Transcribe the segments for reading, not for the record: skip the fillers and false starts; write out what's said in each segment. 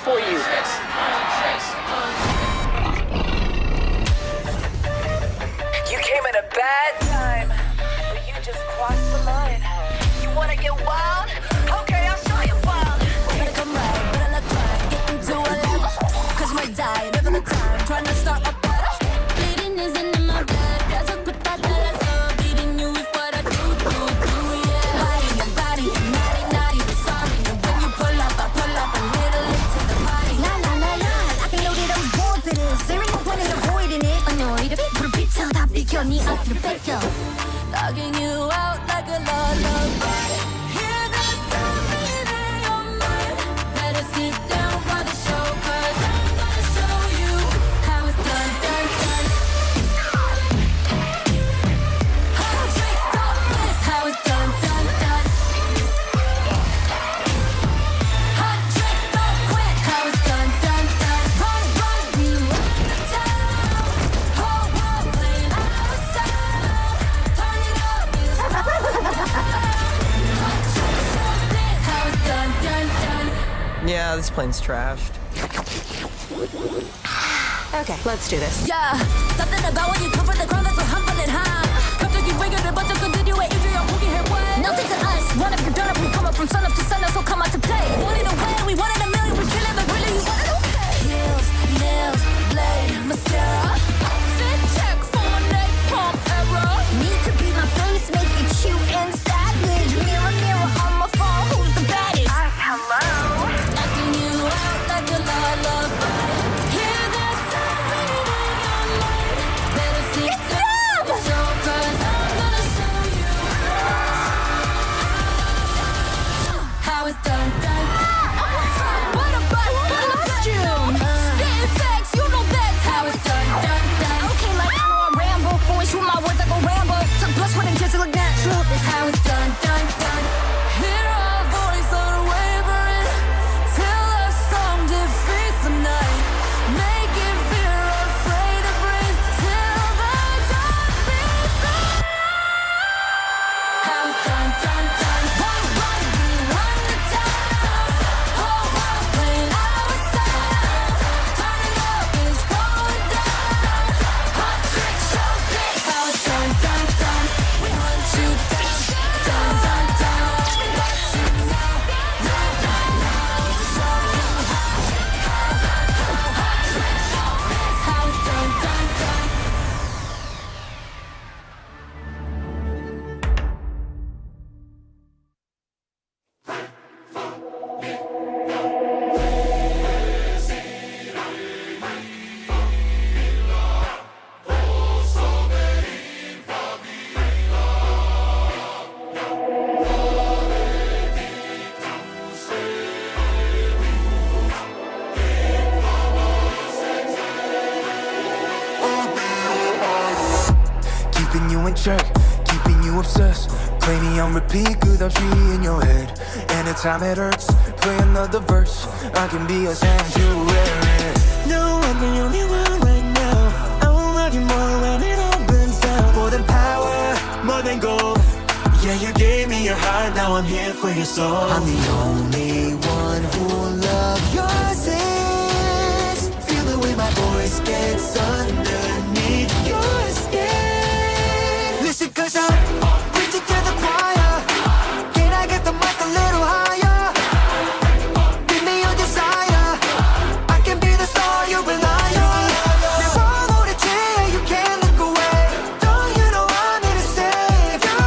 for you. You came at a bad time, but you just crossed the line. You wanna get wild? Okay, I'll show you wild. Better come right, better look right, get into a level. Cause my die, never the time, trying to start a battle. Bleeding isn't in my blood, that's a good thought that I saw. Bleeding you is what I do, yeah. Body and body, and naughty, naughty, but sorry. And when you pull up, I pull up a little late to the party. La la la la, I can know that I was born for this. There ain't no point in avoiding it. Annoyed, put a beat till I pick your knee up your picture. Logging you out like a lullaby. Hear the sound in your mind. Better sit down for the show, cause I'm gonna show you how it's done, done, done. Hot tricks, don't miss how it's done, done, done. Hot tricks, don't quit how it's done, done, done. Run, run, we run the town. Whole world playing our sound. Turning up is how it's done, done, done. Yeah, this plane's trashed. Okay, let's do this. Yeah, something about when you come from the ground that's so humble and high. 갑자기 외교를 먼저 continue 해 인주여 포기해 what? Nothing to us, one up, you're done up, we come up from sun up to sun up, so come out to play. One in a way, we one in a million, we killing, but really you want it okay. Heels, nails, blade, mascara. Outfit check for napalm era. Need to be my face, make it cute and savage. Mirror, mirror on my phone, who's the baddest? Hello? Knocking you out like a lullaby. Hear that sound ringing in your mind. Better sit down for show, cause I'm gonna show you how it's done, done. What a butt, what a costume. Spitting facts, you know that's how it's done, done, done. Okay, like I know I ramble. When we shoot my words, I go rambo. Took blood, sweat, and tears to look natural. That's how it's done, done, done. Hear our voice unwavering till our song defeats the night. Make it fear afraid to breathe till the dawn beats out. How it's done, done, done. Run, run, we run the town. Whole world playing our sound. Turning up is going down. Hot trick show, this how it's done, done, done. We hunt you down, done, done, done. We got you now, now, now, now. Show you how hot trick show, this how it's done, done, done. Keeping you in check, keeping you obsessed. Play me on repeat, couldn't see in your head. Anytime it hurts, play another verse. I can be a sanctuary. No, I'm the only one right now. I will love you more when it all burns down. More than power, more than gold. Yeah, you gave me your heart, now I'm here for your soul. I'm the only one who will love your sins. Feel the way my voice gets underneath your skin. Listen, cause I'm preaching to the choir. Can I get the mic a little higher? Give me your desire. I can be the star you rely on. 내 원호를 지해, you can't look away. Don't you know I'm here to save you?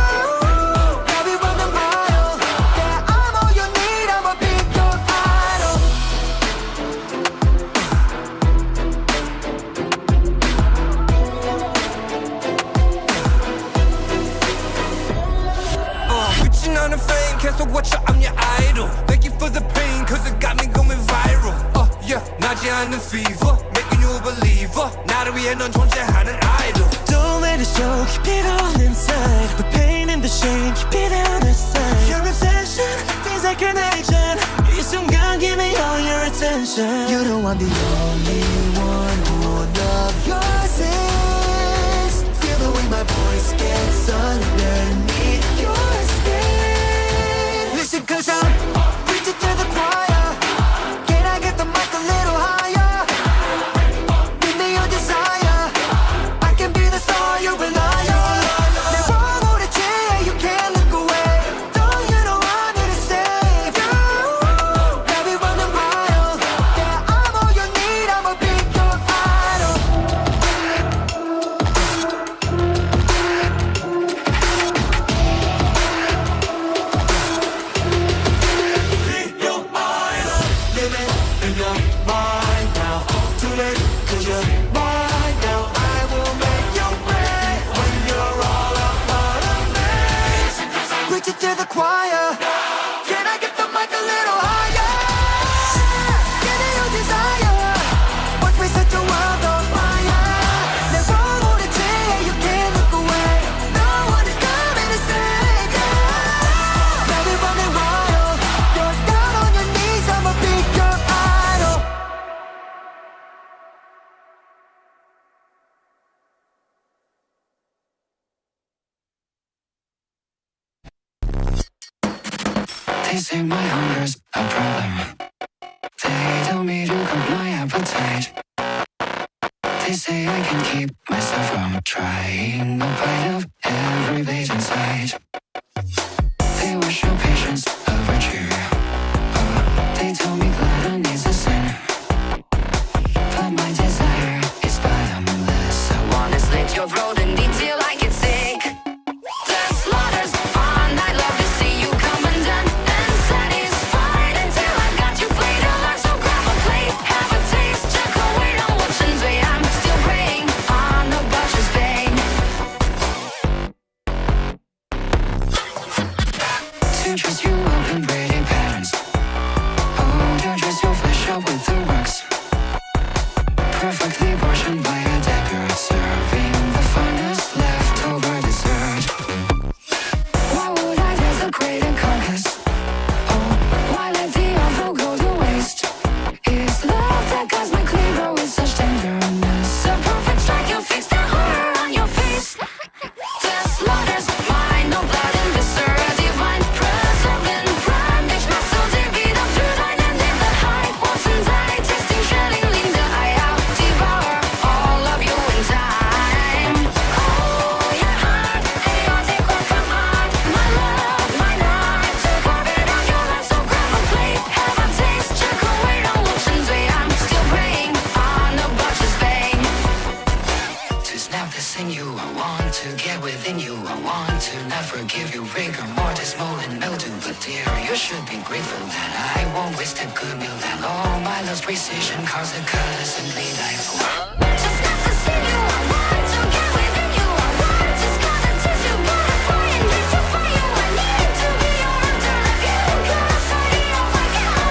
Now we run the mile. Yeah, I'm all you need, I'ma be your idol. Reaching on the fame, 계속 watch out, I'm your idol. Thank you for the pain, cause it got me going viral. Yeah, 나지 않는 fever, making you a believer. 나를 위해 넌 존재하는 idol. Don't let it show, keep it all inside. The pain and the shame, keep it out of sight. Your obsession feels like an addiction. 이 순간, give me all your attention. You know I'm the only one who will love your sins. Feel the way my voice gets underneath your skin. Listen, cause I'm preaching to the choir. Can I get the mic to the choir. Can I get the mic a little higher? Give me your desire. Watch me set the world on fire. Never wanna change, you can't look away. No one is coming to save you. Now they're running wild. You're down on your knees, I'ma be your idol. They say my hunger's a problem. They tell me to cut my appetite. They say I can keep myself from trying a bite of every page inside. They wish your patience a virtue. They tell me gluttony's a sin. But my desire is bottomless. I wanna slit your throat and eat till I get sick. The slaughter's on, I'd love to see you come undone and satisfied until I got you flayed alive. So grab a plate, have a taste, check away on watching way. I'm still praying on the butcher's vein. To dress you up in pretty patterns. Oh, to dress your flesh up with the works. Perfectly portioned by a dagger, serving the finest leftover dessert. Why would I desecrate and carcass? Oh, why let the offal go to waste? It's love that guides my cleaver with such tenderness. A perfect strike, you fix the horror on your face. The slaughter's mine, no blood and viscera divine. Preserved in prime, dish my soul divide up through thine and in the high. Once and I tasting shelling, lean the eye out, devour all of you in time. Oh, your heart, chaotic or come on. My love, my knife, to carve it on your life. So grab a plate, have a taste, check away on lotion's way. I'm still praying on the butcher's vein. To snap this in you, I want to get within you. I want to not forgive you, rigor mortis, mold and mildew. But dear, you should be grateful that I won't waste a good meal. That all my love's precision cause a callous and bleed life. To snap this in you, I want to get within you. I want to scar the tissue, butterfly and need to find you. I need to be your underlife. You gotta fight it off like hell.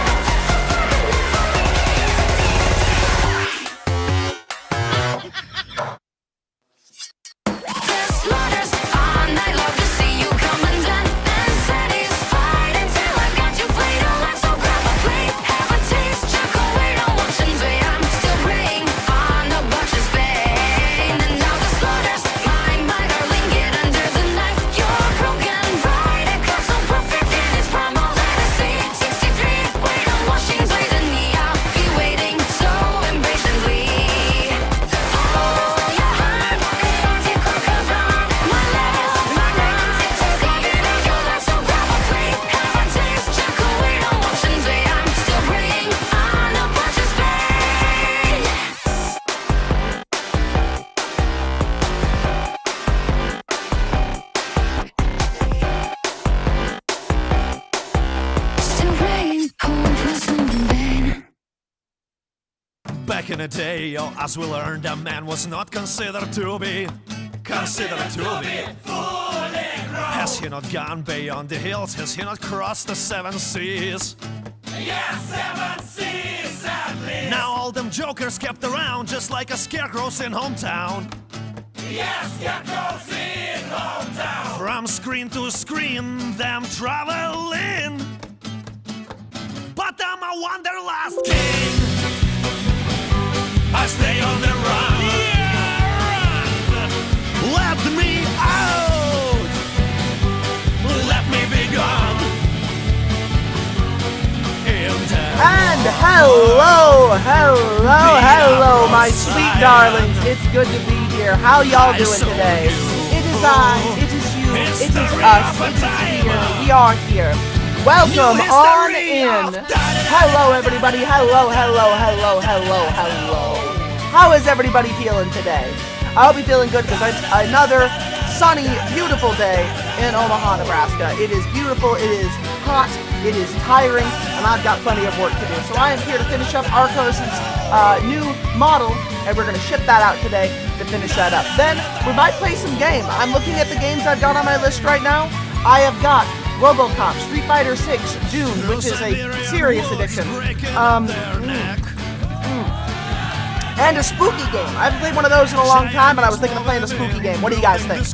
The slaughter's on, I'd love to see you come undone and satisfied until I got you flayed alive. So grab a plate, have a taste, check away on watching way. I'm still praying on the butcher's vein. And now the slaughter's mine, my darling, get under the knife. Your broken bride, it comes so perfect in its prime. All that I say, 63, wait on washing way. The knee, I'll be waiting so impatiently. Oh, your heart, chaotic or cover. My love, my knife, to carve it on your life. So grab a plate, have a taste, check away on watching way. I'm still praying on the butcher's vein. Still praying, hopeless and in vain. Back in the day, yo, as we learned, a man was not considered to be Has he not gone beyond the hills? Has he not crossed the 7 seas? Yes, 7 seas at least. Now all them jokers kept around just like a scarecrows in hometown. Yes, get goes in hometown. From screen to screen, them traveling. But I'm a wanderlust king. I stay on the run. Let me out. Let me be gone. And hello, my sweet darlings. It's good to be here. How y'all doing today? It is I, it is you, it is us, it is here. We are here. Welcome on in. Hello, everybody. Hello. How is everybody feeling today? I hope you're feeling good because it's another sunny, beautiful day in Omaha, Nebraska. It is beautiful, it is hot, it is tiring, and I've got plenty of work to do. So I am here to finish up Arcos' new model, and we're going to ship that out today to finish that up. Then we might play some game. I'm looking at the games I've got on my list right now. I have got RoboCop, Street Fighter 6, Dune, which is a serious edition. And a spooky game. I haven't played one of those in a long time, but I was thinking of playing a spooky game. What do you guys think?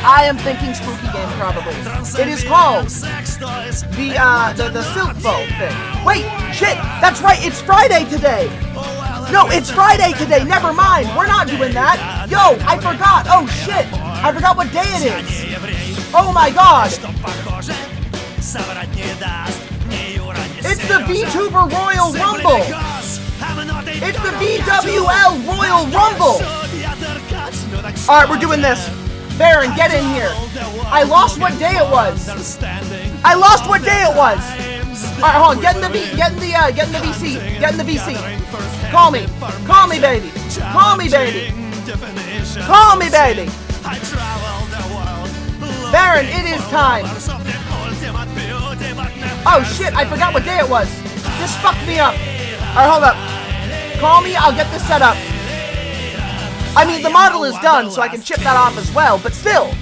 I am thinking spooky game, probably. It is called the Silk Bow thing. Wait, shit, that's right, it's Friday today. No, it's Friday today, never mind, we're not doing that. Yo, I forgot, oh shit, I forgot what day it is. Oh my god. It's the VTuber Royal Rumble! It's the VWL Royal Rumble! Alright, we're doing this. Baron, get in here. I lost what day it was. I lost what day it was. Alright, hold on. Get in the VC. Get in the VC. Call me. Call me, baby. Call me, baby. Call me, baby. Baron, it is time. Oh shit, I forgot what day it was. This fucked me up. Alright, hold up. Call me, I'll get this set up. I mean, the model is done, so I can ship that off as well, but still.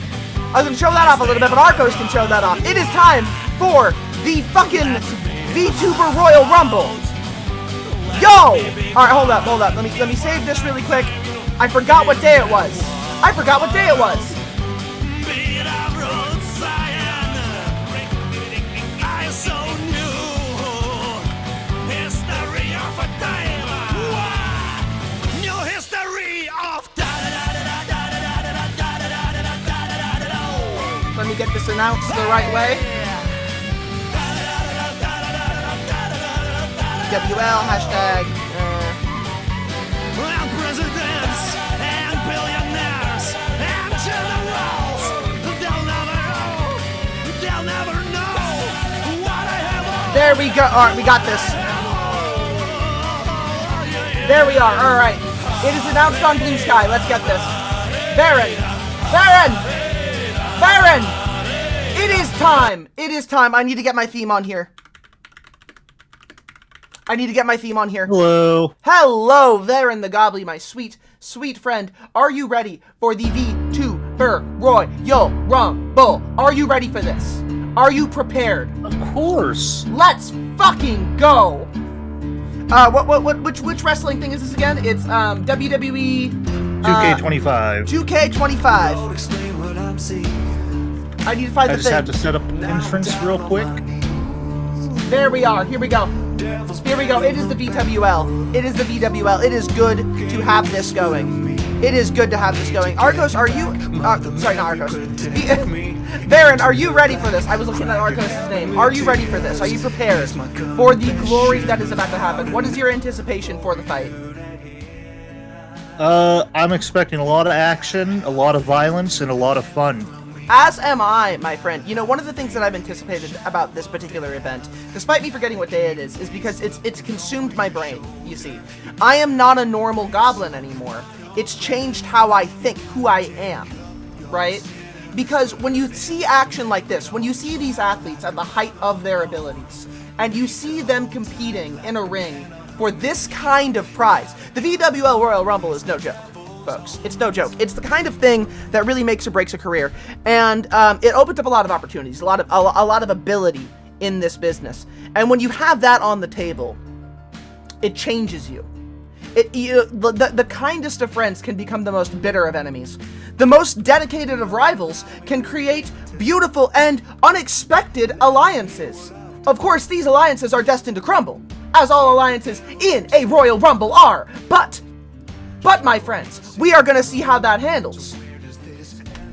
I can show that off a little bit, but Arcos can show that off. It is time for the fucking VTuber Royal Rumble. Yo! Alright, hold up. Let me save this really quick. I forgot what day it was. Let me get this announced the right way. WL hashtag. And presidents and billionaires and generals, they'll never know what I have. There we go. Alright, we got this. There we are. Alright. It is announced on Blue Sky. Let's get this. Baron! It is time! It is time. I need to get my theme on here. Hello. Hello, Baron the Gobbly, my sweet, sweet friend. Are you ready for the VTuber Royal Rumble? Are you ready for this? Are you prepared? Of course. Let's fucking go! Which wrestling thing is this again? It's WWE 2K25. 2K25. I need to find the thing. I just have to set up an entrance real quick. There we are. Here we go. It is the VWL. It is good to have this going. Arcos, are you... sorry, not Arcos. Baron, are you ready for this? I was looking at Arcos' name. Are you ready for this? Are you prepared for the glory that is about to happen? What is your anticipation for the fight? I'm expecting a lot of action, a lot of violence, and a lot of fun. As am I, my friend. You know, one of the things that I've anticipated about this particular event, despite me forgetting what day it is because it's consumed my brain, you see. I am not a normal goblin anymore. It's changed how I think, who I am, right? Because when you see action like this, when you see these athletes at the height of their abilities, and you see them competing in a ring for this kind of prize, the VWL Royal Rumble is no joke. Folks, it's no joke. It's the kind of thing that really makes or breaks a career, and it opens up a lot of opportunities, a lot of ability in this business. And when you have that on the table, it changes you. The kindest of friends can become the most bitter of enemies. The most dedicated of rivals can create beautiful and unexpected alliances. Of course, these alliances are destined to crumble, as all alliances in a Royal Rumble are. But my friends, we are going to see how that handles.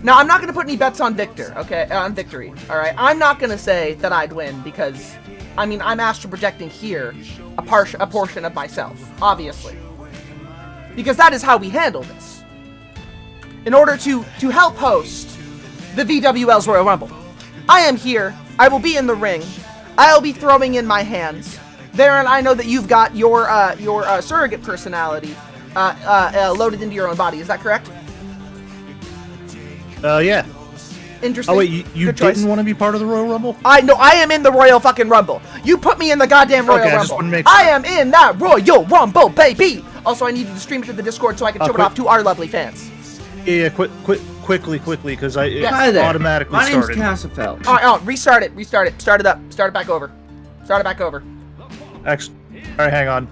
Now, I'm not going to put any bets on victory, all right? I'm not going to say that I'd win because, I mean, I'm astral projecting here a portion of myself, obviously. Because that is how we handle this. In order to help host the VWL's Royal Rumble, I am here. I will be in the ring. I'll be throwing in my hands. Baron, I know that you've got your surrogate personality loaded into your own body. Is that correct? Yeah. Interesting. Oh wait, you didn't want to be part of the Royal Rumble? I am in the Royal fucking Rumble. You put me in the goddamn Royal Rumble. I just want to make sure. I am in that Royal Rumble, baby. Also, I needed to stream it to the Discord so I can show it off to our lovely fans. Yeah, quick quickly, because it Hi there. automatically My name's started. Cassafel. All right, oh, restart it. Start it up. Start it back over. Start it back over. Actually, all right, hang on.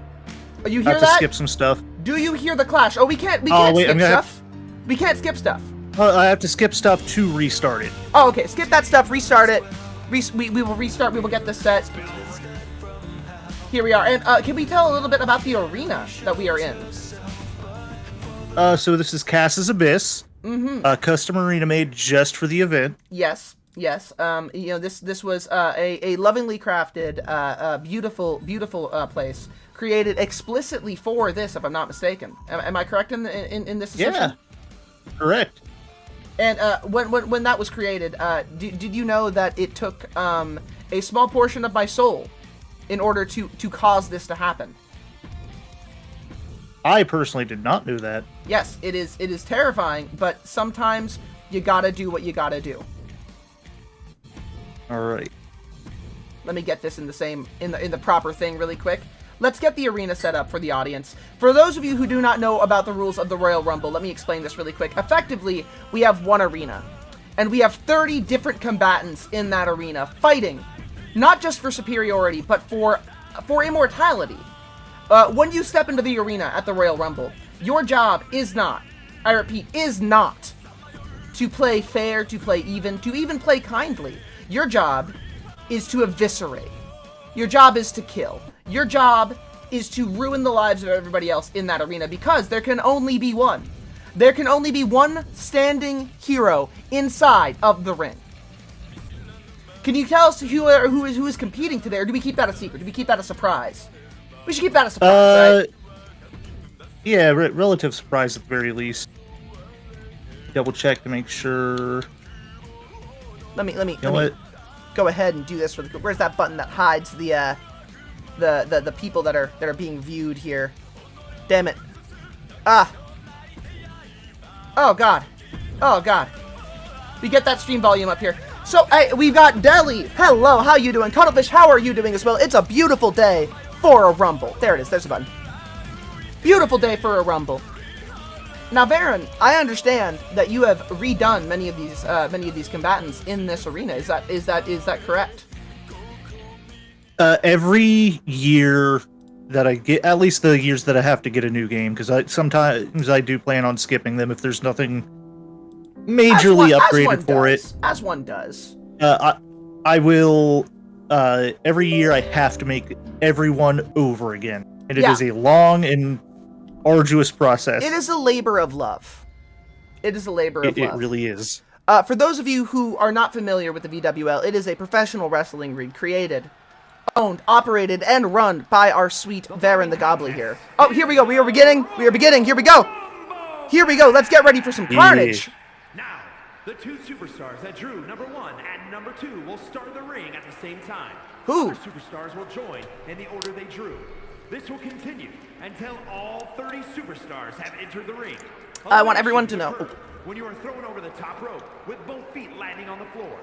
Oh, you I hear have to that? skip some stuff. Do you hear the clash? Oh, we can't wait, skip I'm gonna have- stuff. We can't skip stuff. I have to skip stuff to restart it. Oh, okay. Skip that stuff. Restart it. We will restart. We will get this set. Here we are. And can we tell a little bit about the arena that we are in? So this is Cass's Abyss. A custom arena made just for the event. Yes. Yes. You know, this was a lovingly crafted, beautiful place created explicitly for this, if I'm not mistaken. Am I correct in this assertion? Yeah. Correct. And when that was created, did you know that it took a small portion of my soul in order to cause this to happen? I personally did not know that. Yes, it is terrifying, but sometimes you gotta do what you gotta do. All right. Let me get this in the proper thing really quick. Let's get the arena set up for the audience. For those of you who do not know about the rules of the Royal Rumble, let me explain this really quick. Effectively, we have one arena, and we have 30 different combatants in that arena fighting, not just for superiority, but for immortality. When you step into the arena at the Royal Rumble, your job is not, I repeat, is not to play fair, to play even, to even play kindly. Your job is to eviscerate. Your job is to kill. Your job is to ruin the lives of everybody else in that arena, because there can only be one. There can only be one standing hero inside of the ring. Can you tell us who is competing today, or do we keep that a secret? Do we keep that a surprise? We should keep that a surprise, right? Yeah, relative surprise at the very least. Double check to make sure. Let me go ahead and do this for the. Where's that button that hides the people that are being viewed here? Damn it! Ah! Oh god! Oh god! We get that stream volume up here. So we've got Deli. Hello, how you doing? Cuttlefish, how are you doing as well? It's a beautiful day for a rumble. There it is. There's a button. Beautiful day for a rumble. Now, Varen, I understand that you have redone many of these combatants in this arena. Is that correct? Every year that I get, at least the years that I have to get a new game, because sometimes I do plan on skipping them if there's nothing majorly upgraded for it. As one does. I will. Every year I have to make everyone over again, and it is a long and arduous process. It is a labor of love. It is a labor of love. It really is. For those of you who are not familiar with the VWL, it is a professional wrestling league created, owned, operated, and run by our sweet Varen the Gobbler here. Oh, here we go. We are beginning. Here we go. Here we go. Let's get ready for some carnage. Now, the two superstars that drew number 1 and number 2 will start the ring at the same time. Who? Other superstars will join in the order they drew. This will continue until all 30 superstars have entered the ring. I want everyone to know. When you are thrown over the top rope with both feet landing on the floor,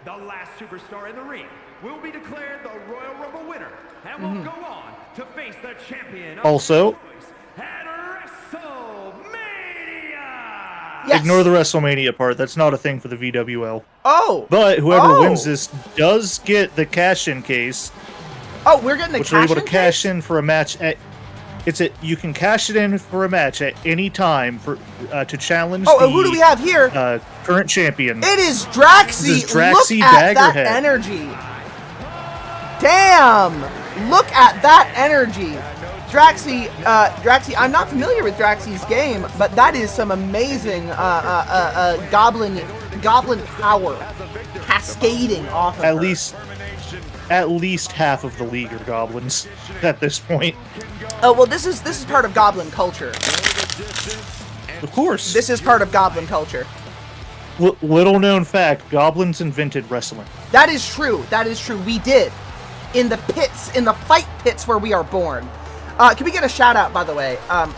the last superstar in the ring will be declared the Royal Rumble winner and will go on to face the champion of Also, the boys at WrestleMania. Yes. ignore the WrestleMania part. That's not a thing for the VWL. Oh. But whoever Oh. wins this does get the cash-in case, Oh, we're getting the which are able to cash-in cash case? in for a match at. You can cash it in for a match at any time for to challenge. Oh, the, and who do we have here? Current champion. It is Draxi. This is Draxi Look at that Daggerhead. energy. Damn. Look at that energy. Draxi, I'm not familiar with Draxi's game, but that is some amazing goblin power cascading off of At her. least half of the league are goblins at this point. Oh, well, this is part of goblin culture. Of course. This is part of goblin culture. Little known fact, goblins invented wrestling. That is true. That is true. We did. In the pits, in the fight pits where we are born. Can we get a shout out, by the way,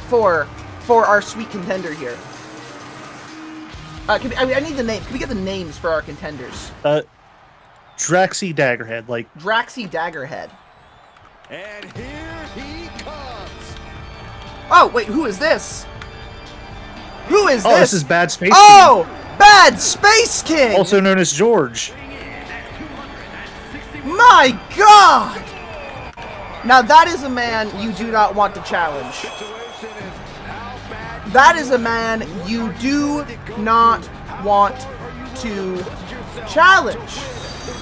for our sweet contender here? I need the name. Can we get the names for our contenders? Draxi Daggerhead, like Draxi Daggerhead. And here he comes. Oh, wait, who is this? Who is oh, this? this is Bad Space. Oh, Bad Space King! Also known as George. My God! Now that is a man you do not want to challenge. That is a man you do not want to challenge.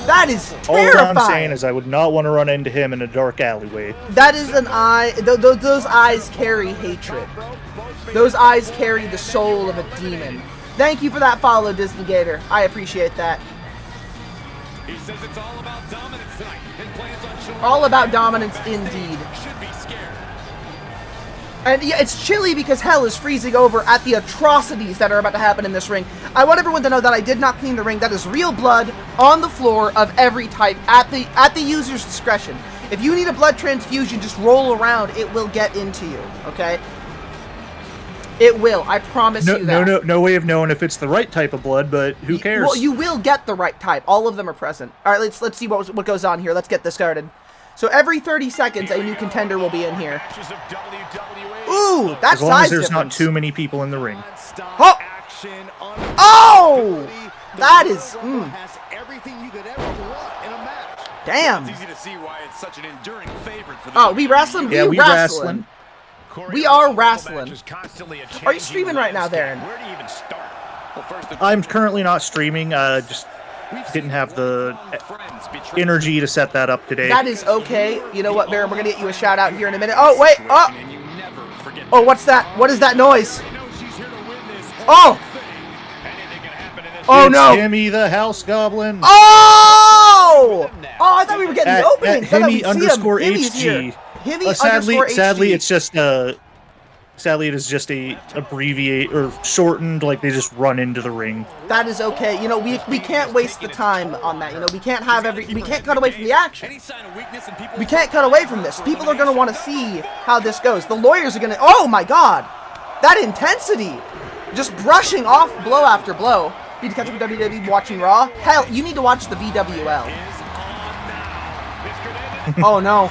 That is terrifying. All I'm saying is I would not want to run into him in a dark alleyway. That is an eye. Those eyes carry hatred. Those eyes carry the soul of a demon. Thank you for that follow, Disney Gator. I appreciate that. He says it's all about dominance tonight. His plans on showing All about dominance indeed. should be scared. And yeah, it's chilly because hell is freezing over at the atrocities that are about to happen in this ring. I want everyone to know that I did not clean the ring. That is real blood on the floor of every type at the user's discretion. If you need a blood transfusion, just roll around. It will get into you, okay? It will. I promise you that. No way of knowing if it's the right type of blood, but who cares? Well, you will get the right type. All of them are present. All right, let's see what goes on here. Let's get this started. So every 30 seconds, a new contender will be in here. Ooh, that's as long size as there's difference. not too many people in the ring. Oh! Oh! That is... Damn. Easy to see why it's such an enduring favorite for the Oh, we wrestling? Yeah, we wrestling. We are wrestling. Are you streaming right now, Darren? Where do you even start? Well, first, I'm currently not streaming. Just didn't have the energy to set that up today. That is okay. You know what, Baron? We're gonna get you a shout out here in a minute. Oh, wait. Oh! Oh, what's that? What is that noise? Oh! Oh, It's no! Hemi the House Goblin. Oh! Oh, I thought we were getting the opening. At Hemi_HG. Hemi_HG. Sadly, it's just sadly it is just a abbreviate or shortened. Like they just run into the ring. That is okay. You know, we can't waste the time on that. You know, we can't cut away from the action. We can't cut away from this. People are gonna want to see how this goes. The lawyers are gonna. Oh my God, that intensity, just brushing off blow after blow. Need to catch up with WWE watching Raw? Hell, you need to watch the VWL. Oh no.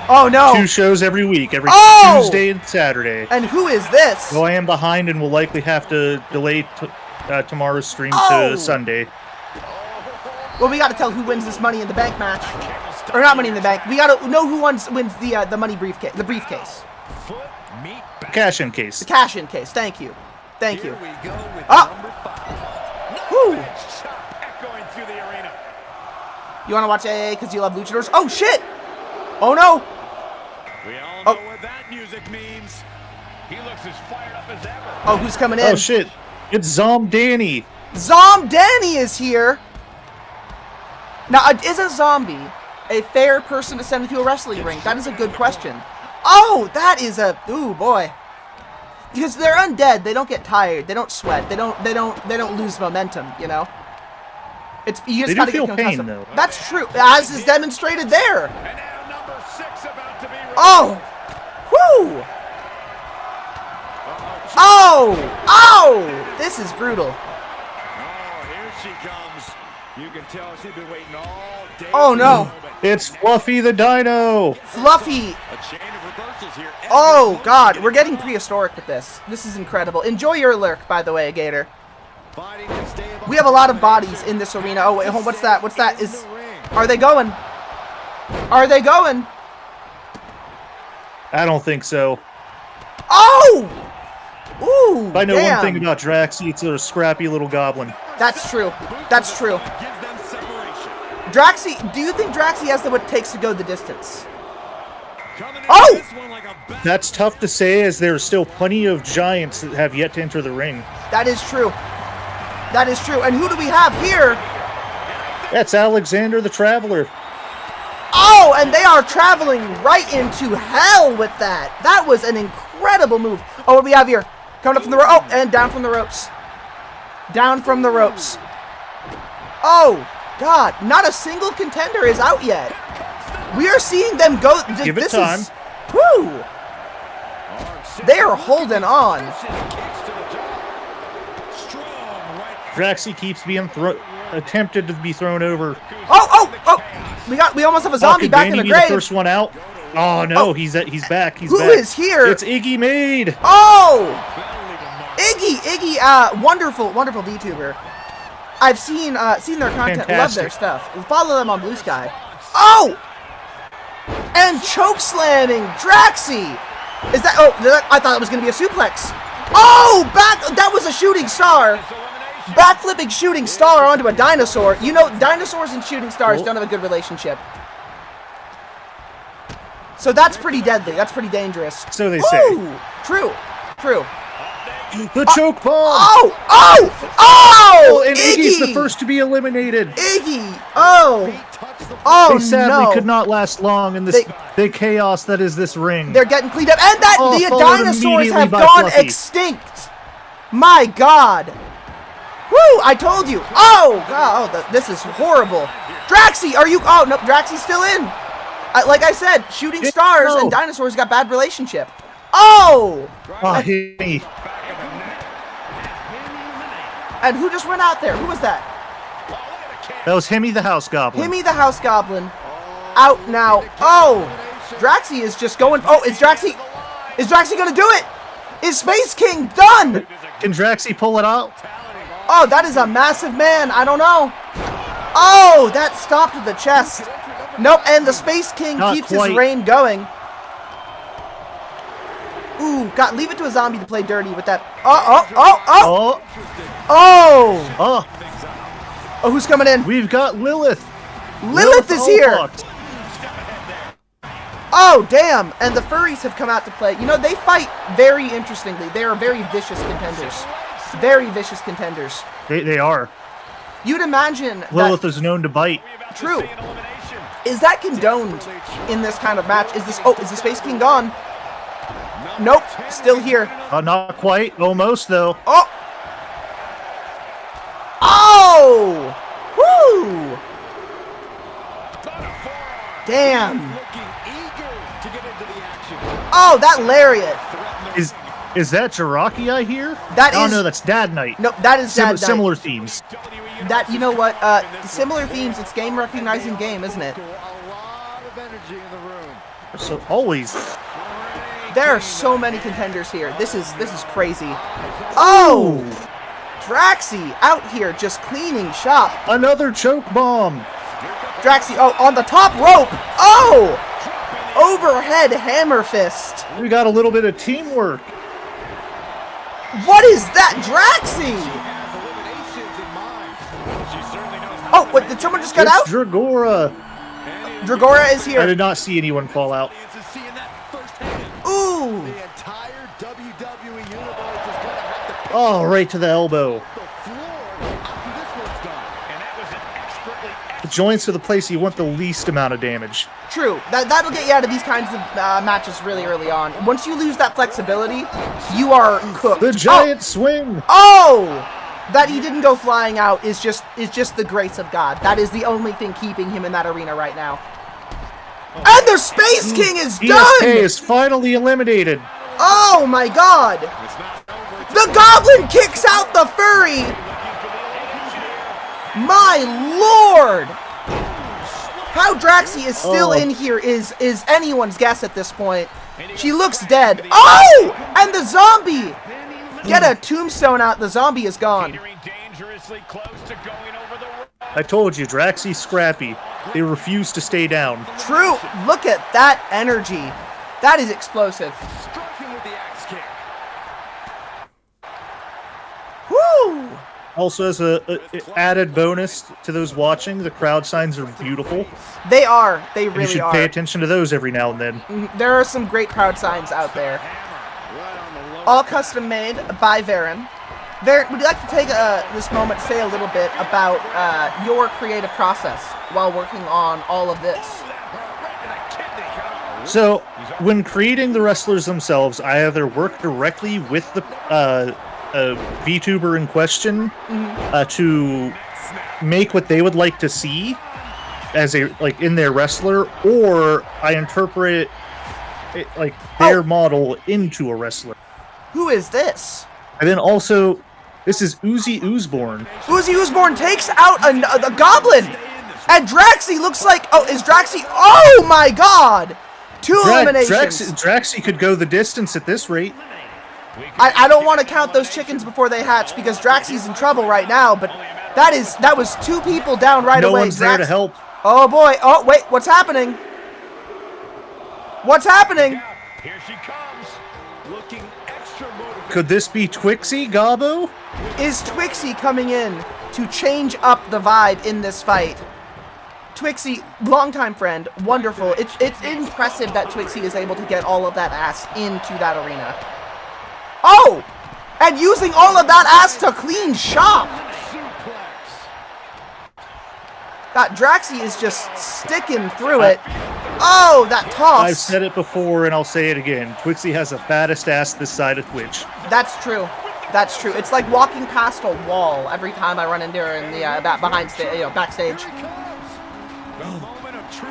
Oh no. 2 shows every week, every Tuesday and Saturday. And who is this? So I am behind and will likely have to delay tomorrow's stream to Sunday. Well, we got to tell who wins this Money in the Bank match, or not Money in the Bank. We got to know who wins the money briefcase, the briefcase, Cash-in case. the cash-in case. Thank you, thank you. Woo! You want to watch AA because you love luchadors? Oh shit! Oh no! We all know what that music means. He looks as fired up as ever. Oh, who's coming in? Oh shit! It's Zom Danny. Zom Danny is here. Now, is a zombie a fair person to send into a wrestling ring? That is a good question. Oh, that is a ooh boy. Because they're undead, they don't get tired, they don't sweat, they don't lose momentum. You know. It's you just They do gotta feel get pain, concussive. though. That's true, as is demonstrated there. And now number 6 about to be Oh! Whoo! Oh! Oh! This is brutal. Oh, here she comes. You can tell she's been waiting all day. Oh no! It's Fluffy the Dino. Fluffy! A chain of reversals here. Oh god, we're getting prehistoric with this. This is incredible. Enjoy your lurk, by the way, Gator. We have a lot of bodies in this arena. Oh wait, what's that? What's that? Are they going? Are they going? I don't think so. Oh! Ooh, If I know damn. one thing about Draxi, it's a scrappy little goblin. That's true. That's true. Gives them separation. Draxi, do you think Draxi has what it takes to go the distance? Coming in Oh! this one like a bat. That's tough to say, as there's still plenty of giants that have yet to enter the ring. That is true. That is true. And who do we have here? That's Alexander the Traveler. Oh, and they are traveling right into hell with that. That was an incredible move. Oh, what do we have here? Coming up from the rope. Oh, and down from the ropes. Down from the ropes. Oh, God. Not a single contender is out yet. We are seeing them go. Give it this time. Is, whew. They are holding on. Draxi keeps being attempted to be thrown over. Oh! We almost have a zombie Could back in Danny the be grave. the first one out? Oh no, Oh. he's back. He's Who back. is here? It's Iggy Maid. Oh! Iggy, wonderful VTuber. I've seen their content. Love their Fantastic. stuff. Follow them on Blue Sky. Oh! And choke slamming Draxi. Is that? Oh, I thought it was gonna be a suplex. Oh, that was a shooting star. Backflipping shooting star onto a dinosaur. You know, dinosaurs and shooting stars don't have a good relationship. So that's pretty deadly. That's pretty dangerous. So they say. Ooh, true. The choke bomb. Oh! And Iggy's the first to be eliminated. Iggy. Oh They sadly no. could not last long in this big chaos that is this ring. They're getting cleaned up, and that the followed dinosaurs immediately have by gone Fluffy. extinct. My God. Woo! I told you. Oh God! Oh, this is horrible. Draxi, are you? Oh no, Draxi's still in. Like I said, shooting stars and dinosaurs got bad relationship. Oh! Hit me. And who just went out there? Who was that? That was Himmy the House Goblin. Himmy the House Goblin. Out now. Oh! Draxi is just going. Oh, is Draxi gonna do it? Is Space King done? Can Draxi pull it out? Oh, that is a massive man. I don't know. Oh, that stopped at the chest. Nope, and the Space King Not keeps quite. his reign going. Ooh, leave it to a zombie to play dirty with that. Oh! Oh, who's coming in? We've got Lilith. Lilith is here. Olcott. Oh, damn. And the furries have come out to play. You know, they fight very interestingly. They are very vicious contenders. Very vicious contenders. They are. You'd imagine Lilith that... is known to bite. True. Is that condoned in this kind of match? Is the Space King gone? Nope, still here. Not quite. Almost, though. Oh! Oh! Woo! Damn. Oh, that lariat. Is that Jiraki I hear? That oh, is- no, that's Dad Knight. Nope, that is Dad Knight. Similar themes. That, you know what, similar themes, it's game recognizing game, isn't it? So always. There are so many contenders here. This is crazy. Oh! Draxi out here just cleaning shop. Another choke bomb. Draxi, on the top rope. Oh! Overhead hammer fist. We got a little bit of teamwork. What is that, Draxi? Oh, what, did someone just get out? It's Dragora. Dragora is here. I did not see anyone fall out. Ooh! Oh, right to the elbow. The joints are the place you want the least amount of damage. True. That'll get you out of these kinds of matches really early on. Once you lose that flexibility, you are cooked. The giant swing. Oh! That he didn't go flying out is just the grace of God. That is the only thing keeping him in that arena right now. And the Space King is ESK done! is finally eliminated. Oh my God! The Goblin kicks out the furry! My Lord! How Draxi is still in here is anyone's guess at this point. She looks dead. Oh! And the zombie! Get a tombstone out, the zombie is gone. I told you, Draxi's scrappy. They refuse to stay down. True. Look at that energy. That is explosive. Woo! Also, as a added bonus to those watching, the crowd signs are beautiful. They are. They You really should are. pay attention to those every now and then. There are some great crowd signs out there. All custom made by Varen. Varen, would you like to take this moment to say a little bit about your creative process while working on all of this? So, when creating the wrestlers themselves, I either work directly with the VTuber in question to make what they would like to see as in their wrestler, or I interpret it, their model into a wrestler. Who is this? And then also, this is Uzi Oozborn. Uzi Oozborn takes out a goblin! And Draxi looks like... Oh, is Draxi... Oh my God! Two eliminations. Draxi could go the distance at this rate. I don't want to count those chickens before they hatch because Draxi's in trouble right now, but That was 2 people down right No away. one's there to help. Oh boy. Oh wait, what's happening? What's happening? Here she comes, looking extra motivated. Could this be Twixie, Gabo? Is Twixie coming in to change up the vibe in this fight? Twixie, longtime friend, wonderful. It's impressive that Twixie is able to get all of that ass into that arena. Oh! And using all of that ass to clean shop! That Draxie is just sticking through it. Oh, that toss! I've said it before and I'll say it again. Twixie has the fattest ass this side of Twitch. That's true. That's true. It's like walking past a wall every time I run into her in the backstage.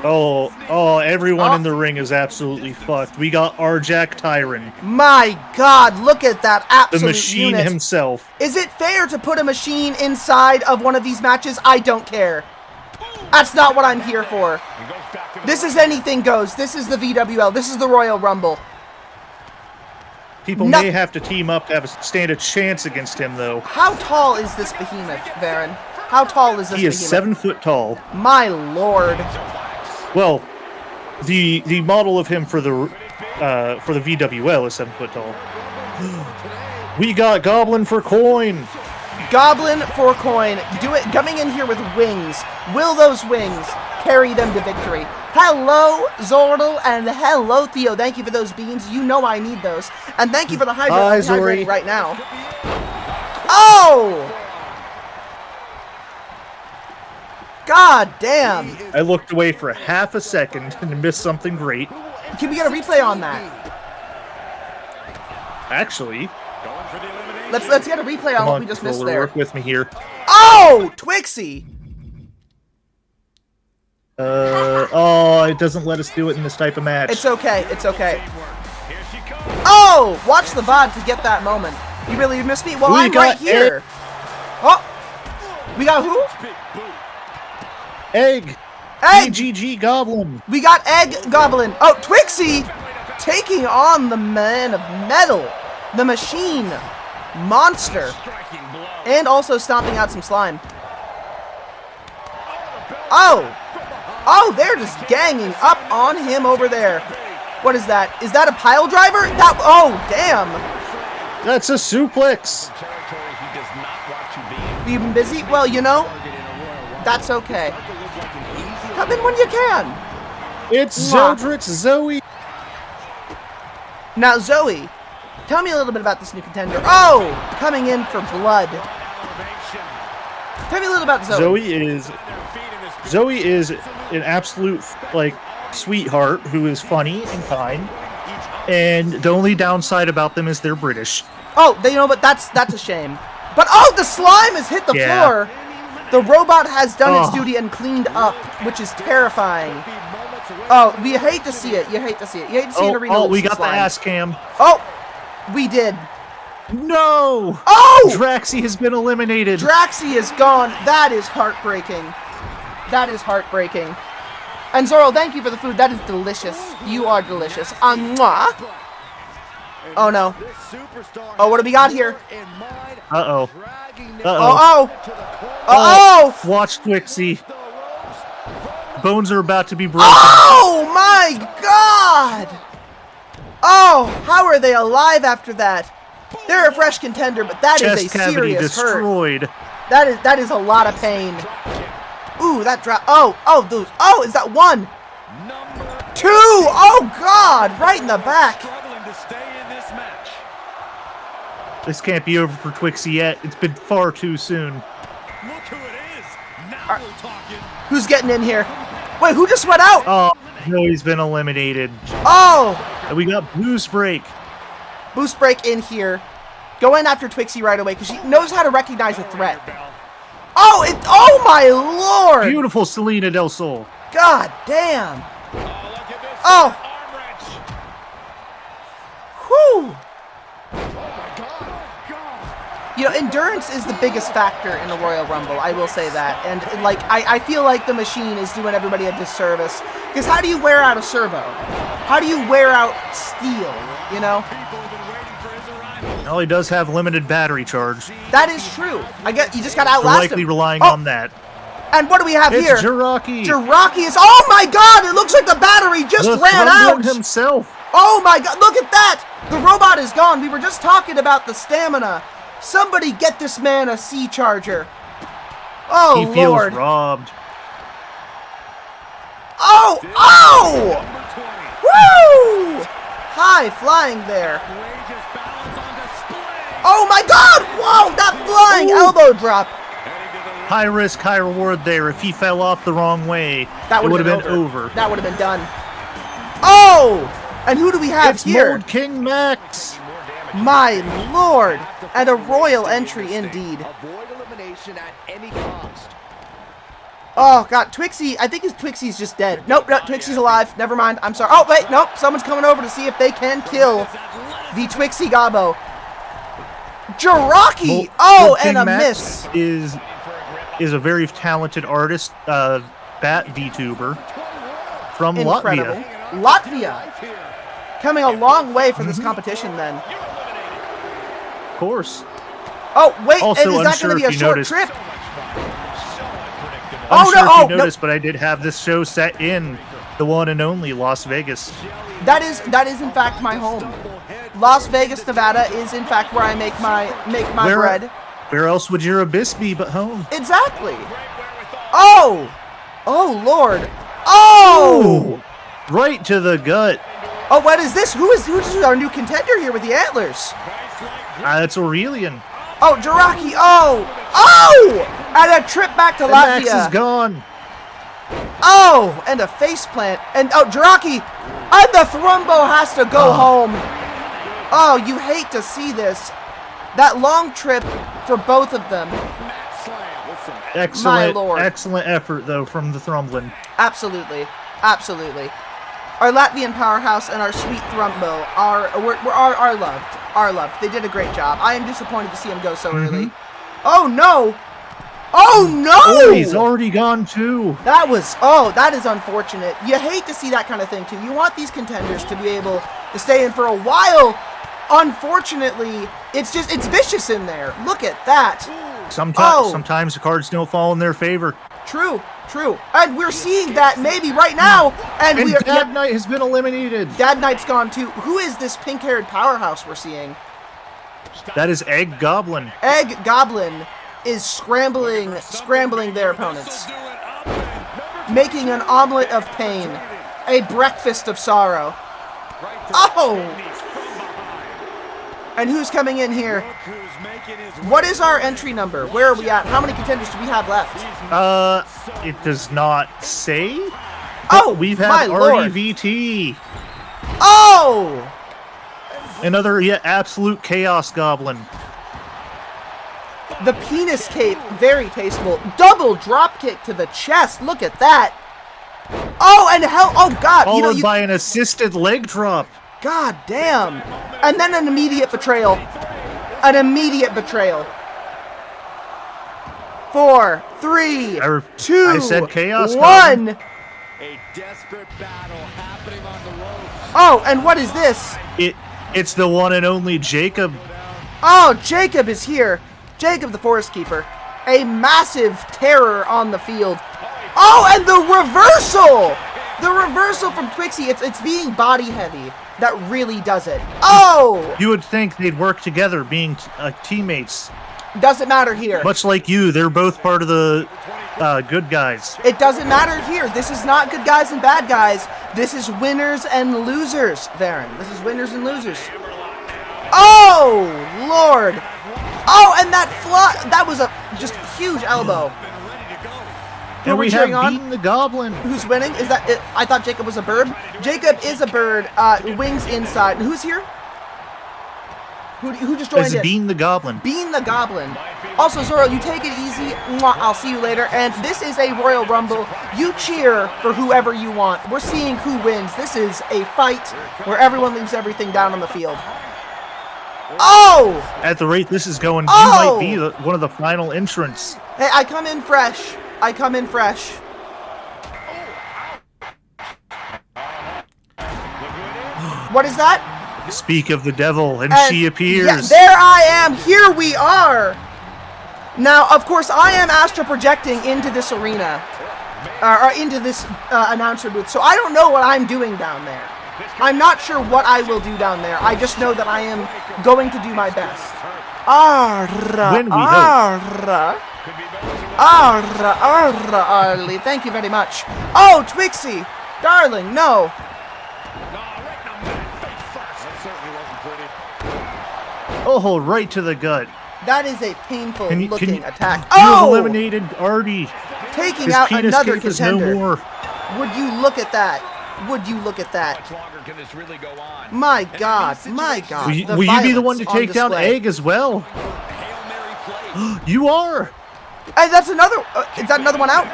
Oh, everyone in the ring is absolutely fucked. We got Jack Tyron. My God, look at that absolute The machine unit. himself. Is it fair to put a machine inside of one of these matches? I don't care. That's not what I'm here for. This is anything goes. This is the VWL. This is the Royal Rumble. People may have to team up to stand a chance against him, though. How tall is this behemoth, Baron? How tall is this He is behemoth? 7 foot tall. My lord. Well, the model of him for the VWL is 7 foot tall. We got Goblin for coin. Goblin for coin. Do it. Coming in here with wings. Will those wings carry them to victory? Hello, Zordel, and hello, Theo. Thank you for those beans. You know I need those. And thank you for the hydrate. Hi, I'm Zori. hydrating right now. Oh! God damn. I looked away for half a second and missed something great. Can we get a replay on that? Actually, Let's get a replay on come what on, we just missed controller, there. work with me here. Oh! Twixie! It doesn't let us do it in this type of match. It's okay. It's okay. Oh! Watch the VOD to get that moment. You really missed me? Well, We I'm got right here. Oh! We got who? Egg! Egg! EGG Goblin! We got Egg Goblin. Oh, Twixie taking on the Man of Metal. The Machine Monster. And also stomping out some slime. Oh! Oh, they're just ganging up on him over there. What is that? Is that a pile driver? That, oh, damn. That's a suplex! You been busy? Well, you know, that's okay. Come in when you can. It's Mwah. Zeldritch Zoe! Now, Zoe, tell me a little bit about this new contender. Oh, coming in for blood. Tell me a little about Zoe. Zoe is an absolute, like, sweetheart who is funny and kind. And the only downside about them is they're British. Oh, you know, but that's a shame. But oh, the slime has hit the floor. The robot has done its duty and cleaned up, which is terrifying. Oh, you hate to see it. You hate to see it. You hate to see an arena. Oh, we lose got slime. the ass cam. Oh, we did. No! Oh! Draxie has been eliminated. Draxie is gone. That is heartbreaking. That is heartbreaking. And Zoro, thank you for the food. That is delicious. You are delicious. Mwah. Oh no. Oh, what do we got here? Uh-oh. Uh-oh. Uh-oh. Watch Twixie. Bones are about to be broken. Oh my God. Oh, how are they alive after that? They're a fresh contender, but that is Chest a cavity serious hurt. destroyed. That is a lot of pain. Ooh, that drop. Oh, those. Oh, is that one? Two. Oh God, right in the back. This can't be over for Twixie yet. It's been far too soon. Who's getting in here? Wait, who just went out? Oh, no, he's been eliminated. Oh, And we got Boost Break. Boost Break in here. Go in after Twixie right away because she knows how to recognize a threat. Oh my lord! Beautiful Selena Del Sol. God damn! Oh! Whew! You know, endurance is the biggest factor in the Royal Rumble, I will say that. And, like, I feel like the machine is doing everybody a disservice. Because how do you wear out a servo? How do you wear out steel, you know? Well, he does have limited battery charge. That is true. I guess you just gotta We're outlast likely him. relying Oh, on that. And what do we have It's here? Jiraki. Jiraki is. Oh my God! It looks like the battery just The ran out. Thrumblin himself. Oh my God! Look at that! The robot is gone. We were just talking about the stamina. Somebody get this man a C charger. Oh He feels Lord! robbed. Oh! Oh! Woo! High flying there. Oh my God! Whoa! That flying elbow drop. High risk, high reward there. If he fell off the wrong way, That it would would have have been over. That would have been done. Oh! And who do we have It's here? Mold King Max. My Lord! And a royal entry indeed. Avoid elimination at any cost. Oh God, Twixie! I think Twixie's just dead. Nope, no, Twixie's alive. Never mind. I'm sorry. Oh wait, nope. Someone's coming over to see if they can kill the Twixie Gobbo. Jiraki! Oh, Mold and King a Max miss. is a very talented artist, bat VTuber from Incredible. Latvia. Latvia. Coming a long way for this competition then. Of course. Oh wait, Also, and is that unsure going to be a if you short noticed- trip? I'm Oh, sure no, if oh, you no. noticed, but I did have this show set in the one and only Las Vegas. That is in fact my home. Las Vegas, Nevada is in fact where I make my bread. Where else would your abyss be but home? Exactly. Oh! Oh Lord. Oh! Right to the gut. Oh, what is this? Who's our new contender here with the antlers? It's Aurelian. Oh, Jiraki. Oh! Oh! And a trip back to And Max Latvia. is gone. Oh, and a faceplant. And oh, Jiraki. And the Thrumbo has to go home. Oh, you hate to see this. That long trip for both of them. Excellent, Lord. excellent effort though from the Thrumblin. Absolutely. Absolutely. Our Latvian powerhouse and our sweet Thrumbo are loved. Are loved. They did a great job. I am disappointed to see him go so early. Oh no! Oh no! Oh, he's already gone too. That is unfortunate. You hate to see that kind of thing too. You want these contenders to be able to stay in for a while. Unfortunately, it's vicious in there. Look at that. Sometimes the cards don't fall in their favor. True. And we're seeing that maybe right now. And Dad Knight has been eliminated. Dad Knight's gone too. Who is this pink-haired powerhouse we're seeing? That is Egg Goblin. Egg Goblin is scrambling their opponents. Making an omelet of pain. A breakfast of sorrow. Oh! And who's coming in here? What is our entry number? Where are we at? How many contenders do we have left? It does not say. Oh, We've my had Lord. REVT. Oh! Another absolute chaos goblin. The penis cape, very tasteful. Double drop kick to the chest. Look at that. Oh, and hell, oh God. Followed by an assisted leg drop. God damn. And then an immediate betrayal. An immediate betrayal. 4, 3, 2, I said chaos 1. A desperate battle happening on the ropes. Oh, and what is this? It's the one and only Jacob. Oh, Jacob is here. Jacob the Forest Keeper. A massive terror on the field. Oh, and the reversal! The reversal from Twixie. It's being body heavy that really does it. Oh! You would think they'd work together, being teammates. Doesn't matter here. Much like you, they're both part of the good guys. It doesn't matter here. This is not good guys and bad guys. This is winners and losers, Varen. This is winners and losers. Oh, Lord. Oh, and that was a just huge elbow. Who And are we we have cheering on? Bean the Goblin. Who's winning? Is that it? I thought Jacob was a bird. Jacob is a bird. Wings inside. And who's here? Who just joined It's in? Bean the Goblin. Bean the Goblin. Also, Zoro, you take it easy. Mwah, I'll see you later. And this is a Royal Rumble. You cheer for whoever you want. We're seeing who wins. This is a fight where everyone leaves everything down on the field. Oh! At the rate this is going, Oh! you might be one of the final entrants. Hey, I come in fresh. I come in fresh. What is that? Speak of the devil, and she appears. Yeah, there I am. Here we are. Now, of course, I am astral projecting into this arena, or into this announcer booth, so I don't know what I'm doing down there. I'm not sure what I will do down there. I just know that I am going to do my best. When we Arra, Arlie. Thank you very much. Oh, Twixie, darling, no. Oh, right to the gut. That is a painful looking attack. You have Oh, eliminated Artie. taking His out penis another cape is no contender. more. Would you look at that? Would you look at that? My God, my God. Will you be the one to violence take down display. Egg as well? You are. Hey, that's another. Is that another one out?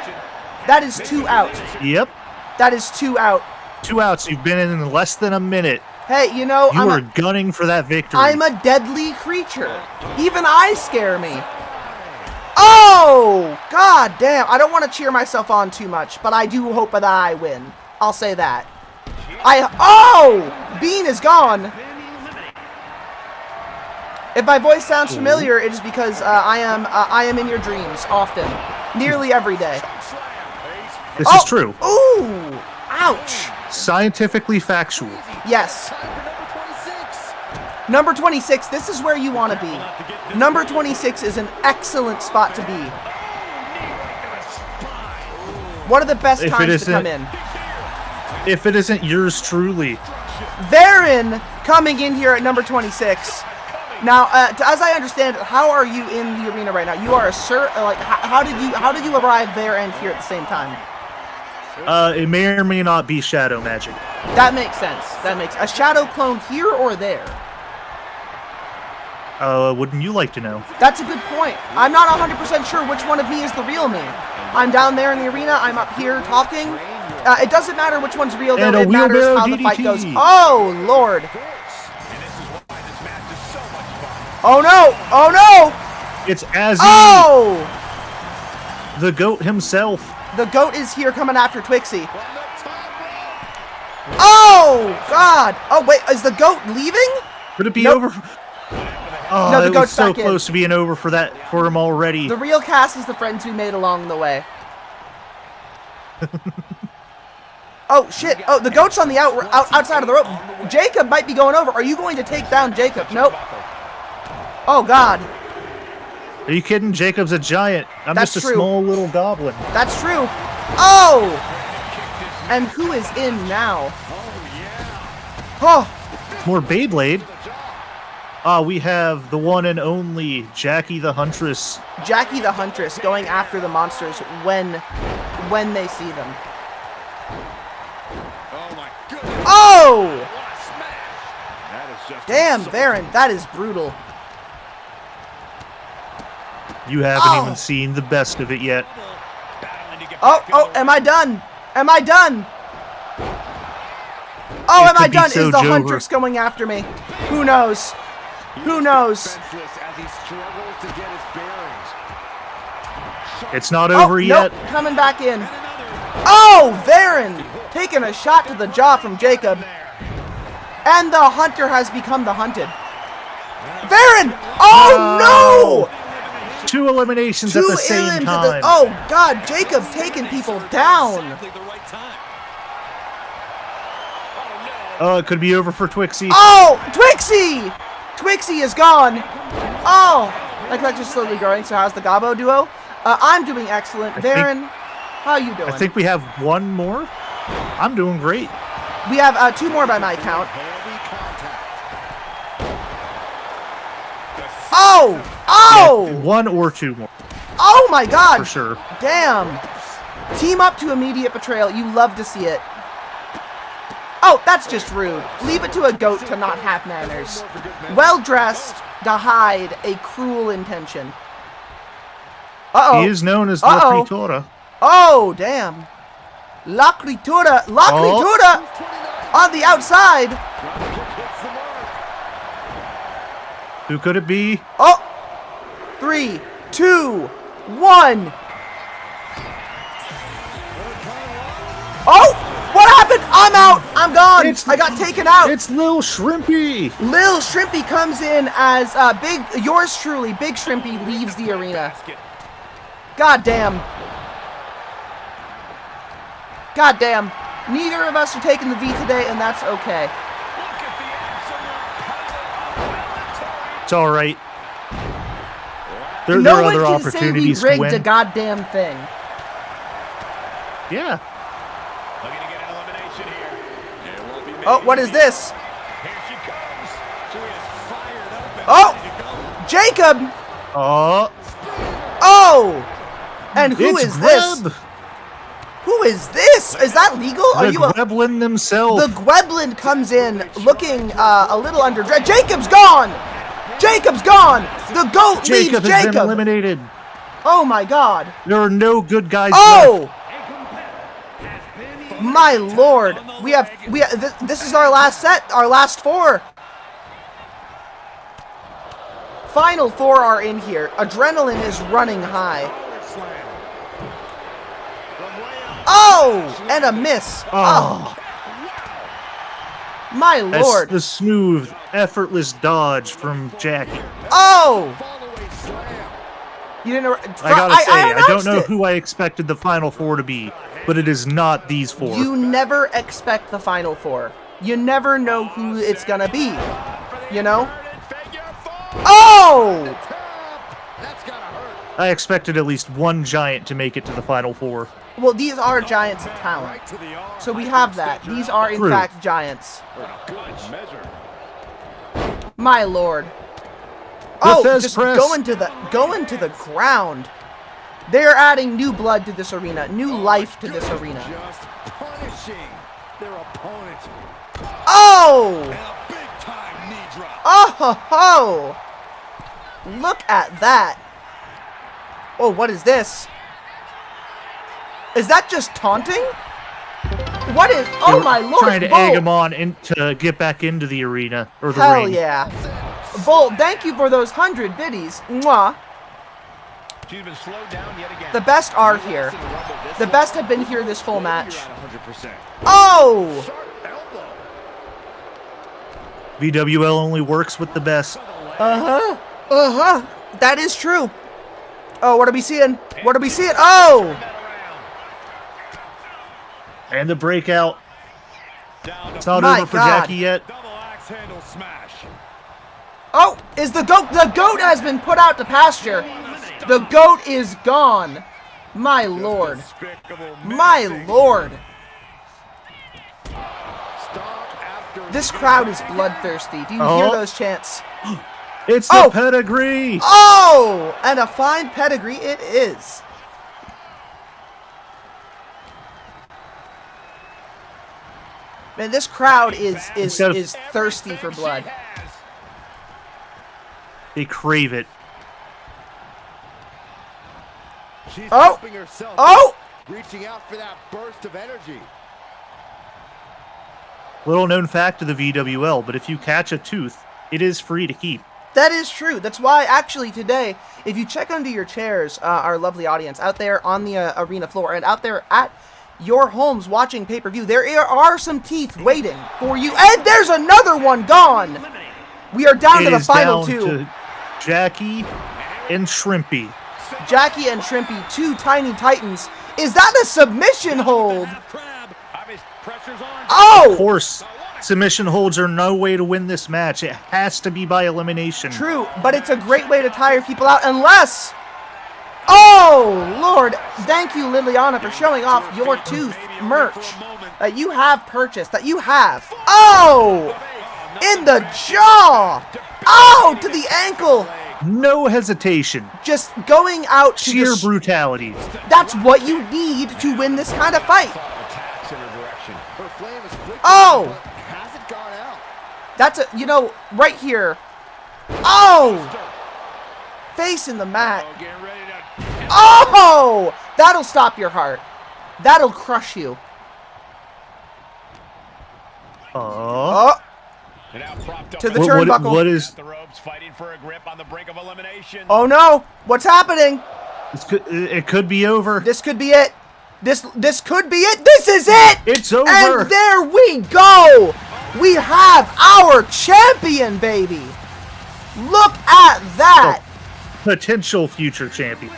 That is 2 out. Yep. That is 2 out. 2 outs. You've been in less than a minute. Hey, you know, You are gunning for that victory. I'm a deadly creature. Even I scare me. Oh, God damn. I don't want to cheer myself on too much, but I do hope that I win. I'll say that. Oh! Bean is gone. If my voice sounds familiar, it is because I am in your dreams often. Nearly every day. This is true. Ooh! Ouch! Scientifically factual. Yes. Number 26, this is where you want to be. Number 26 is an excellent spot to be. One of the best times to come in. If it isn't yours truly. Varen coming in here at number 26. Now, as I understand it, how are you in the arena right now? You are a how did you arrive there and here at the same time? It may or may not be shadow magic. That makes sense. That makes a shadow clone here or there. Wouldn't you like to know? That's a good point. I'm not 100% sure which one of me is the real me. I'm down there in the arena. I'm up here talking. It doesn't matter which one's real, though. It matters how the fight goes. Oh, Lord. Oh, no. Oh, no. It's Azzy. Oh! The GOAT himself. The GOAT is here coming after Twixie. Oh, God. Oh, wait. Is the GOAT leaving? Could it be Nope. over? Oh, No, the it was GOAT's so back in. close to being over for him already. The real cast is the friends we made along the way. Oh, shit. Oh, the GOAT's on the outside of the rope. Jacob might be going over. Are you going to take down Jacob? Nope. Oh, God. Are you kidding? Jacob's a giant. I'm That's just a true. small little goblin. That's true. Oh! And who is in now? Oh! More Beyblade. We have the one and only Jackie the Huntress. Jackie the Huntress going after the monsters when they see them. Oh! Damn, Varen, that is brutal. You haven't even seen the best of it yet. Oh, am I done? Am I done? Oh, It am I could be done? so Is the Jover. Huntress going after me? Who knows? Who knows? It's not over yet. Nope, coming back in. Oh, Varen taking a shot to the jaw from Jacob. And the hunter has become the hunted. Varen! Oh, no! 2 eliminations at the same time. Oh, God, Jacob taking people down. Oh, it could be over for Twixie. Oh, Twixie! Twixie is gone. Oh, like that's just slowly growing. So how's the Gabo duo? I'm doing excellent. Varen, how you doing? I think we have one more. I'm doing great. We have 2 more by my count. Oh! Oh! Yeah, 1 or 2 more. Oh my God! For sure. Damn! Team up to immediate betrayal. You love to see it. Oh, that's just rude. Leave it to a goat to not have manners. Well dressed to hide a cruel intention. Uh-oh. He is known as La Critura. Oh, damn. La Critura. La Critura on the outside. Who could it be? Oh! 3, 2, 1. Oh! What happened? I'm out. I'm gone. I got taken out. It's Lil Shrimpy. Lil Shrimpy comes in as yours truly, Big Shrimpy, leaves the arena. God damn. God damn. Neither of us are taking the V today, and that's okay. It's all right. There No are one other can say we opportunities to rigged a win. goddamn thing. Yeah. Looking to get an elimination here. It won't be many Oh, what is this? Here she comes. She is fired up and Oh! ready to go. Jacob! Oh, Oh! And who it's is this? Greb, Who is this? Is that legal? Are the you a... Gremlin himself. The Gweblin comes in looking a little underdressed. Jacob's gone! Jacob's gone! The GOAT leaves Jacob has been Jacob! eliminated. Oh my god. There are no good guys Oh! left. My lord. This is our last set, our last four. Final four are in here. Adrenaline is running high. Oh! And a miss. Oh. My That's lord. the smooth, effortless dodge from Jackie. Oh! You didn't. I gotta say, I don't announced know it. who I expected the final four to be, but it is not these four. You never expect the final four. You never know who it's gonna be. You know? Oh! That's gotta hurt. I expected at least one giant to make it to the final four. Well, these are giants of talent. Right to the arm. So we have that. These are, in True. fact, giants. Good measure. My lord. Oh, Fez just press. going to the ground. They're adding new blood to this arena, new life to this arena. Just punishing their opponent. Oh! And a big time knee drop. Oh ho ho! Look at that. Oh, what is this? Is that just taunting? What is? Oh They're my lord! Trying to Bolt. egg him on to get back into the arena or the Hell ring. yeah! Bolt, thank you for those 100 biddies. Mwah. She's been slowed down yet again. The best are here. The best have been here this whole match. You're at 100%. Oh! Sharp elbow. VWL only works with the best. That is true. Oh, what are we seeing? What are we seeing? Oh! And the breakout. Down It's to not My over for God. Jackie yet. double axe handle smash. Oh! Is the goat? The goat has been put out to pasture. The goat is gone. My lord. Despicable, My menacing. lord. Stomp after This crowd is bloodthirsty. Do you hear those chants? It's Oh! the pedigree. Oh! And a fine pedigree it is. Man, this crowd is Instead of- thirsty for blood. They crave it. She's Oh! helping herself. Oh! Reaching out for that burst of energy. Little known fact of the VWL, but if you catch a tooth, it is free to keep. That is true. That's why, actually, today, if you check under your chairs, our lovely audience out there on the arena floor and out there at your homes watching pay-per-view, there are some teeth waiting for you. And there's another one gone. We are down It to the is final down two. to Jackie and Shrimpy. Jackie and Shrimpy, two tiny titans. Is that a submission hold? Crab. Obvious pressure's on. Of Oh! course, submission holds are no way to win this match. It has to be by elimination. True, but it's a great way to tire people out unless... Oh, Lord. Thank you, Liliana, for showing off your tooth merch that you have purchased, that you have. Oh! In the jaw! Oh, to the ankle! No hesitation. Just going out to Sheer just... brutality. That's what you need to win this kind of fight. Attacks in her direction. Her flame is flickering, Oh! but hasn't gone out. That's a, you know, right here. Oh! Face in the mat. Oh, getting ready to... Oh! That'll stop your heart. That'll crush you. Oh. Oh! Now propped up To the in turnbuckle. What is the ropes, fighting for a grip on the brink of elimination. Oh no! What's happening? it could be over. This could be it. This could be it. This is it. It's over. And there we go. We have our champion, baby. Look at that. Potential future champion.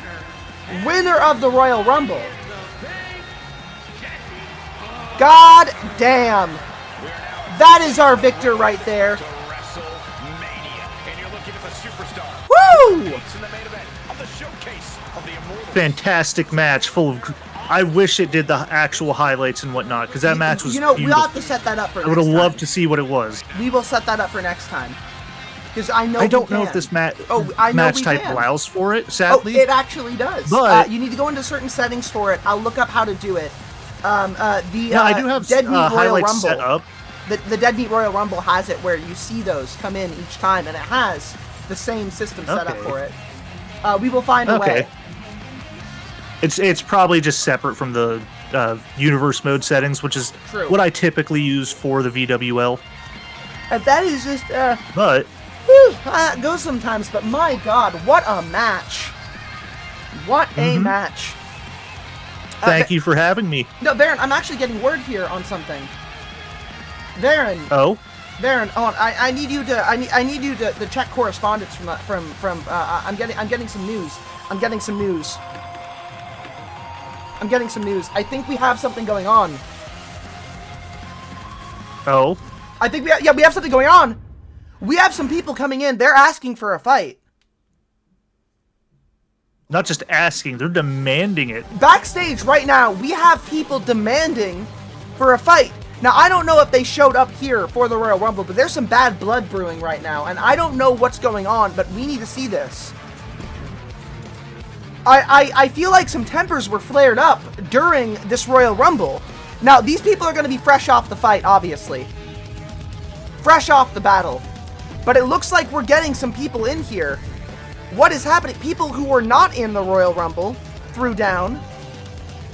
Winner of the Royal Rumble. God damn. That is our victor right there. Woo! Fantastic match, full of. I wish it did the actual highlights and whatnot, because that match was. You know, beautiful. we'll have to set that up for. I would have loved to see what it was. We will set that up for next time. Because I know. I don't know if this match type allows for it. Sadly, oh, it actually does. But you need to go into certain settings for it. I'll look up how to do it. I do have Dead Meat Royal highlights Rumble. set up. The Dead Meat Royal Rumble has it where you see those come in each time, and it has the same system set up for it. We will find a way. It's probably just separate from the universe mode settings, which is what I typically use for the VWL. That is just but it goes sometimes. But my God, what a match! What a match! Thank you for having me. No, Baron, I'm actually getting word here on something. Baron. Oh. Baron, I need you to I need you to check correspondence from I'm getting some news. I'm getting some news. I think we have something going on. Oh. I think we have something going on. We have some people coming in. They're asking for a fight. Not just asking, they're demanding it. Backstage right now, we have people demanding for a fight. Now, I don't know if they showed up here for the Royal Rumble, but there's some bad blood brewing right now, and I don't know what's going on, but we need to see this. I feel like some tempers were flared up during this Royal Rumble. Now, these people are going to be fresh off the fight, obviously. Fresh off the battle. But it looks like we're getting some people in here. What is happening? People who were not in the Royal Rumble threw down,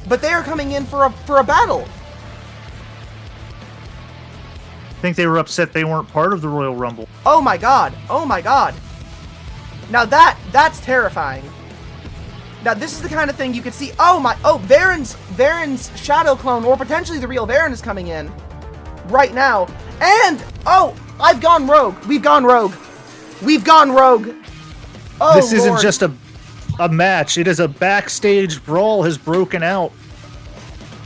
but they are coming in for a battle. I think they were upset they weren't part of the Royal Rumble. Oh my God. Oh my God. Now that's terrifying. Now this is the kind of thing you could see. Varen's shadow clone, or potentially the real Varen, is coming in right now. And I've gone rogue. We've gone rogue. Oh, this isn't Lord. just a match. It is a backstage brawl has broken out.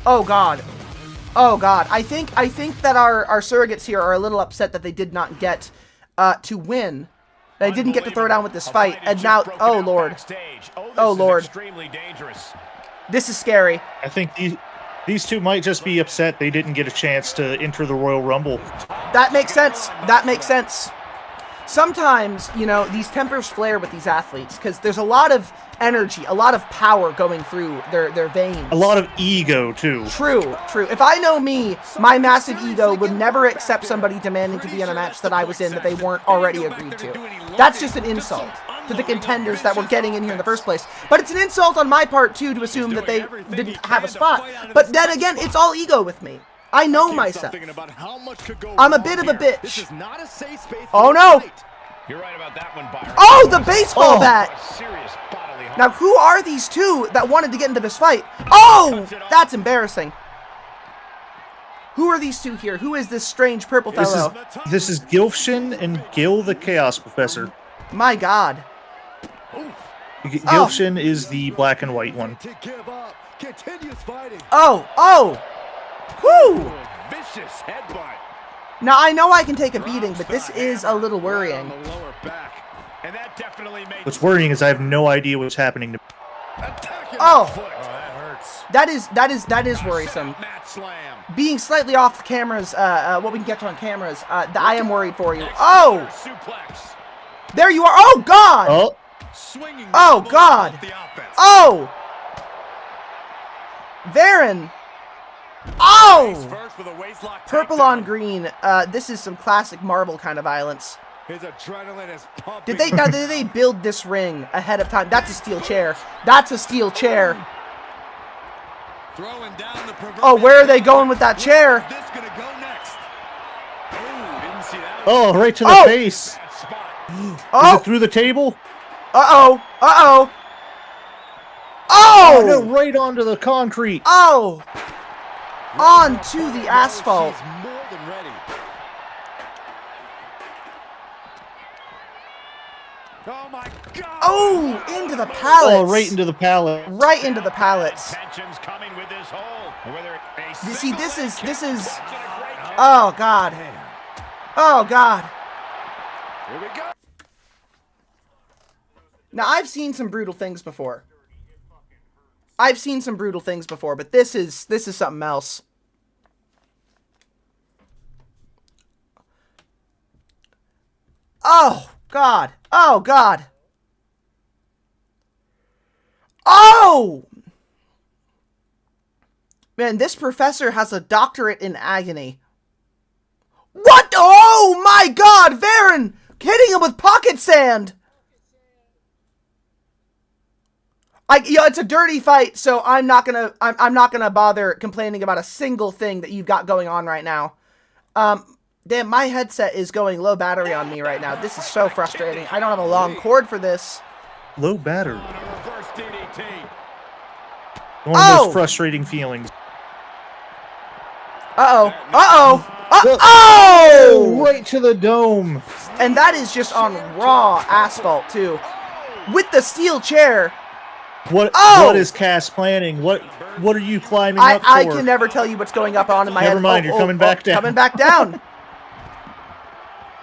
Oh God. Oh God. I think that our surrogates here are a little upset that they did not get to win. They didn't get to throw down with this fight. And now, oh Lord. Oh Lord. This is scary. I think these two might just be upset they didn't get a chance to enter the Royal Rumble. That makes sense. That makes sense. Sometimes, you know, these tempers flare with these athletes because there's a lot of energy, a lot of power going through their veins. A lot of ego, too. True. If I know me, my massive ego would never accept somebody demanding to be in a match that I was in that they weren't already agreed to. That's just an insult to the contenders that were getting in here in the first place. But it's an insult on my part, too, to assume that they didn't have a spot. But then again, it's all ego with me. I know myself. I'm a bit of a bitch. Oh no! You're right about that one, Byron. Oh, the baseball bat! Now, who are these two that wanted to get into this fight? Oh, that's embarrassing. Who are these two here? Who is this strange purple fellow? This is Gilfshin and Gil the Chaos Professor. My God. Gilfshin is the black and white one. Oh! Whoo! Vicious headbutt. Now, I know I can take a beating, but this is a little worrying. And that definitely makes What's worrying is I have no idea what's happening to me. Oh! that hurts. That is worrisome. Being slightly off the cameras, what we can get to on cameras, I am worried for you. Oh! There you are! Oh, God! Oh! Oh, God! Oh! Varen! Oh! Purple on green. This is some classic Marvel kind of violence. His adrenaline is pumping. Did they build this ring ahead of time? That's a steel chair. That's a steel chair. Oh, where are they going with that chair? Oh, right to the face. Oh! Is it through the table? Uh-oh. Oh, Oh! no, right onto the concrete. Oh! Onto the asphalt. She's more than ready. Oh my God! Oh! Into the pallets. Oh, right into the pallet. Right into the pallets. Tension's coming with this hold. Whether You see, this is. Oh God. Oh God. Here we go. Now I've seen some brutal things before. I've seen some brutal things before, but this is something else. Oh God. Oh God. Oh! Man, this professor has a doctorate in agony. What? Oh my God, Varen! Hitting him with pocket sand! It's a dirty fight, so I'm not gonna bother complaining about a single thing that you've got going on right now. Damn, my headset is going low battery on me right now. This is so frustrating. I don't have a long cord for this. Low battery. Reverse DDT. One of those frustrating feelings. Uh-oh. Uh-oh. Uh-oh! Right to the dome. And that is just on raw asphalt, too. With the steel chair. What? Oh! What is Cass planning? What are you climbing up for? I can never tell you what's going up on in my head. Never mind, you're coming back down. Coming back down.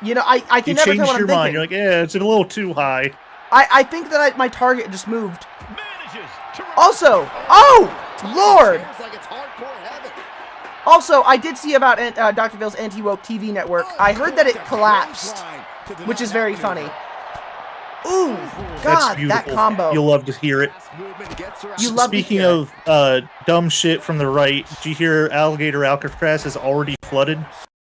You know, I can You never tell changed what I'm your thinking. mind. You're like, yeah, it's a little too high. I think that my target just moved. Also, oh, Lord. Sounds like it's hardcore heaven. Also, I did see about Dr. Phil's Anti-Woke TV network. I heard that it collapsed, which is very funny. Ooh, That's God, beautiful. that combo. You'll love to hear it. You love Speaking to hear of dumb shit from the right, did you hear Alligator Alcatraz is already flooded?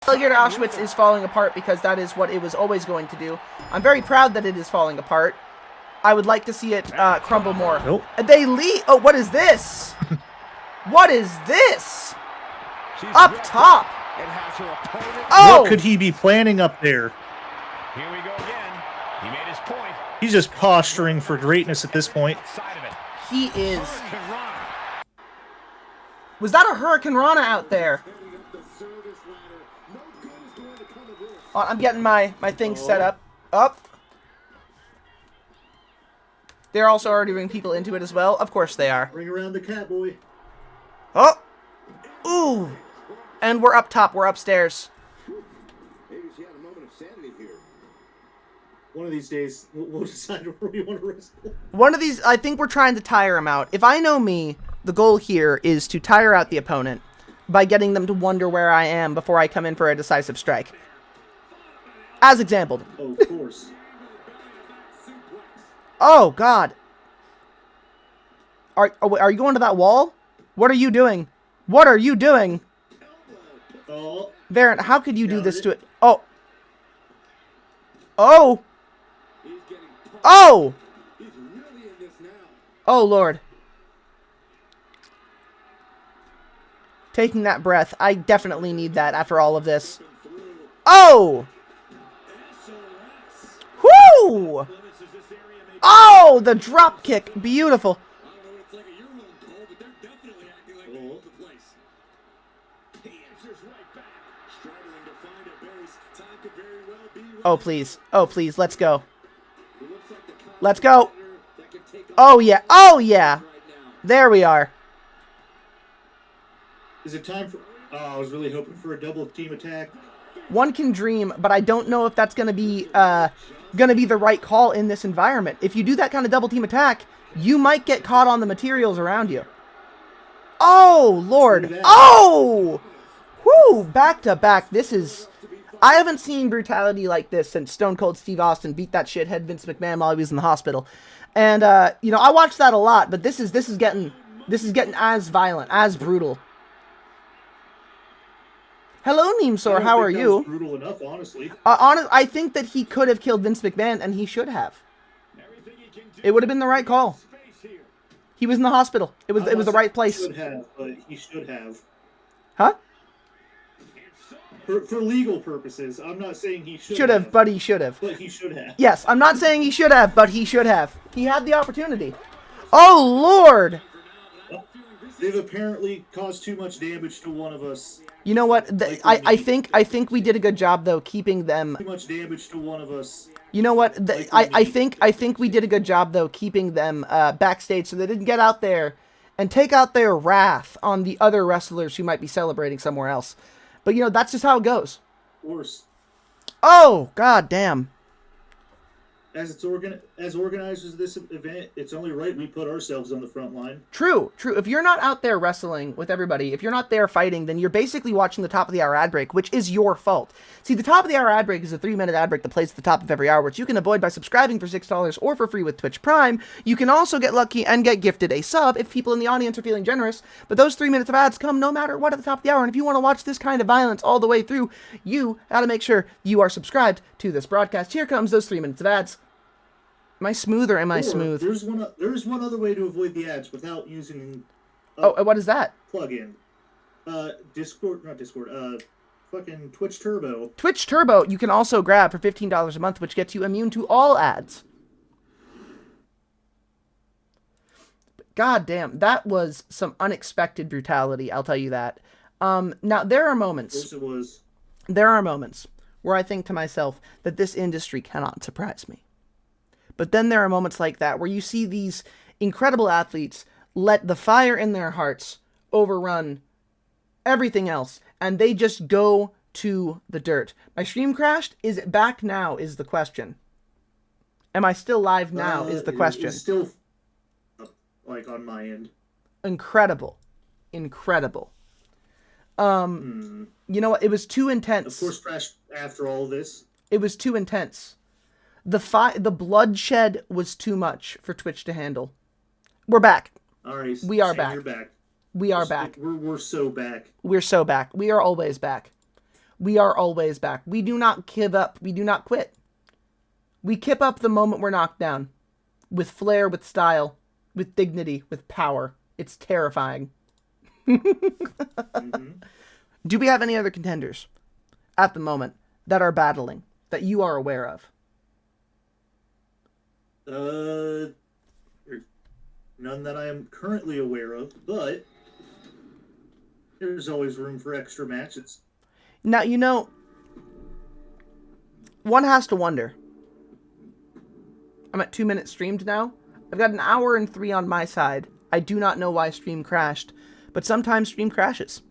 Alligator Auschwitz is falling apart because that is what it was always going to do. I'm very proud that it is falling apart. I would like to see it crumble more. Nope. They leave. Oh, what is this? What is this? Up top. Oh! What could he be planning up there? Here we go again. He made his point. He's just posturing for greatness at this point. Side of it. He is. Hurricane Rana. Was that a Hurricane Rana out there? I'm getting my thing set up. Up. They're also already bringing people into it as well. Of course they are. Bring around the cat boy. Oh! Ooh! And we're up top. We're upstairs. Maybe she had a moment of sanity here. One of these days, we'll decide where we want to wrestle. One of these, I think we're trying to tire him out. If I know me, the goal here is to tire out the opponent by getting them to wonder where I am before I come in for a decisive strike. As exampled. Oh, of course. Oh, God. Are you going to that wall? What are you doing? What are you doing? Oh. Varen, how could you do this to it? Oh. Oh. Oh. Oh, Lord. Taking that breath. I definitely need that after all of this. Oh. Whoo! Oh, the drop kick. Beautiful. Oh, please. Oh, please. Let's go. Let's go. Oh, yeah. Oh, yeah. There we are. Is it time for... Oh, I was really hoping for a double team attack. One can dream, but I don't know if that's going to be the right call in this environment. If you do that kind of double team attack, you might get caught on the materials around you. Oh, Lord. Oh! Whoo! Back to back. This is... I haven't seen brutality like this since Stone Cold Steve Austin beat that shithead Vince McMahon while he was in the hospital. And, you know, I watched that a lot, but this is getting as violent, as brutal. Hello, Neemsor, how are you? That was brutal enough, honestly. I think that he could have killed Vince McMahon, and he should have. It would have been the right call. He was in the hospital. It was the right place. He should have, but he should have. Huh? For legal purposes, I'm not saying he should have, but he should have. But he should have. Yes, I'm not saying he should have, but he should have. He had the opportunity. Oh, Lord! They've apparently caused too much damage to one of us. You know what? I think we did a good job, though, keeping them... Too much damage to one of us. You know what? I think we did a good job, though, keeping them backstage so they didn't get out there and take out their wrath on the other wrestlers who might be celebrating somewhere else. But, you know, that's just how it goes. Worse. Oh, god damn. As organizers of this event, it's only right we put ourselves on the front line. True. If you're not out there wrestling with everybody, if you're not there fighting, then you're basically watching the top of the hour ad break, which is your fault. See, the top of the hour ad break is a 3-minute ad break that plays at the top of every hour, which you can avoid by subscribing for $6 or for free with Twitch Prime. You can also get lucky and get gifted a sub if people in the audience are feeling generous. But those 3 minutes of ads come no matter what at the top of the hour. And if you want to watch this kind of violence all the way through, you got to make sure you are subscribed to this broadcast. Here comes those 3 minutes of ads. Am I smooth or am I smooth? There's one other way to avoid the ads without using. What is that? Plug-in. Fucking Twitch Turbo. Twitch Turbo you can also grab for $15 a month, which gets you immune to all ads. God damn, that was some unexpected brutality, I'll tell you that. Now, there are moments. Yes, it was. There are moments where I think to myself that this industry cannot surprise me. But then there are moments like that where you see these incredible athletes let the fire in their hearts overrun everything else, and they just go to the dirt. My stream crashed. Is it back now is the question. Am I still live now is the question. It's still like on my end. Incredible. You know what? It was too intense. Of course, crashed after all this. It was too intense. The bloodshed was too much for Twitch to handle. We're back. All right, we are back. You're back. We are back. We're so back. We're so back. We are always back. We are always back. We do not give up. We do not quit. We kip up the moment we're knocked down. With flair, with style, with dignity, with power. It's terrifying. Mm-hmm. Do we have any other contenders at the moment that are battling that you are aware of? None that I am currently aware of, but there's always room for extra matches. Now, you know, one has to wonder. I'm at 2 minutes streamed now. I've got 1 hour and 3 on my side. I do not know why stream crashed, but sometimes stream crashes.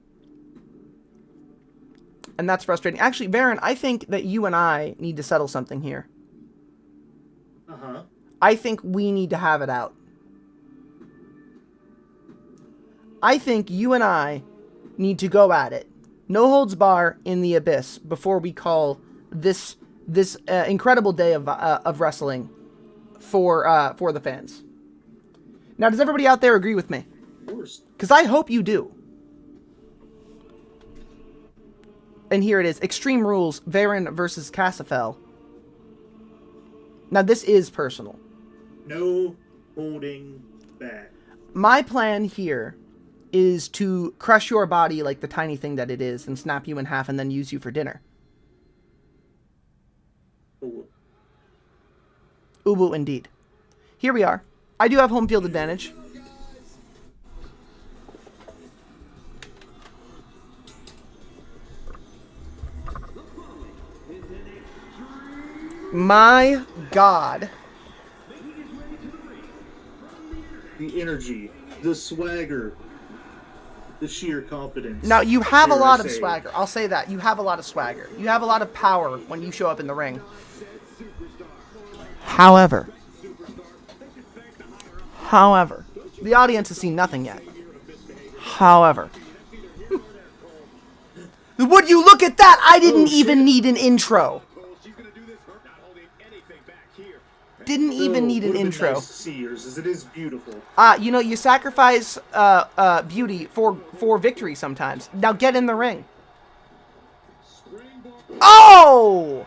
And that's frustrating. Actually, Baron, I think that you and I need to settle something here. Uh-huh. I think we need to have it out. I think you and I need to go at it. No holds bar in the abyss before we call this incredible day of wrestling for the fans. Now, does everybody out there agree with me? Of course. Because I hope you do. And here it is. Extreme Rules, Varen versus Cassifel. Now, this is personal. No holding back. My plan here is to crush your body like the tiny thing that it is and snap you in half and then use you for dinner. Ooh. Ubu indeed. Here we are. I do have home field advantage. My God. The energy, the swagger, the sheer confidence. Now, you have a lot of swagger. I'll say that. You have a lot of swagger. You have a lot of power when you show up in the ring. However, the audience has seen nothing yet. However, would you look at that? I didn't even need an intro. Didn't even need an intro. Nice to see yours, as it is beautiful. You know, you sacrifice beauty for victory sometimes. Now get in the ring. Oh!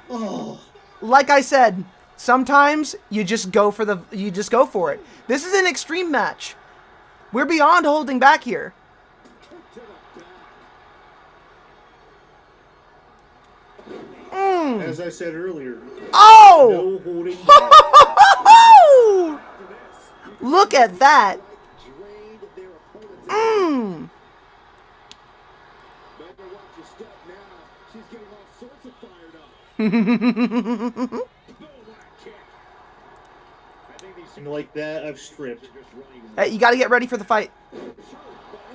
Like I said, sometimes you just go for it. This is an extreme match. We're beyond holding back here. As I said earlier. Oh! No holding back. Look at that. Mmm. Better watch your step now. She's getting all sorts of fired up. And like that, I've stripped. Hey, you got to get ready for the fight.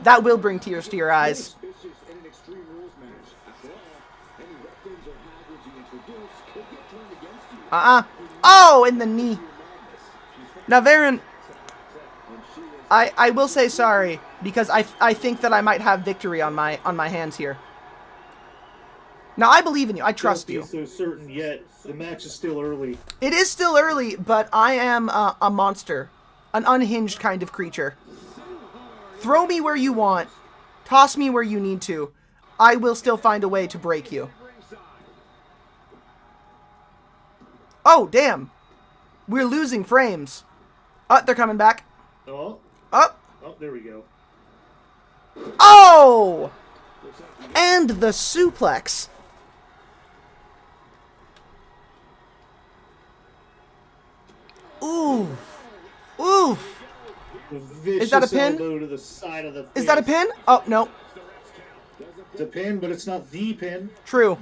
That will bring tears to your eyes. Suspicious in an Extreme Rules match. After all, any weapons or hazards you introduce could get turned against you. Oh, in the knee. Now, Varen, I will say sorry because I think that I might have victory on my hands here. Now, I believe in you. I trust you. Don't be so certain yet. The match is still early. It is still early, but I am a monster. An unhinged kind of creature. Throw me where you want. Toss me where you need to. I will still find a way to break you. Oh, damn. We're losing frames. Oh, they're coming back. Oh. Oh. Oh, there we go. Oh! And the suplex. Ooh. Ooh. Is that a pin? To the side of the Is that a pin? Oh, no. It's a pin, but it's not the pin. True.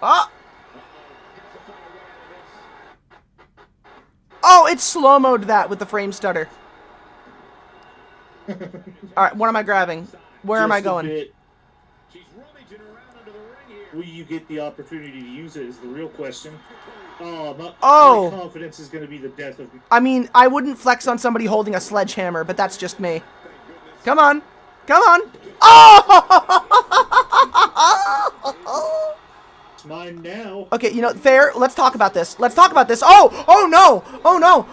Ah! Oh, it slow-mo'd that with the frame stutter. Alright, what am I grabbing? Where am I going? Will you get the opportunity to use it is the real question. My confidence is going to be the death of me. I mean, I wouldn't flex on somebody holding a sledgehammer, but that's just me. Come on. Come on. Oh! It's mine now. Okay, you know, fair. Let's talk about this. Let's talk about this. Oh no! Oh no!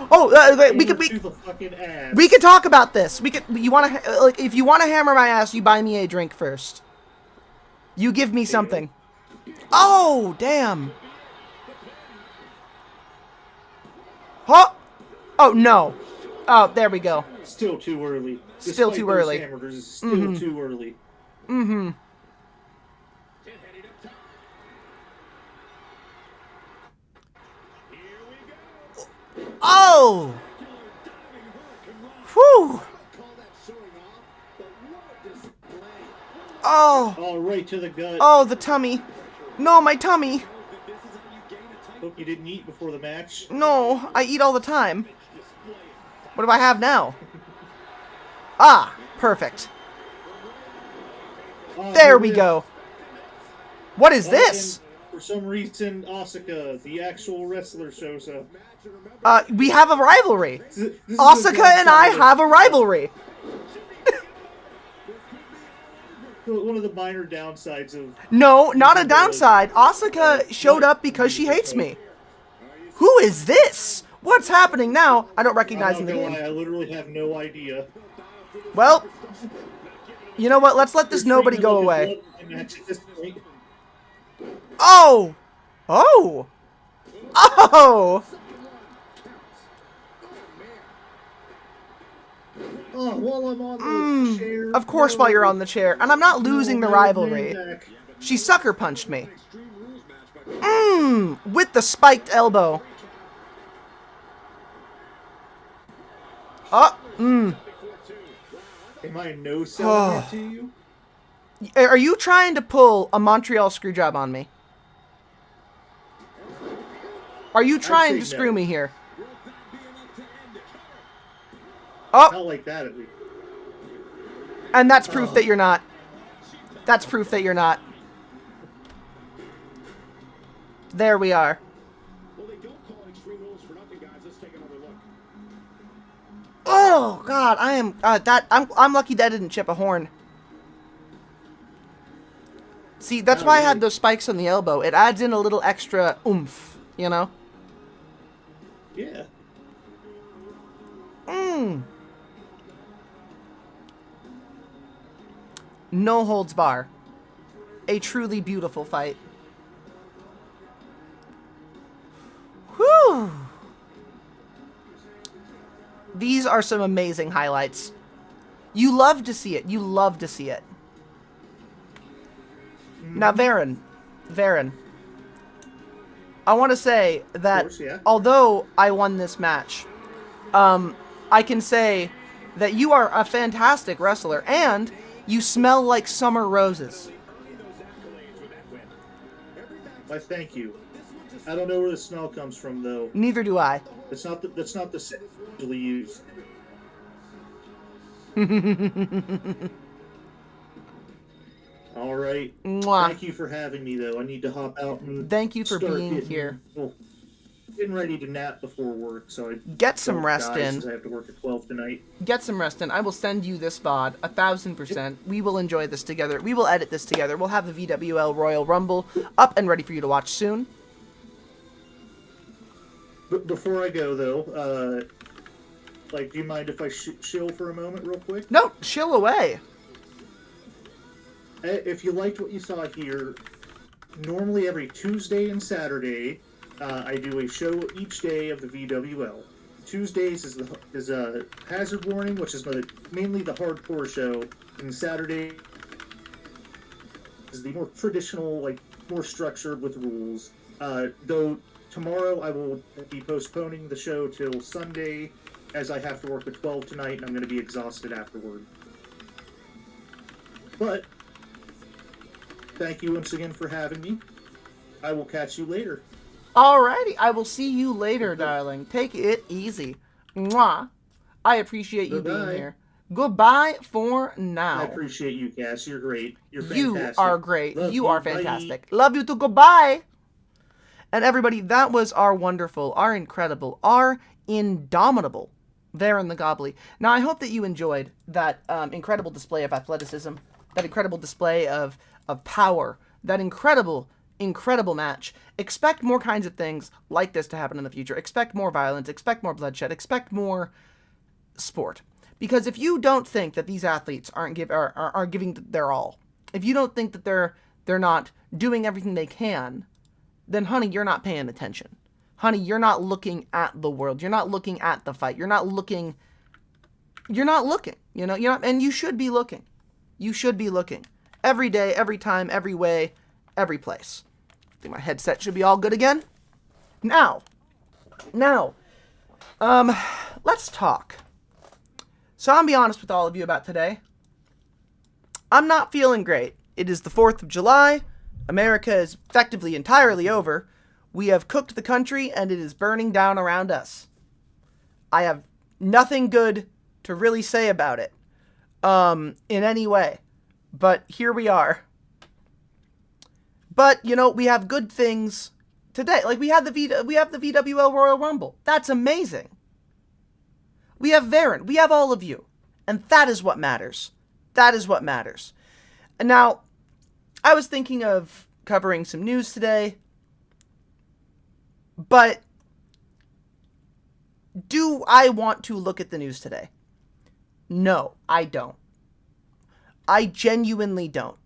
We could talk about this. You want to like if you want to hammer my ass, you buy me a drink first. You give me something. Oh, damn. Huh? Oh no. Oh, there we go. Still too early. Still too early. Hamburgers is still too early. Mm-hmm. Oh! Whew! Oh! Oh, right to the gut. Oh, the tummy. No, my tummy. Hope you didn't eat before the match. No, I eat all the time. What do I have now? Ah, perfect. There we go. What is this? For some reason, Asuka, the actual wrestler, shows up. We have a rivalry. Asuka and I have a rivalry. One of the minor downsides of... No, not a downside. Asuka showed up because she hates me. Who is this? What's happening now? I don't recognize in the game. I literally have no idea. Well, you know what? Let's let this nobody go away. Oh! Oh! Oh! Oh, while I'm on the chair. Of course, while you're on the chair. And I'm not losing the rivalry. She sucker punched me. With the spiked elbow. Oh, Am I no selling that to you? Are you trying to pull a Montreal screw job on me? Are you trying to screw me here? Oh! Not like that, at least. And that's proof that you're not. That's proof that you're not. There we are. Well, they don't call it Extreme Rules for nothing, guys. Let's take another look. Oh God, I am I'm lucky that didn't chip a horn. See, that's why I had those spikes on the elbow. It adds in a little extra oomph, you know? Yeah. No holds bar. A truly beautiful fight. Whew. These are some amazing highlights. You love to see it. You love to see it. Now, Varen. I want to say that course, yeah. although I won this match, I can say that you are a fantastic wrestler, and you smell like summer roses. Why, thank you. I don't know where the smell comes from, though. Neither do I. That's not the scent usually used. All right. Mwah. Thank you for having me, though. I need to hop out and Thank you for start being getting, here. Well, getting ready to nap before work, so I Get some don't rest die in. since I have to work at 12 tonight. Get some rest in. I will send you this VOD 1,000%. We will enjoy this together. We will edit this together. We'll have the VWL Royal Rumble up and ready for you to watch soon. But before I go, though, do you mind if I chill for a moment real quick? No, chill away. If you liked what you saw here, normally every Tuesday and Saturday, I do a show each day of the VWL. Tuesdays is a Hazard Warning, which is mainly the hardcore show, and Saturday is the more traditional, more structured with rules. Though tomorrow I will be postponing the show till Sunday, as I have to work at 12 tonight, and I'm going to be exhausted afterward. But thank you once again for having me. I will catch you later. Alrighty, I will see you later, darling. Take it easy. Mwah. I appreciate you being Goodbye. here. Goodbye for now. I appreciate you, Cass. You're great. You're You fantastic. are great. Love You are Bye. fantastic. Love you too. Goodbye. And everybody, that was our wonderful, our incredible, our indomitable Varen the Gobbly. Now, I hope that you enjoyed that incredible display of athleticism, that incredible display of power, that incredible match. Expect more kinds of things like this to happen in the future. Expect more violence. Expect more bloodshed. Expect more sport. Because if you don't think that these athletes are giving their all, if you don't think that they're not doing everything they can, then honey, you're not paying attention. Honey, you're not looking at the world. You're not looking at the fight. You're not looking. You know, and you should be looking. You should be looking. Every day, every time, every way, every place. I think my headset should be all good again. Now, let's talk. So I'm gonna be honest with all of you about today. I'm not feeling great. It is the 4th of July. America is effectively entirely over. We have cooked the country and it is burning down around us. I have nothing good to really say about it in any way. But here we are. But, we have good things today. Like, we have the VWL Royal Rumble. That's amazing. We have Varen. We have all of you. And that is what matters. That is what matters. And now, I was thinking of covering some news today. But do I want to look at the news today? No, I don't. I genuinely don't.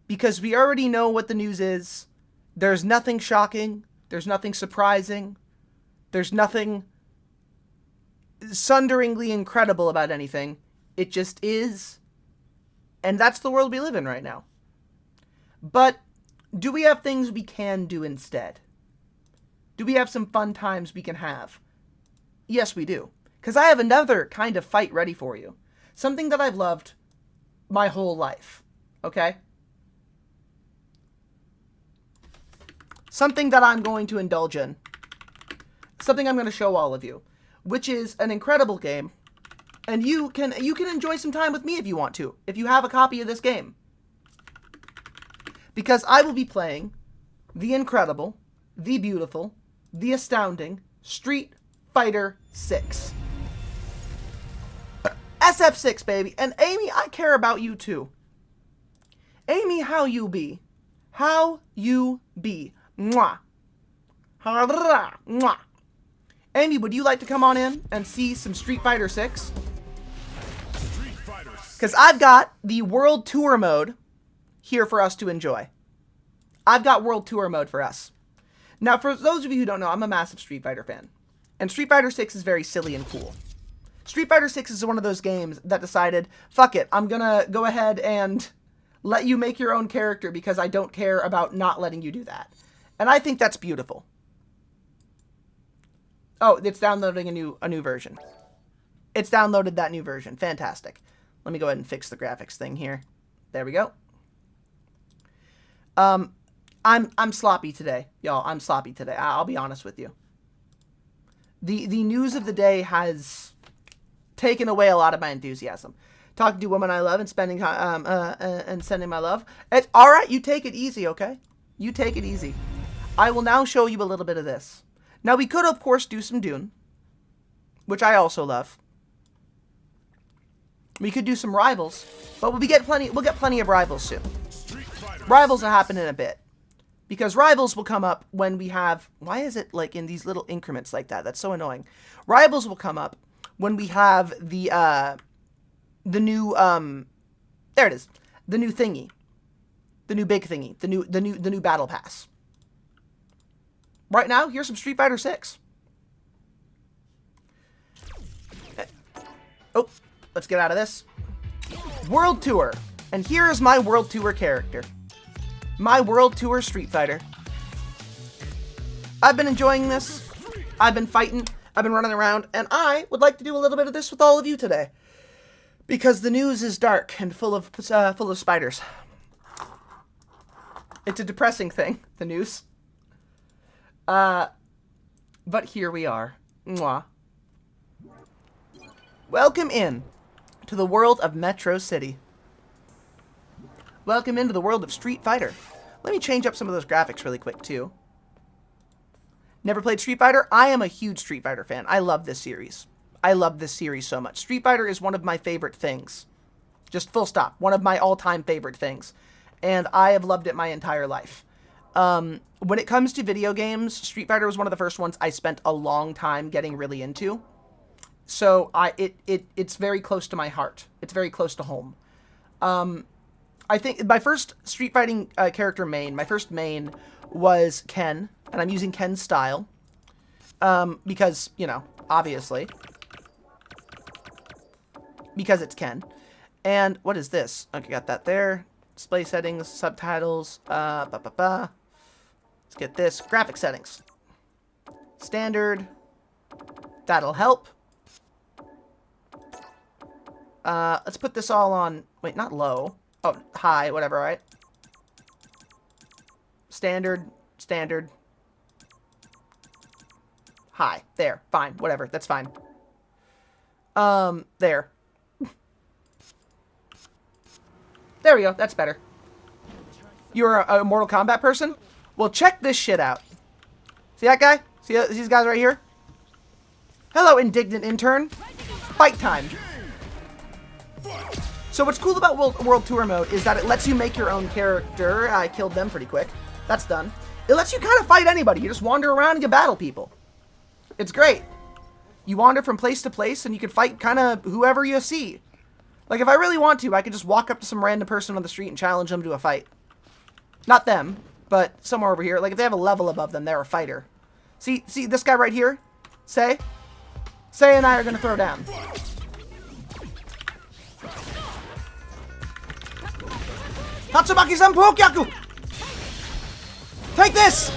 Because we already know what the news is. There's nothing shocking. There's nothing surprising. There's nothing sunderingly incredible about anything. It just is. And that's the world we live in right now. But do we have things we can do instead? Do we have some fun times we can have? Yes, we do. Because I have another kind of fight ready for you. Something that I've loved my whole life. Okay? Something that I'm going to indulge in. Something I'm going to show all of you. Which is an incredible game. And you can enjoy some time with me if you want to. If you have a copy of this game. Because I will be playing the incredible, the beautiful, the astounding Street Fighter 6. SF6, baby. And Amy, I care about you too. Amy, how you be? How you be? Mwah. Mwah. Amy, would you like to come on in and see some Street Fighter 6? Because I've got the World Tour mode here for us to enjoy. I've got World Tour mode for us. Now, for those of you who don't know, I'm a massive Street Fighter fan. And Street Fighter 6 is very silly and cool. Street Fighter 6 is one of those games that decided, fuck it, I'm gonna go ahead and let you make your own character because I don't care about not letting you do that. And I think that's beautiful. Oh, it's downloading a new version. It's downloaded that new version. Fantastic. Let me go ahead and fix the graphics thing here. There we go. I'm sloppy today, y'all. I'm sloppy today. I'll be honest with you. The news of the day has taken away a lot of my enthusiasm. Talking to women I love and spending and sending my love. It's all right. You take it easy, okay? You take it easy. I will now show you a little bit of this. Now we could, of course, do some Dune, which I also love. We could do some Rivals, but we'll get plenty of Rivals soon. Rivals will happen in a bit. Because Rivals will come up when we have... Why is it like in these little increments like that? That's so annoying. Rivals will come up when we have the new... there it is. The new thingy. The new big thingy. The new battle pass. Right now, here's some Street Fighter 6. Oh, let's get out of this. World Tour. And here is my World Tour character. My World Tour Street Fighter. I've been enjoying this. I've been fighting. I've been running around. And I would like to do a little bit of this with all of you today. Because the news is dark and full of spiders. It's a depressing thing, the news. But here we are. Mwah. Welcome in to the world of Metro City. Welcome into the world of Street Fighter. Let me change up some of those graphics really quick, too. Never played Street Fighter? I am a huge Street Fighter fan. I love this series. I love this series so much. Street Fighter is one of my favorite things. Just full stop. One of my all-time favorite things. And I have loved it my entire life. When it comes to video games, Street Fighter was one of the first ones I spent a long time getting really into. So it's very close to my heart. It's very close to home. I think my first Street Fighting character main, my first main was Ken, and I'm using Ken's style, because, you know, obviously, because it's Ken. And what is this? Okay, got that there. Display settings, subtitles, Let's get this. Graphic settings. Standard. That'll help. Let's put this all on, wait, not low. Oh, high, whatever, right? Standard. High. There. Fine. Whatever. That's fine. There. There we go. That's better. You're a Mortal Kombat person? Well, check this shit out. See that guy? See these guys right here? Hello, indignant intern. Fight time. So what's cool about World Tour mode is that it lets you make your own character. I killed them pretty quick. That's done. It lets you kind of fight anybody. You just wander around and you battle people. It's great. You wander from place to place and you can fight kind of whoever you see. Like if I really want to, I could just walk up to some random person on the street and challenge them to a fight. Not them, but somewhere over here. Like if they have a level above them, they're a fighter. See this guy right here? Say and I are going to throw down. Tatsumaki-san Pokyaku! Take this!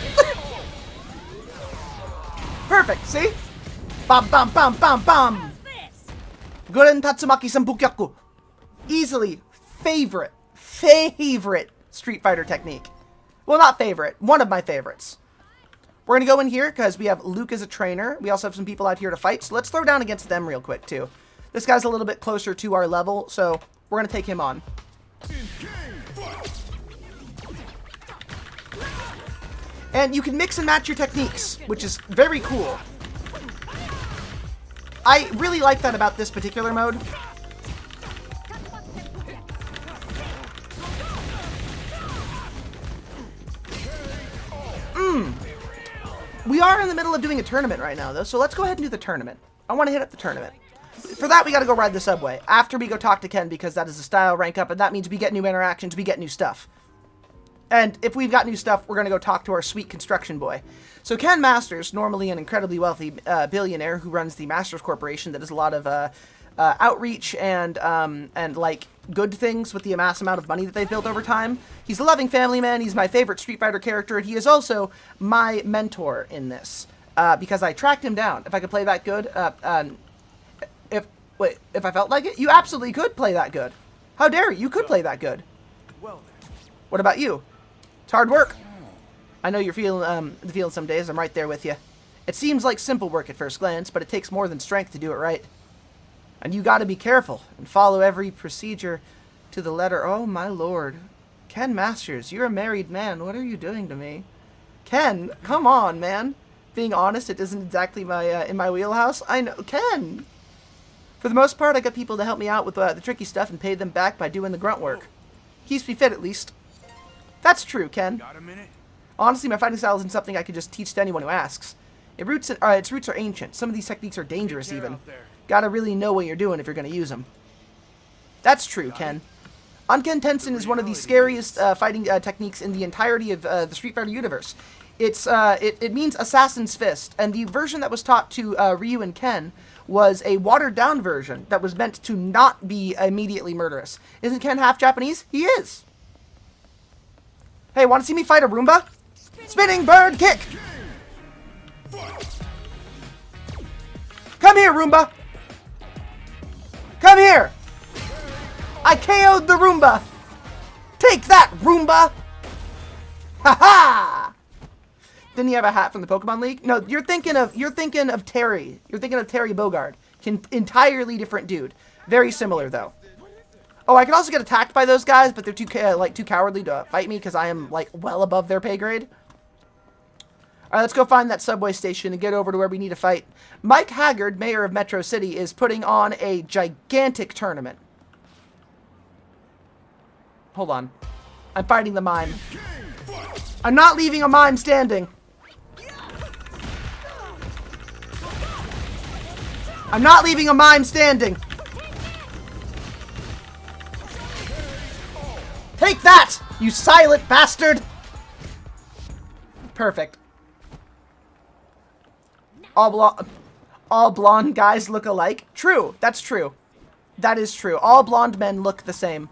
Perfect, see? Bam, bam, bam, bam, bam! Guren Tatsumaki-san Pokyaku. Easily favorite Street Fighter technique. Well, not favorite. One of my favorites. We're going to go in here because we have Luke as a trainer. We also have some people out here to fight. So let's throw down against them real quick, too. This guy's a little bit closer to our level, so we're going to take him on. And you can mix and match your techniques, which is very cool. I really like that about this particular mode. We are in the middle of doing a tournament right now, though, so let's go ahead and do the tournament. I want to hit up the tournament. For that, we got to go ride the subway. After we go talk to Ken, because that is a style rank up, and that means we get new interactions, we get new stuff. And if we've got new stuff, we're going to go talk to our sweet construction boy. So Ken Masters, normally an incredibly wealthy billionaire who runs the Masters Corporation that does a lot of outreach and like good things with the amass amount of money that they've built over time. He's a loving family man. He's my favorite Street Fighter character, and he is also my mentor in this because I tracked him down. If I could play that good, if I felt like it, you absolutely could play that good. How dare you? You could play that good. What about you? It's hard work. I know you're feeling some days. I'm right there with you. It seems like simple work at first glance, but it takes more than strength to do it right. And you gotta be careful and follow every procedure to the letter. Oh my lord. Ken Masters, you're a married man. What are you doing to me? Ken, come on, man. Being honest, it isn't exactly my in my wheelhouse. I know. Ken! For the most part, I got people to help me out with the tricky stuff and pay them back by doing the grunt work. Keeps me fit, at least. That's true, Ken. Got a minute? Honestly, my fighting style isn't something I could just teach to anyone who asks. Its roots are ancient. Some of these techniques are dangerous, even. Gotta really know what you're doing if you're gonna use them. That's true, Ken. Anken Tensen is one of the scariest fighting techniques in the entirety of the Street Fighter universe. It means Assassin's Fist, and the version that was taught to Ryu and Ken was a watered-down version that was meant to not be immediately murderous. Isn't Ken half Japanese? He is! Hey, want to see me fight a Roomba? Spinning bird kick! Come here, Roomba! Come here! I KO'd the Roomba! Take that, Roomba! Ha-ha! Didn't he have a hat from the Pokemon League? No, you're thinking of Terry. You're thinking of Terry Bogard. Entirely different dude. Very similar, though. Oh, I could also get attacked by those guys, but they're too cowardly to fight me because I am, like, well above their pay grade. Alright, let's go find that subway station and get over to where we need to fight. Mike Haggard, mayor of Metro City, is putting on a gigantic tournament. Hold on. I'm fighting the mime. I'm not leaving a mime standing. I'm not leaving a mime standing. Take that, you silent bastard! Perfect. All blonde guys look alike. True, that's true. That is true. All blonde men look the same.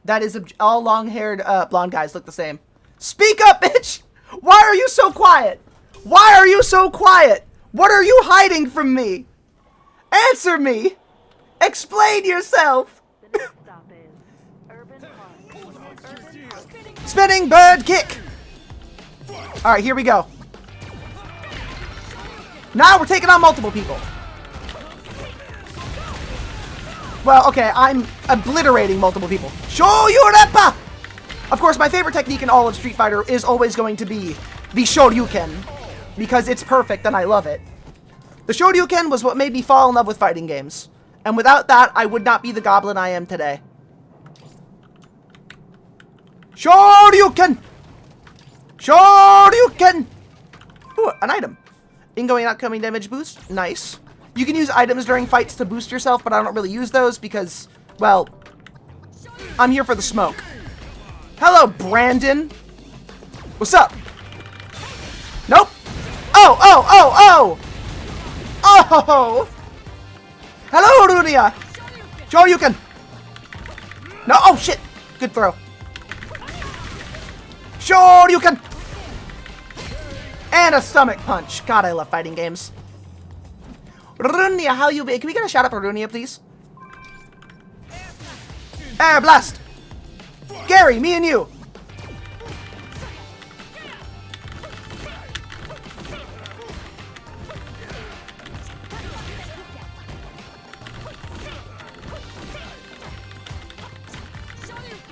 That is all long-haired blonde guys look the same. Speak up, bitch! Why are you so quiet? Why are you so quiet? What are you hiding from me? Answer me! Explain yourself! Spinning bird kick! Alright, here we go. Now we're taking on multiple people. Well, okay, I'm obliterating multiple people. Shoryuken! Of course, my favorite technique in all of Street Fighter is always going to be the Shoryuken, because it's perfect and I love it. The Shoryuken was what made me fall in love with fighting games. And without that, I would not be the goblin I am today. Shoryuken! Shoryuken! Ooh, an item. Incoming and outcoming damage boost. Nice. You can use items during fights to boost yourself, but I don't really use those because, well, I'm here for the smoke. Hello, Brandon. What's up? Nope. Oh, oh, oh, oh! Oh! Hello, Runia! Shoryuken! No, oh shit! Good throw. Shoryuken! And a stomach punch. God, I love fighting games. Runia, how you be? Can we get a shout out for Runia, please? Air blast! Gary, me and you!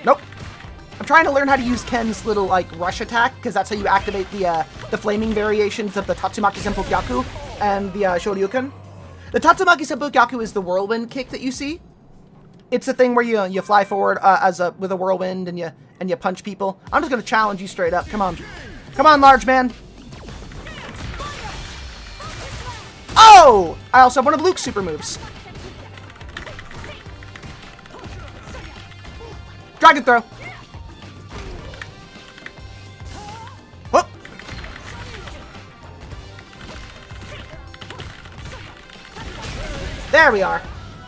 Nope. I'm trying to learn how to use Ken's little, like, rush attack, because that's how you activate the flaming variations of the Tatsumaki Senpukyaku and the Shoryuken. The Tatsumaki Senpukyaku is the whirlwind kick that you see. It's a thing where you fly forward with a whirlwind and you punch people. I'm just gonna challenge you straight up. Come on, come on, large man. Oh! I also have one of Luke's super moves. Dragon throw. Whoop. There we are.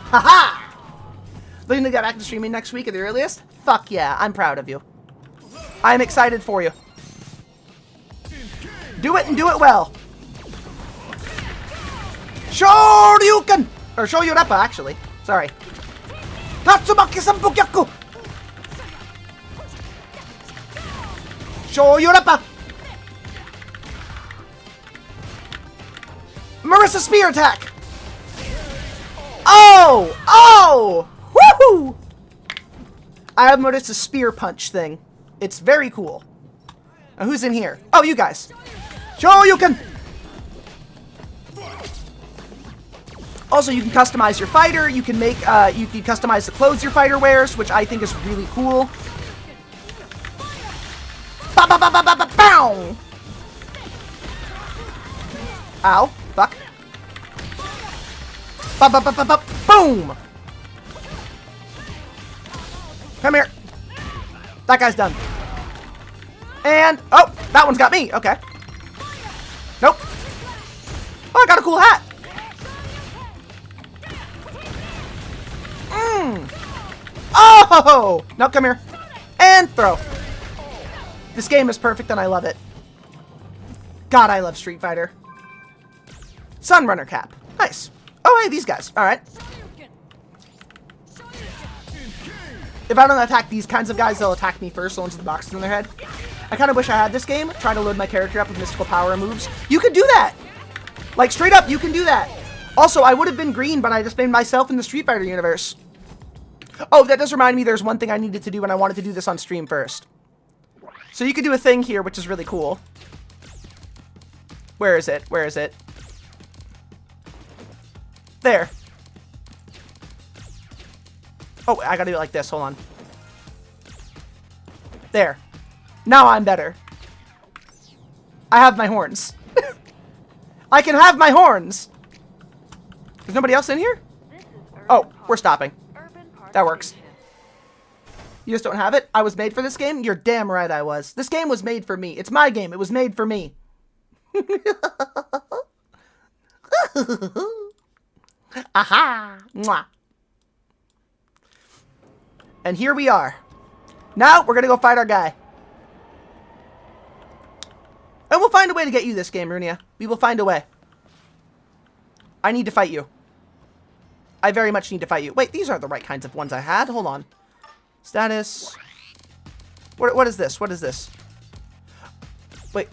Haha! Looking to get back to streaming next week at the earliest? Fuck yeah, I'm proud of you. I'm excited for you. Do it and do it well. Shoryuken! Or Shoryurepa, actually. Sorry. Tatsumaki Sanpukyaku! Shoryurepa! Marissa Spear Attack! Oh! Oh! Woohoo! I have Marissa's Spear Punch thing. It's very cool. Now, who's in here? Oh, you guys. Shoryuken! Also, you can customize your fighter. You can make, you can customize the clothes your fighter wears, which I think is really cool. Ba ba ba ba ba ba bow! Ow! Fuck! Ba ba ba ba ba boom! Come here. That guy's done. And oh, that one's got me. Okay. Nope. Oh, I got a cool hat. Oh! No, come here. And throw. This game is perfect and I love it. God, I love Street Fighter. Sunrunner cap. Nice. Oh, hey, these guys. All right. If I don't attack these kinds of guys, they'll attack me first, the ones with the boxes in their head. I kind of wish I had this game. Try to load my character up with mystical power and moves. You could do that! Like, straight up, you can do that. Also, I would have been green, but I just made myself in the Street Fighter universe. Oh, that does remind me there's one thing I needed to do, and I wanted to do this on stream first. So you could do a thing here, which is really cool. Where is it? Where is it? There. Oh, I gotta do it like this. Hold on. There. Now I'm better. I have my horns. I can have my horns! There's nobody else in here? Oh, we're stopping. That works. You just don't have it? I was made for this game? You're damn right I was. This game was made for me. It's my game. It was made for me. Aha! Mwah. And here we are. Now, we're gonna go fight our guy. And we'll find a way to get you this game, Runia. We will find a way. I need to fight you. I very much need to fight you. Wait, these aren't the right kinds of ones I had. Hold on. Status. What is this? What is this? Wait.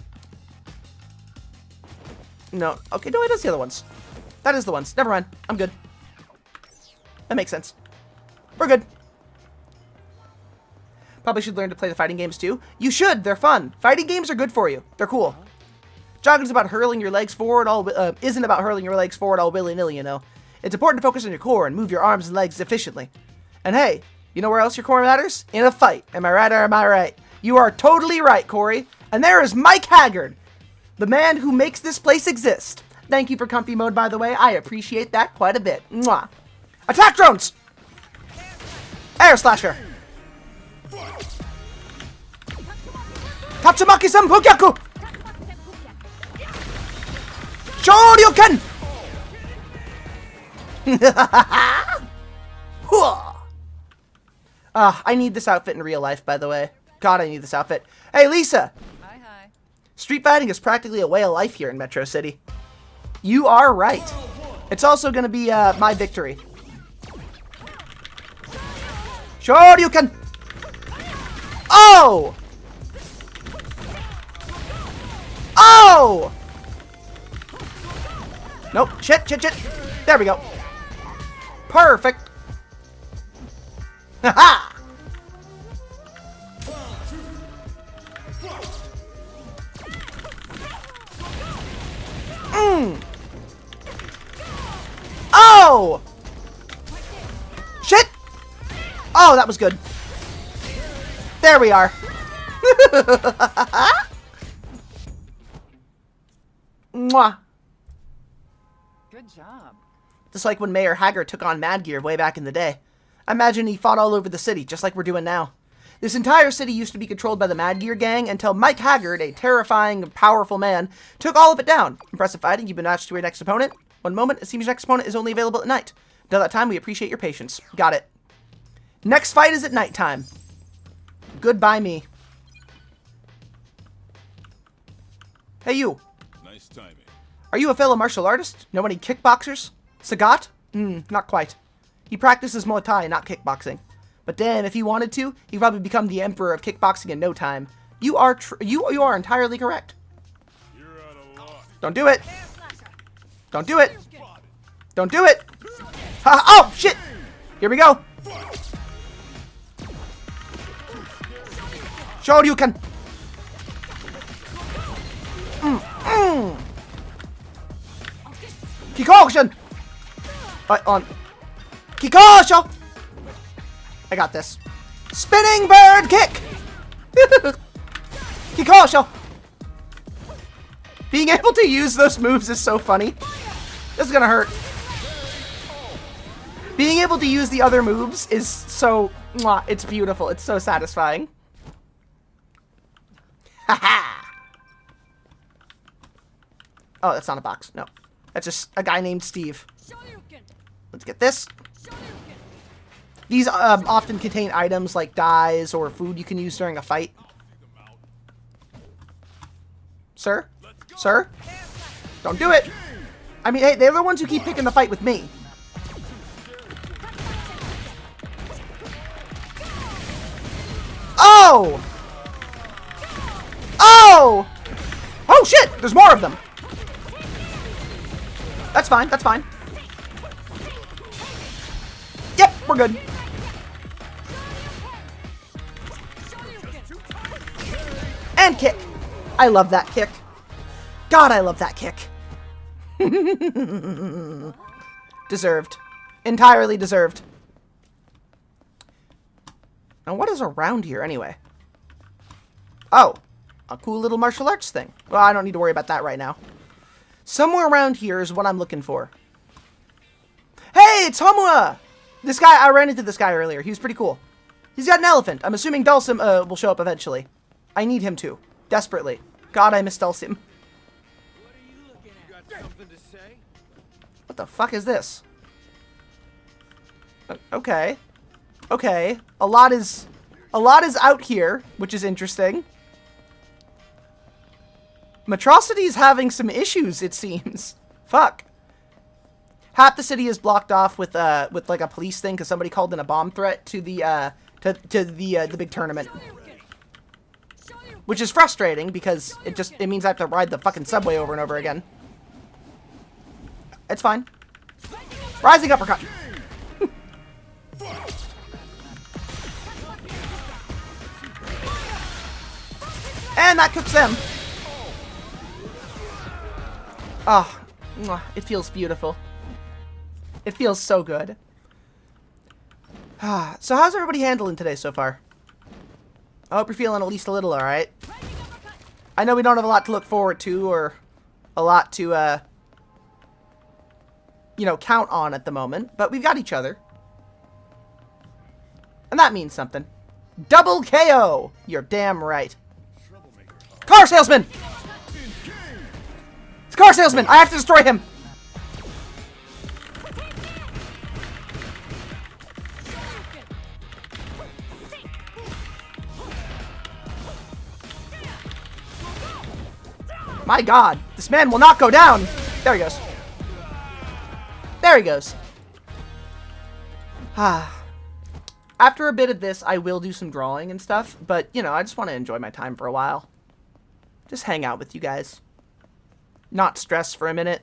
No. Okay, no, it is the other ones. That is the ones. Never mind. I'm good. That makes sense. We're good. Probably should learn to play the fighting games too. You should. They're fun. Fighting games are good for you. They're cool. Jogging's about hurling your legs forward. Isn't about hurling your legs forward all willy-nilly, you know. It's important to focus on your core and move your arms and legs efficiently. And hey, you know where else your core matters? In a fight. Am I right or am I right? You are totally right, Corey. And there is Mike Haggard, the man who makes this place exist. Thank you for comfy mode, by the way. I appreciate that quite a bit. Mwah. Attack drones! Air slasher! Tatsumaki Sanpukyaku! Shoryuken! I need this outfit in real life, by the way. God, I need this outfit. Hey, Lisa! Hi, hi. Street fighting is practically a way of life here in Metro City. You are right. It's also going to be my victory. Shoryuken! Oh! Oh! Nope. Shit, shit, shit. There we go. Perfect. Haha! Oh! Shit! Oh, that was good. There we are. Mwah. Good job. Just like when Mayor Haggard took on Mad Gear way back in the day. I imagine he fought all over the city, just like we're doing now. This entire city used to be controlled by the Mad Gear gang until Mike Haggard, a terrifying and powerful man, took all of it down. Impressive fighting. You've been matched to your next opponent. One moment, it seems your next opponent is only available at night. Until that time, we appreciate your patience. Got it. Next fight is at nighttime. Goodbye, me. Hey, you. Nice timing. Are you a fellow martial artist? Know any kickboxers? Sagat? Not quite. He practices Muay Thai, not kickboxing. But damn, if he wanted to, he'd probably become the emperor of kickboxing in no time. You are you are entirely correct. You're out of luck. Don't do it. Don't do it. Don't do it. Ha, oh, shit. Here we go. Shoryuken. Kikokushin. Right on. Kikosho. I got this. Spinning bird kick. Kikosho. Being able to use those moves is so funny. This is gonna hurt. Being able to use the other moves is so... Mwah, it's beautiful. It's so satisfying. Haha. Oh, that's not a box. No. That's just a guy named Steve. Let's get this. These often contain items like dyes or food you can use during a fight. Sir? Sir? Don't do it! I mean, hey, they're the ones who keep picking the fight with me. Oh! Oh! Oh, shit! There's more of them! That's fine, that's fine. Yep, we're good. And kick. I love that kick. God, I love that kick. Deserved. Entirely deserved. Now, what is around here, anyway? Oh, a cool little martial arts thing. Well, I don't need to worry about that right now. Somewhere around here is what I'm looking for. Hey, it's Homura! This guy, I ran into this guy earlier. He was pretty cool. He's got an elephant. I'm assuming Dulcim will show up eventually. I need him to. Desperately. God, I miss Dulcim. What the fuck is this? Okay. Okay. A lot is out here, which is interesting. Metrocity's having some issues, it seems. Fuck. Half the city is blocked off with like a police thing because somebody called in a bomb threat to the the big tournament. Which is frustrating because it means I have to ride the fucking subway over and over again. It's fine. Rising uppercut. And that cooks them. Ah, oh, it feels beautiful. It feels so good. So how's everybody handling today so far? I hope you're feeling at least a little alright. I know we don't have a lot to look forward to or a lot to, you know, count on at the moment, but we've got each other. And that means something. Double KO! You're damn right. Car salesman! It's a car salesman! I have to destroy him! My god, this man will not go down! There he goes. There he goes. After a bit of this, I will do some drawing and stuff, but, you know, I just want to enjoy my time for a while. Just hang out with you guys. Not stress for a minute.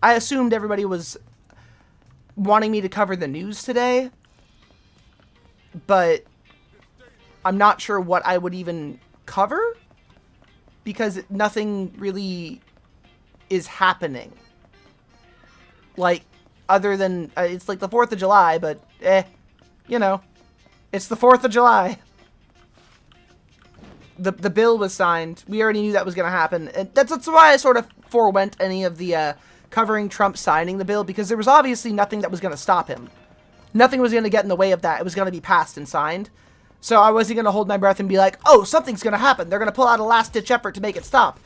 I assumed everybody was wanting me to cover the news today, but I'm not sure what I would even cover because nothing really is happening. Like, other than, it's like the 4th of July, but, you know, it's the 4th of July. The bill was signed. We already knew that was going to happen. And that's why I sort of forewent any of the covering Trump signing the bill, because there was obviously nothing that was going to stop him. Nothing was going to get in the way of that. It was going to be passed and signed. So I wasn't going to hold my breath and be like, oh, something's going to happen. They're going to pull out a last-ditch effort to make it stop.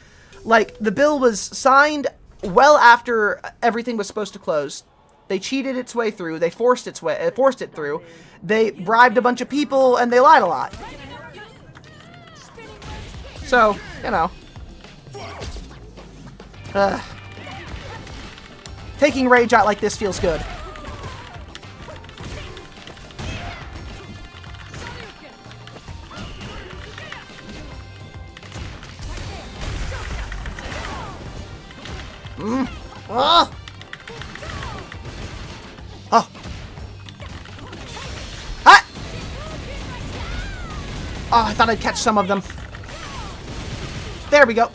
Like, the bill was signed well after everything was supposed to close. They cheated its way through. They forced it through. They bribed a bunch of people, and they lied a lot. So, you know. Taking rage out like this feels good. Oh! Oh! Ah! Oh, I thought I'd catch some of them. There we go.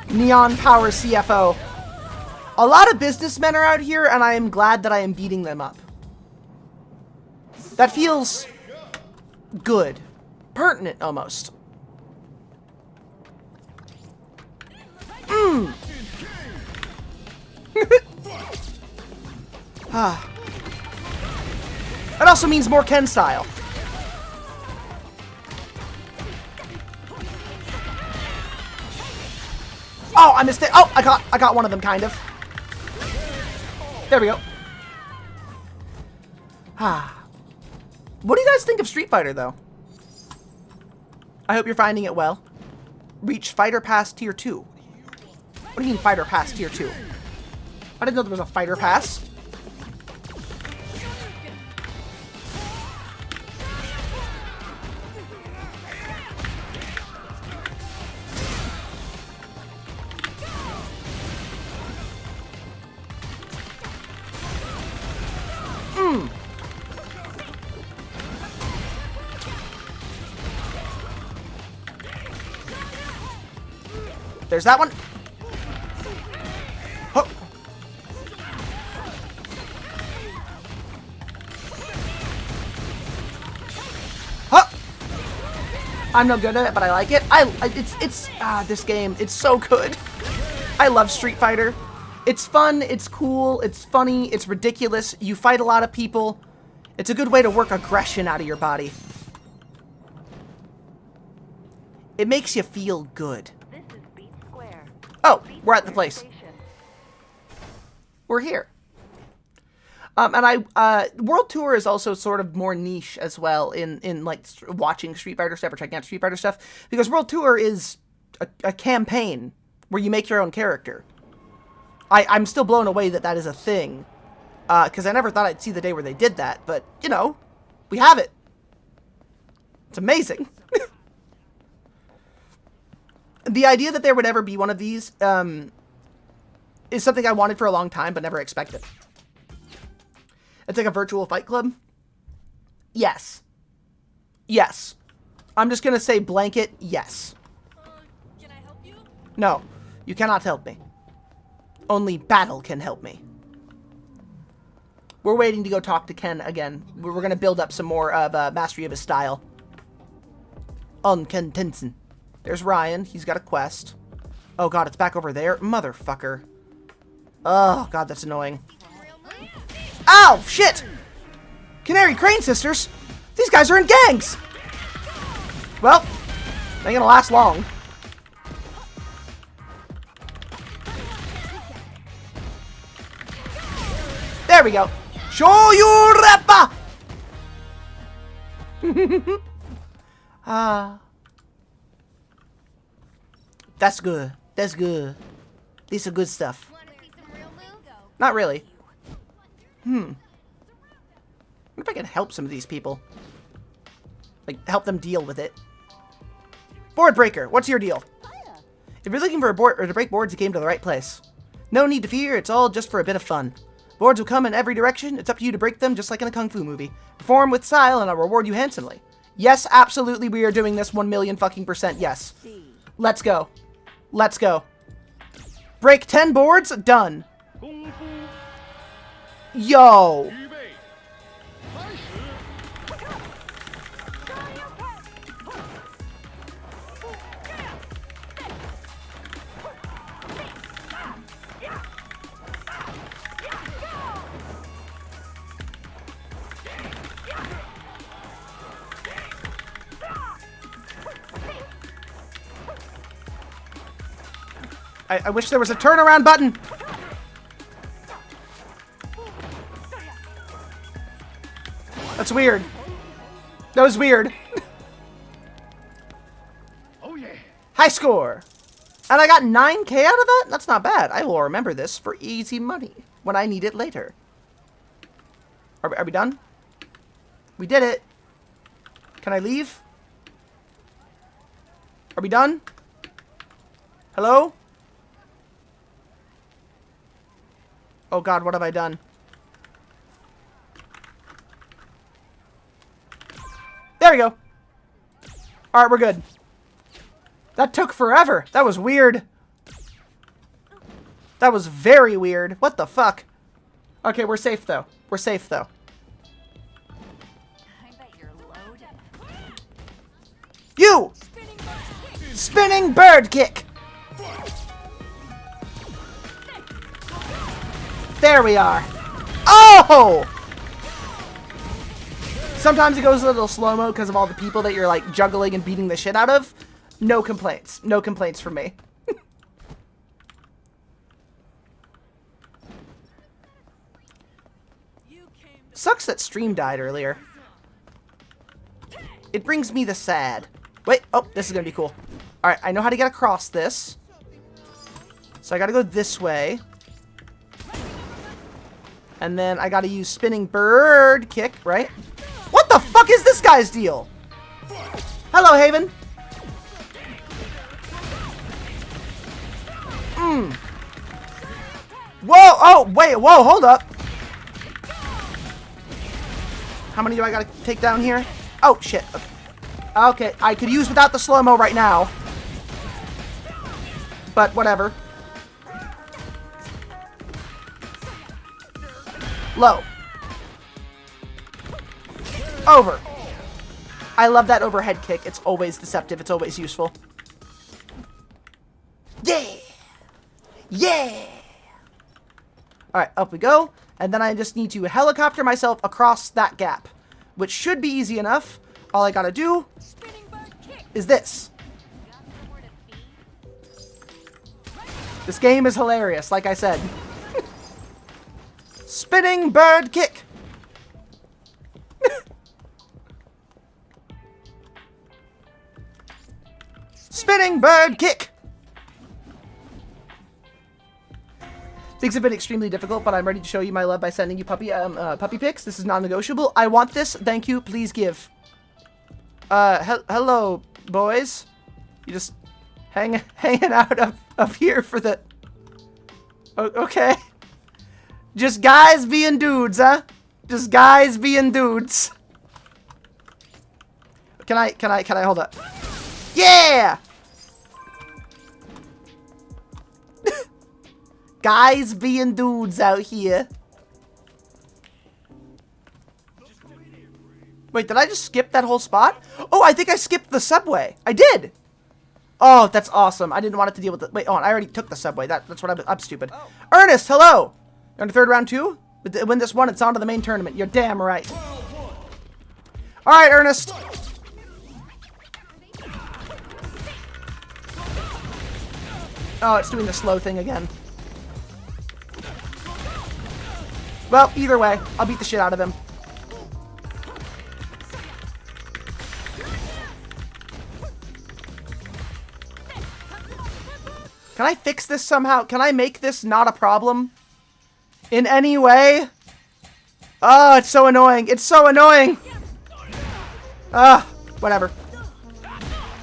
Neon Power CFO. A lot of businessmen are out here, and I am glad that I am beating them up. That feels good. Pertinent, almost. That also means more Ken style. Oh, I missed it. Oh, I got one of them, kind of. There we go. What do you guys think of Street Fighter, though? I hope you're finding it well. Reach Fighter Pass Tier 2. What do you mean Fighter Pass Tier 2? I didn't know there was a Fighter Pass. There's that one. Oh. Oh. I'm no good at it, but I like it. This game, it's so good. I love Street Fighter. It's fun, it's cool, it's funny, it's ridiculous. You fight a lot of people. It's a good way to work aggression out of your body. It makes you feel good. Oh, we're at the place. We're here. And World Tour is also sort of more niche as well in like watching Street Fighter stuff or checking out Street Fighter stuff, because World Tour is a campaign where you make your own character. I'm still blown away that that is a thing, because I never thought I'd see the day where they did that, but, you know, we have it. It's amazing. The idea that there would ever be one of these is something I wanted for a long time, but never expected. It's like a virtual fight club? Yes. Yes. I'm just going to say blanket yes. Can I help you? No, you cannot help me. Only battle can help me. We're waiting to go talk to Ken again. We're going to build up some more of mastery of his style. On Ken Tensen. There's Ryan. He's got a quest. Oh, God, it's back over there. Motherfucker. Oh, God, that's annoying. Ow! Shit! Canary Crane Sisters? These guys are in gangs! Well, they ain't gonna last long. There we go. Shoyu Rappa! That's good. That's good. These are good stuff. Not really. I wonder if I can help some of these people. Like, help them deal with it. Board breaker, what's your deal? If you're looking for a board or to break boards, you came to the right place. No need to fear, it's all just for a bit of fun. Boards will come in every direction, it's up to you to break them just like in a kung fu movie. Perform with style and I'll reward you handsomely. Yes, absolutely, we are doing this 1,000,000 fucking %, yes. Let's go. Let's go. Break 10 boards? Done. Yo. I wish there was a turnaround button. That's weird. That was weird. Oh yeah. High score. And I got 9K out of that? That's not bad. I will remember this for easy money when I need it later. Are we done? We did it. Can I leave? Are we done? Hello? Oh god, what have I done? There we go. Alright, we're good. That took forever. That was weird. That was very weird. What the fuck? Okay, we're safe though. We're safe though. I bet you're loaded. You! Spinning bird kick! There we are. Oh! Sometimes it goes a little slow-mo because of all the people that you're like juggling and beating the shit out of. No complaints. No complaints from me. Sucks that stream died earlier. It brings me the sad. Wait, oh, this is gonna be cool. Alright, I know how to get across this. So I gotta go this way. And then I gotta use spinning bird kick, right? What the fuck is this guy's deal? Hello, Haven. Whoa, oh, wait, whoa, hold up. How many do I gotta take down here? Oh, shit. Okay, I could use without the slow-mo right now. But whatever. Low. Over. I love that overhead kick. It's always deceptive. It's always useful. Yeah! Yeah! Alright, up we go. And then I just need to helicopter myself across that gap. Which should be easy enough. All I gotta do is this. This game is hilarious, like I said. Spinning bird kick! Spinning bird kick! Things have been extremely difficult, but I'm ready to show you my love by sending you puppy pics. This is non-negotiable. I want this. Thank you. Please give. Hello, boys. You just hanging out up here for the... Okay. Just guys being dudes, huh? Just guys being dudes. Can I hold up? Yeah! Guys being dudes out here. Wait, did I just skip that whole spot? Oh, I think I skipped the subway. I did. Oh, that's awesome. I didn't want it to deal with it. Wait, oh, I already took the subway. That's what I'm stupid. Oh. Ernest, hello. You're on the third round too? Win this one, it's on to the main tournament. You're damn right. All right, Ernest. Oh, it's doing the slow thing again. Well, either way, I'll beat the shit out of him. Can I fix this somehow? Can I make this not a problem? In any way? Oh, it's so annoying. It's so annoying. Whatever.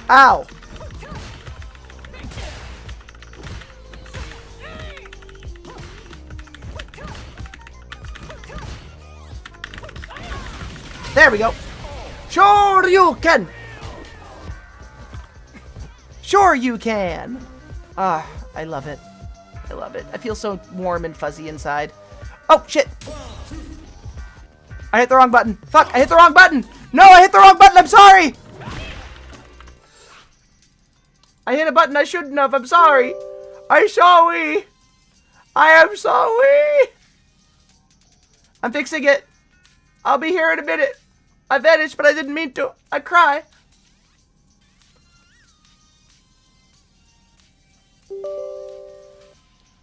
Ow. There we go. Sure you can. Sure you can. I love it. I love it. I feel so warm and fuzzy inside. Oh, shit. I hit the wrong button. Fuck, I hit the wrong button. No, I hit the wrong button. I'm sorry. I hit a button I shouldn't have. I'm sorry. I'm sorry. I am sorry. I'm fixing it. I'll be here in a minute. I vanished, but I didn't mean to. I cry.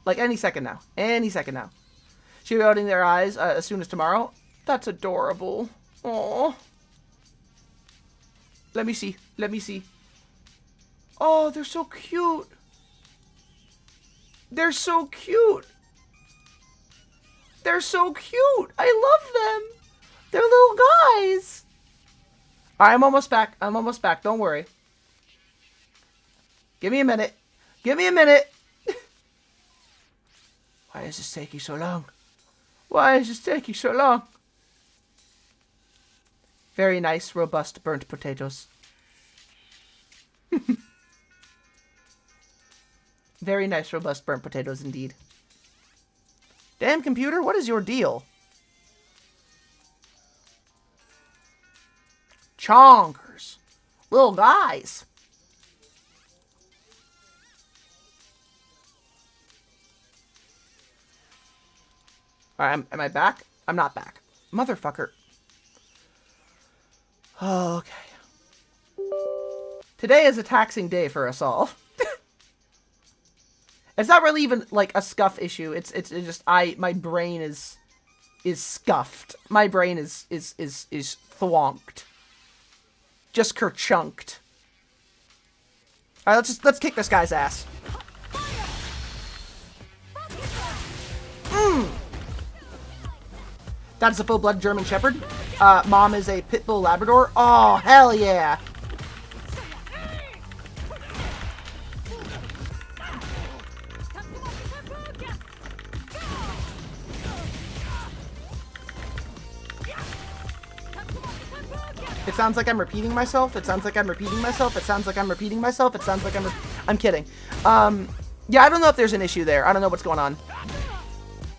Like, any second now. Any second now. She'll be opening their eyes as soon as tomorrow. That's adorable. Aww. Let me see. Let me see. Oh, they're so cute. They're so cute. They're so cute. I love them. They're little guys. Alright, I'm almost back. I'm almost back. Don't worry. Give me a minute. Give me a minute. Why is this taking so long? Why is this taking so long? Very nice, robust, burnt potatoes. Very nice, robust, burnt potatoes indeed. Damn computer, what is your deal? Chonkers. Little guys. Alright, am I back? I'm not back. Motherfucker. Okay. Today is a taxing day for us all. It's not really even like a scuff issue. It's just my brain is scuffed. My brain is thwonked. Just kerchunked. Alright, let's kick this guy's ass. That's a full-blood German Shepherd. Mom is a pit bull Labrador. Oh, hell yeah. It sounds like I'm repeating myself. It sounds like I'm repeating myself. It sounds like I'm repeating myself. It sounds like I'm kidding. Yeah, I don't know if there's an issue there. I don't know what's going on.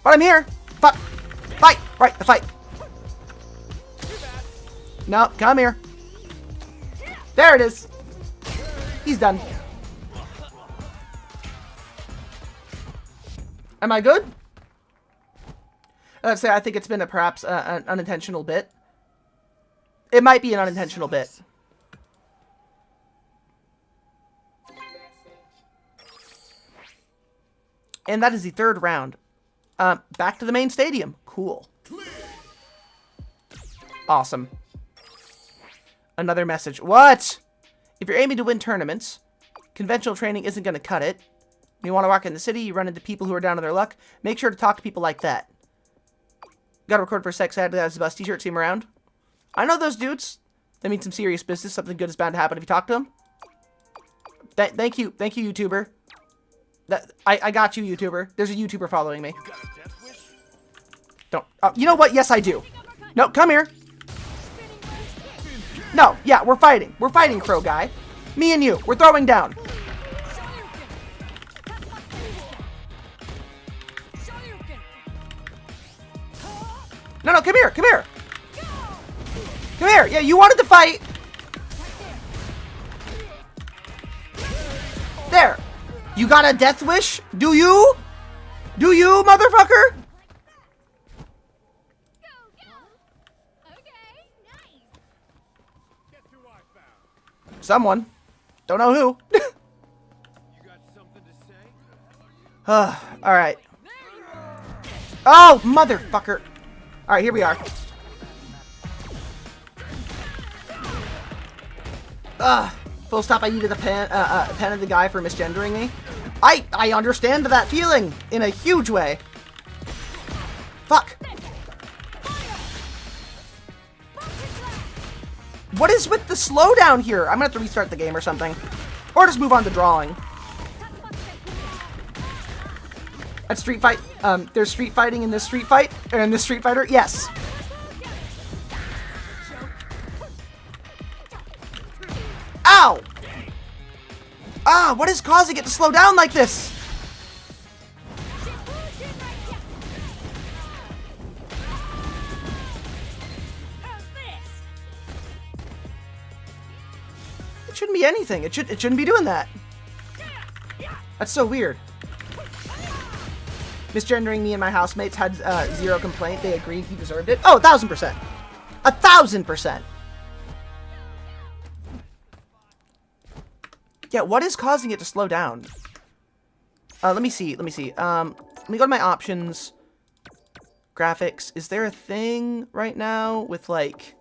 But I'm here. Fuck. Fight. Right, the fight. No, come here. There it is. He's done. Am I good? Let's say I think it's been perhaps an unintentional bit. It might be an unintentional bit. And that is the third round. Back to the main stadium. Cool. Awesome. Another message. What? If you're aiming to win tournaments, conventional training isn't going to cut it. You want to walk in the city, you run into people who are down on their luck. Make sure to talk to people like that. Gotta record for a sec, sad as a bus t-shirt, see him around. I know those dudes. That means some serious business. Something good is bound to happen if you talk to them. Thank you, YouTuber. I got you, YouTuber. There's a YouTuber following me. Don't. You know what? Yes, I do. No, come here. No, yeah, we're fighting. We're fighting, Crow Guy. Me and you. We're throwing down. No, come here. Come here. Come here. Yeah, you wanted to fight. There. You got a death wish? Do you? Do you, motherfucker? Someone. Don't know who. Alright. Oh, motherfucker. Alright, here we are. Full stop, I needed a pen of the guy for misgendering me. I understand that feeling in a huge way. Fuck. What is with the slowdown here? I'm gonna have to restart the game or something. Or just move on to drawing. At Street Fight, there's street fighting in this Street Fight, or in this Street Fighter? Yes. Ow! Ah, what is causing it to slow down like this? It shouldn't be anything. It shouldn't be doing that. That's so weird. Misgendering me and my housemates had zero complaint. They agreed he deserved it. Oh, 1,000%. 1,000%. Yeah, what is causing it to slow down? Let me see. Let me go to my options. Graphics. Is there a thing right now with, like,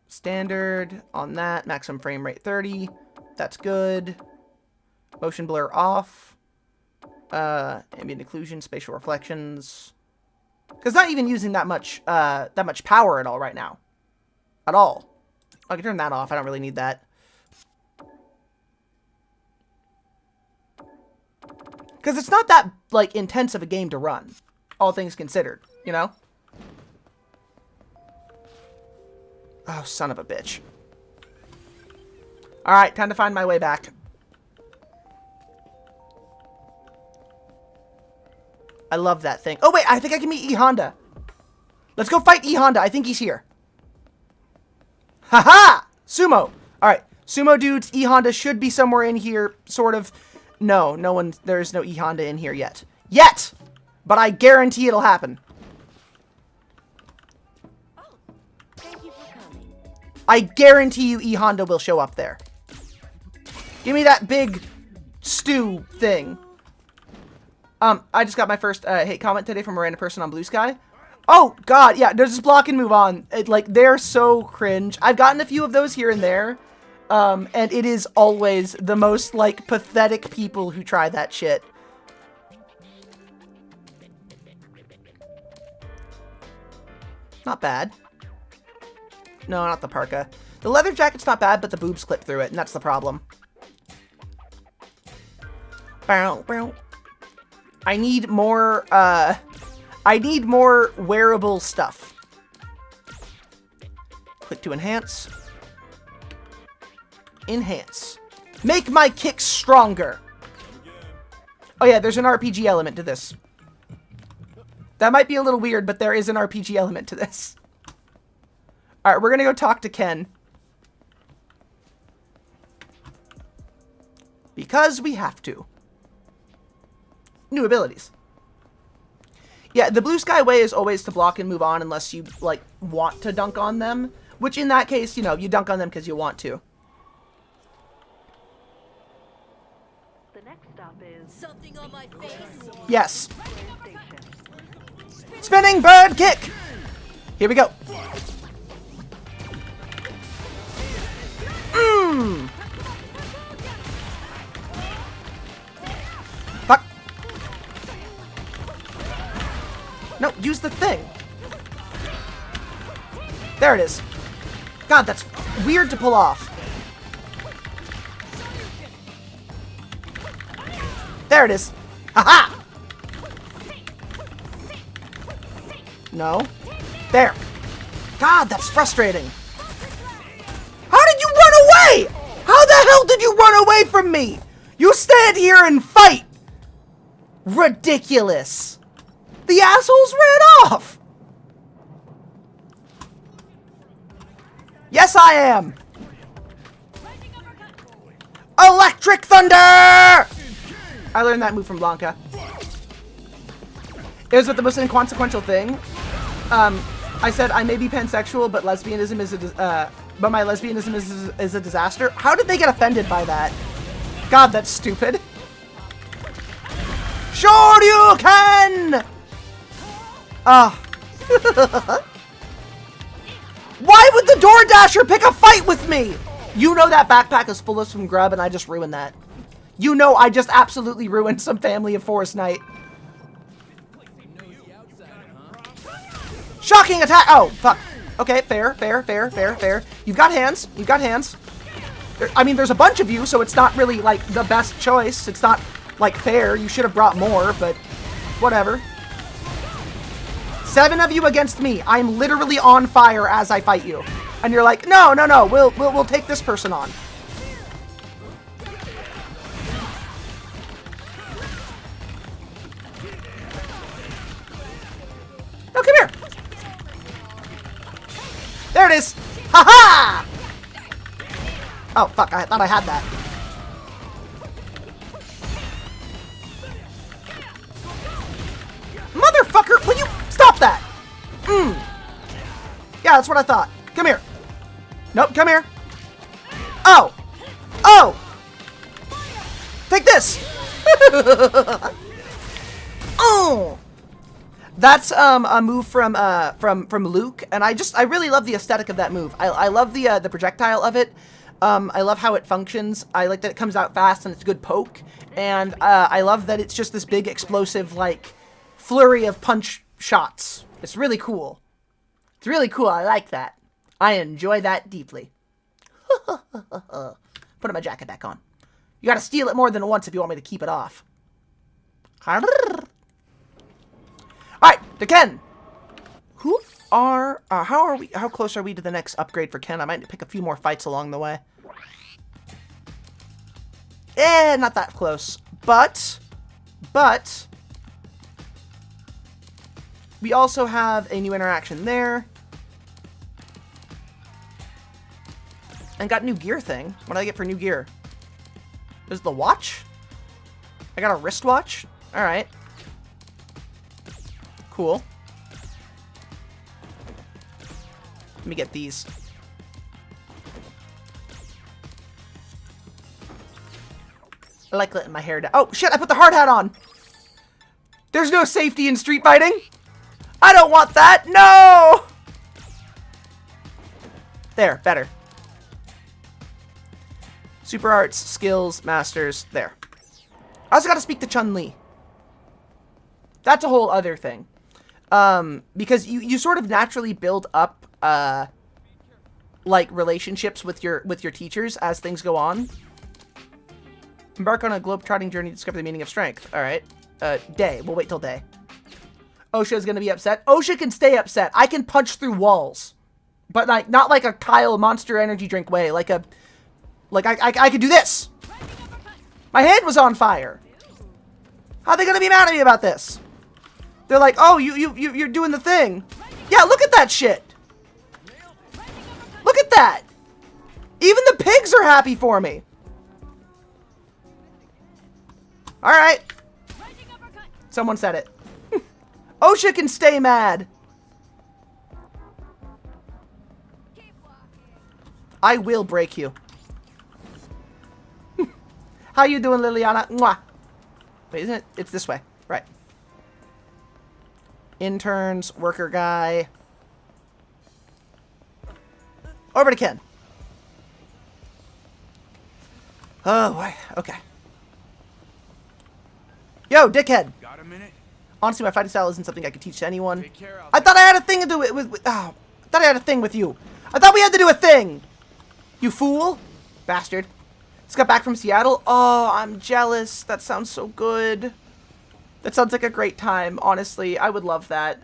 standard on that? Maximum frame rate 30. That's good. Motion blur off. Ambient occlusion, spatial reflections. Because not even using that much power at all right now. At all. I can turn that off. I don't really need that. Because it's not that, like, intense of a game to run. All things considered, you know? Oh, son of a bitch. Alright, time to find my way back. I love that thing. Oh, wait, I think I can meet E Honda. Let's go fight E Honda. I think he's here. Haha! Sumo. Alright, Sumo dudes, E Honda should be somewhere in here, sort of. No, there's no E Honda in here yet. Yet! But I guarantee it'll happen. I guarantee you E Honda will show up there. Give me that big stew thing. I just got my first hate comment today from a random person on Blue Sky. Oh, God, yeah, just block and move on. They're so cringe. I've gotten a few of those here and there. And it is always the most, like, pathetic people who try that shit. Not bad. No, not the parka. The leather jacket's not bad, but the boobs clip through it, and that's the problem. I need more wearable stuff. Click to enhance. Enhance. Make my kicks stronger. Oh yeah, there's an RPG element to this. That might be a little weird, but there is an RPG element to this. Alright, we're gonna go talk to Ken. Because we have to. New abilities. Yeah, the Blue Sky way is always to block and move on unless you, like, want to dunk on them. Which in that case, you know, you dunk on them because you want to. The next stop is Something on my face. Yes. Spinning bird kick! Here we go. Fuck. No, use the thing. There it is. God, that's weird to pull off. There it is. Haha! No. There. God, that's frustrating. How did you run away? How the hell did you run away from me? You stand here and fight. Ridiculous. The assholes ran off. Yes, I am. Electric Thunder! I learned that move from Blanca. It was with the most inconsequential thing. I said I may be pansexual, but lesbianism is but my lesbianism is a disaster. How did they get offended by that? God, that's stupid. Sure you can! Why would the DoorDasher pick a fight with me? You know that backpack is full of some grub and I just ruined that. You know I just absolutely ruined some Family of Forest night. Shocking attack! Oh, fuck. Okay, fair. You've got hands. I mean, there's a bunch of you, so it's not really, like, the best choice. It's not, like, fair. You should have brought more, but whatever. 7 of you against me. I'm literally on fire as I fight you. And you're like, no, we'll take this person on. No, come here. There it is. Ha-ha! Oh, fuck. I thought I had that. Motherfucker, will you stop that? Yeah, that's what I thought. Come here. Nope, come here. Oh. Take this! Oh! That's a move from Luke, and I really love the aesthetic of that move. I love the projectile of it. I love how it functions. I like that it comes out fast and it's a good poke, and I love that it's just this big explosive like flurry of punch shots. It's really cool. It's really cool. I like that. I enjoy that deeply. Putting my jacket back on. You gotta steal it more than once if you want me to keep it off. Alright, to Ken. How close are we to the next upgrade for Ken? I might pick a few more fights along the way. Not that close. But we also have a new interaction there. And got new gear thing. What do I get for new gear? Is the watch? I got a wristwatch? Alright. Cool. Let me get these. I like letting my hair down. Oh, shit, I put the hard hat on! There's no safety in street fighting! I don't want that! No! There, better. Super Arts, Skills, Masters, there. I also gotta speak to Chun-Li. That's a whole other thing. Because you sort of naturally build up, like, relationships with your teachers as things go on. Embark on a globe-trotting journey to discover the meaning of strength. Alright. Day. We'll wait till day. Osha's gonna be upset. Osha can stay upset. I can punch through walls. But, like, not like a Kyle Monster Energy Drink way. Like a... Like, I could do this. My head was on fire. How are they gonna be mad at me about this? They're like, oh, you're doing the thing. Yeah, look at that shit. Look at that. Even the pigs are happy for me. Alright. Someone said it. Osha can stay mad. I will break you. How you doing, Liliana? Mwah. Wait, isn't it? It's this way. Right. Interns, worker guy. Over to Ken. Oh, boy. Okay. Yo, dickhead. Got a minute? Honestly, my fighting style isn't something I could teach to anyone. I thought I had a thing to do it with oh, I thought I had a thing with you. I thought we had to do a thing. You fool. Bastard. Just got back from Seattle. Oh, I'm jealous. That sounds so good. That sounds like a great time. Honestly, I would love that.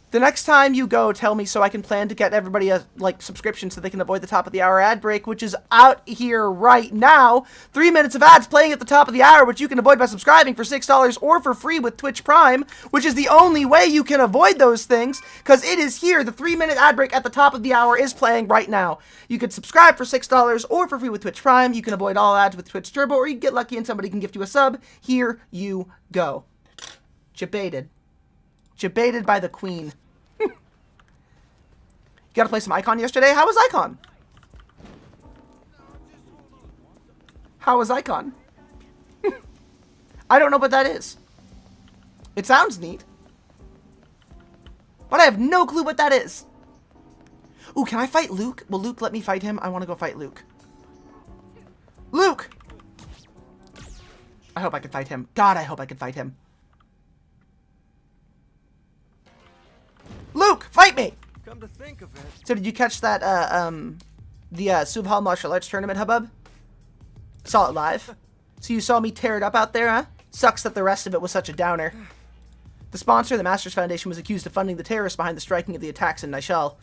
The next time you go, tell me so I can plan to get everybody a subscription so they can avoid the top of the hour ad break, which is out here right now. 3 minutes of ads playing at the top of the hour, which you can avoid by subscribing for $6 or for free with Twitch Prime, which is the only way you can avoid those things, because it is here. The 3-minute ad break at the top of the hour is playing right now. You can subscribe for $6 or for free with Twitch Prime. You can avoid all ads with Twitch Turbo, or you can get lucky and somebody can gift you a sub. Here you go. Jebaited. Jebaited by the queen. You gotta play some Icon yesterday? How was Icon? How was Icon? I don't know what that is. It sounds neat. But I have no clue what that is. Ooh, can I fight Luke? Will Luke let me fight him? I want to go fight Luke. Luke! I hope I can fight him. God, I hope I can fight him. Luke, fight me! Come to think of it. So did you catch that, the Subhal Martial Arts Tournament, hubbub? Saw it live. So you saw me tear it up out there, huh? Sucks that the rest of it was such a downer. The sponsor, the Masters Foundation, was accused of funding the terrorists behind the striking of the attacks in Nishal.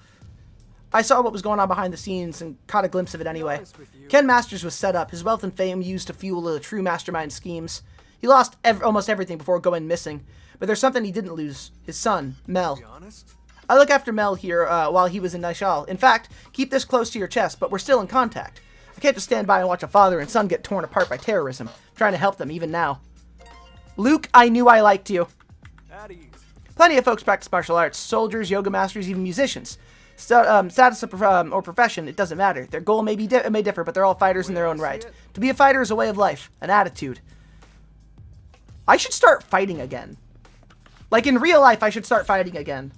I saw what was going on behind the scenes and caught a glimpse of it anyway. Ken Masters was set up, his wealth and fame used to fuel the true mastermind schemes. He lost almost everything before going missing, but there's something he didn't lose. His son, Mel. I look after Mel here while he was in Nishal. In fact, keep this close to your chest, but we're still in contact. I can't just stand by and watch a father and son get torn apart by terrorism. I'm trying to help them even now. Luke, I knew I liked you. Plenty of folks practice martial arts. Soldiers, yoga masters, even musicians. status or profession, it doesn't matter. Their goal may differ, but they're all fighters in their own right. To be a fighter is a way of life, an attitude. I should start fighting again. Like in real life, I should start fighting again.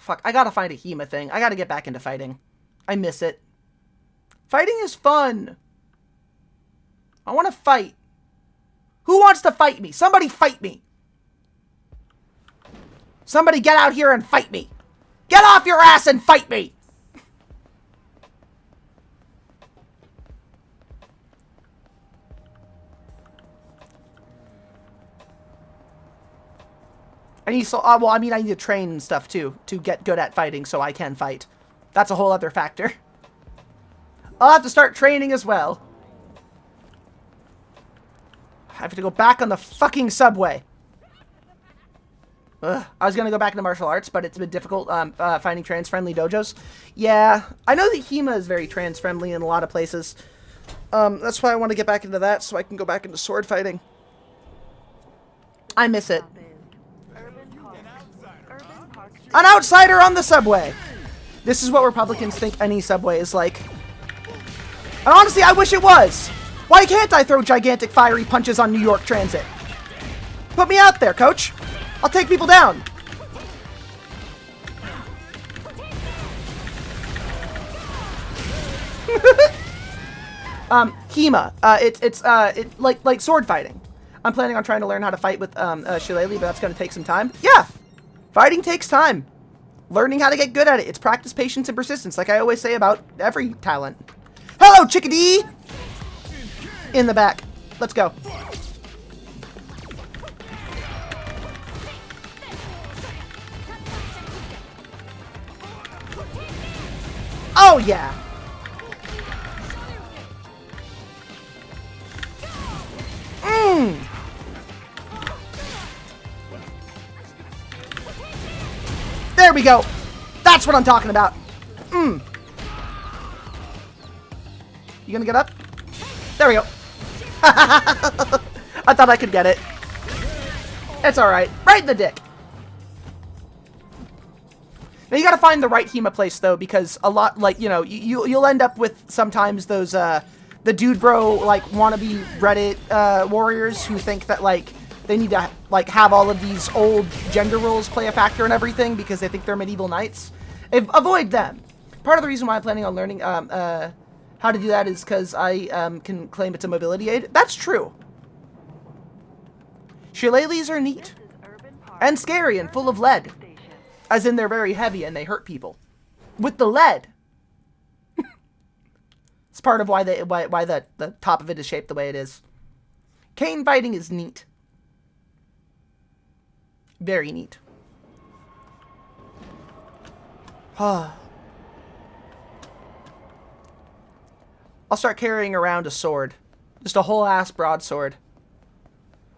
Fuck, I gotta find a HEMA thing. I gotta get back into fighting. I miss it. Fighting is fun. I want to fight. Who wants to fight me? Somebody fight me. Somebody get out here and fight me. Get off your ass and fight me. I need well, I mean, I need to train and stuff too to get good at fighting so I can fight. That's a whole other factor. I'll have to start training as well. I have to go back on the fucking subway. Ugh. I was going to go back into martial arts, but it's been difficult finding trans-friendly dojos. Yeah, I know that HEMA is very trans-friendly in a lot of places. That's why I want to get back into that so I can go back into sword fighting. I miss it. An outsider on the subway! This is what Republicans think any subway is like. And honestly, I wish it was! Why can't I throw gigantic fiery punches on New York Transit? Put me out there, coach! I'll take people down! HEMA. It's like sword fighting. I'm planning on trying to learn how to fight with Shillelagh, but that's going to take some time. Yeah! Fighting takes time. Learning how to get good at it. It's practice, patience, and persistence, like I always say about every talent. Hello, chickadee! In the back. Let's go. Oh, yeah! Mmm! There we go. That's what I'm talking about. You gonna get up? There we go. I thought I could get it. It's alright. Right in the dick. Now you gotta find the right HEMA place though, because a lot, like, you know, you'll end up with sometimes those, the dude bro, like, wannabe Reddit, warriors who think that, like, they need to, like, have all of these old gender roles play a factor in everything because they think they're medieval knights. Avoid them. Part of the reason why I'm planning on learning how to do that is because I can claim it's a mobility aid. That's true. Shillelaghs are neat. And scary and full of lead. As in they're very heavy and they hurt people. With the lead. It's part of why the top of it is shaped the way it is. Cane fighting is neat. Very neat. I'll start carrying around a sword. Just a whole ass broadsword.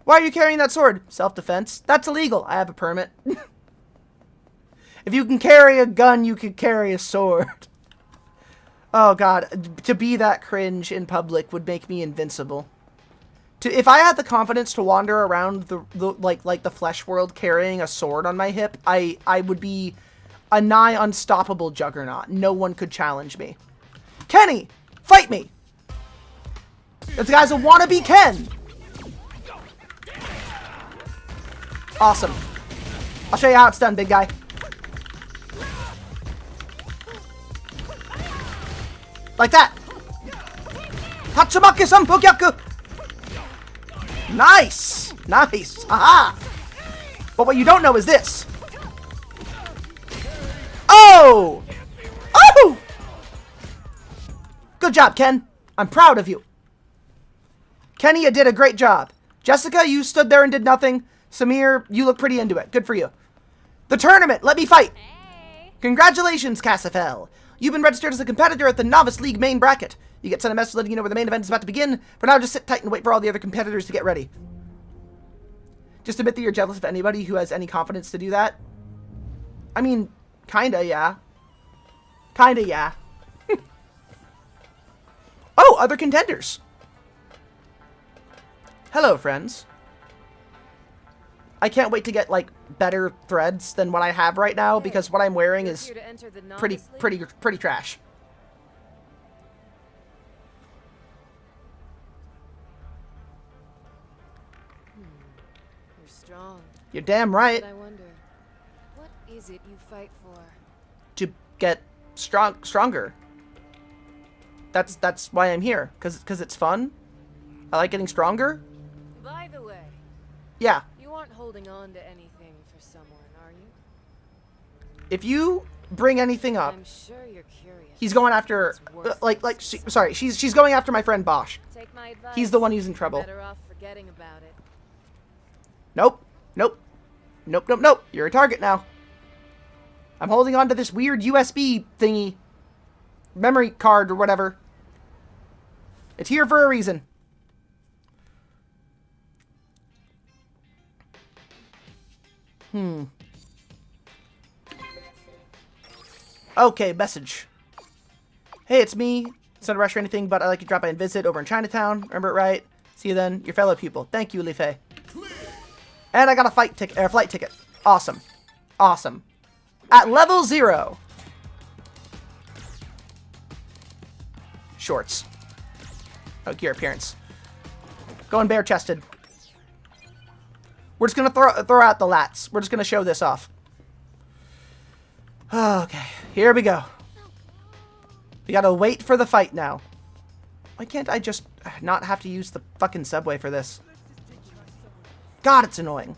Why are you carrying that sword? Self-defense. That's illegal. I have a permit. If you can carry a gun, you can carry a sword. Oh god, to be that cringe in public would make me invincible. If I had the confidence to wander around the like the flesh world carrying a sword on my hip, I would be a nigh unstoppable juggernaut. No one could challenge me. Kenny, fight me! This guy's a wannabe Ken! Awesome. I'll show you how it's done, big guy. Like that. Tatsumaki Sanpokyaku! Nice! Nice! Aha! But what you don't know is this. Oh! Oh! Good job, Ken. I'm proud of you. Kenny, you did a great job. Jessica, you stood there and did nothing. Samir, you look pretty into it. Good for you. The tournament! Let me fight! Hey. Congratulations, Cassifel. You've been registered as a competitor at the Novice League main bracket. You get sent a message letting you know where the main event is about to begin. For now, just sit tight and wait for all the other competitors to get ready. Just admit that you're jealous of anybody who has any confidence to do that. I mean, kinda, yeah. Kinda, yeah. Oh, other contenders. Hello, friends. I can't wait to get like better threads than what I have right now because what I'm wearing is pretty trash. You're strong. You're damn right. But I wonder, what is it you fight for? To get stronger. That's why I'm here. Cause it's fun. I like getting stronger. By the way, Yeah. you aren't holding on to anything for someone, are you? If you bring anything up, I'm sure you're curious. he's going after she's going after my friend Bosch. Take my advice. He's the one who's in trouble. Better off forgetting about it. Nope. Nope. Nope, nope, nope. You're a target now. I'm holding on to this weird USB thingy. Memory card or whatever. It's here for a reason. Okay, message. Hey, it's me. It's not a rush or anything, but I'd like to drop by and visit over in Chinatown. Remember it right? See you then. Your fellow pupil. Thank you, Li Fei. And I got a flight ticket. Awesome. Awesome. At level 0. Shorts. Oh, gear appearance. Going bare-chested. We're just gonna throw out the lats. We're just gonna show this off. Okay, here we go. We gotta wait for the fight now. Why can't I just not have to use the fucking subway for this? God, it's annoying.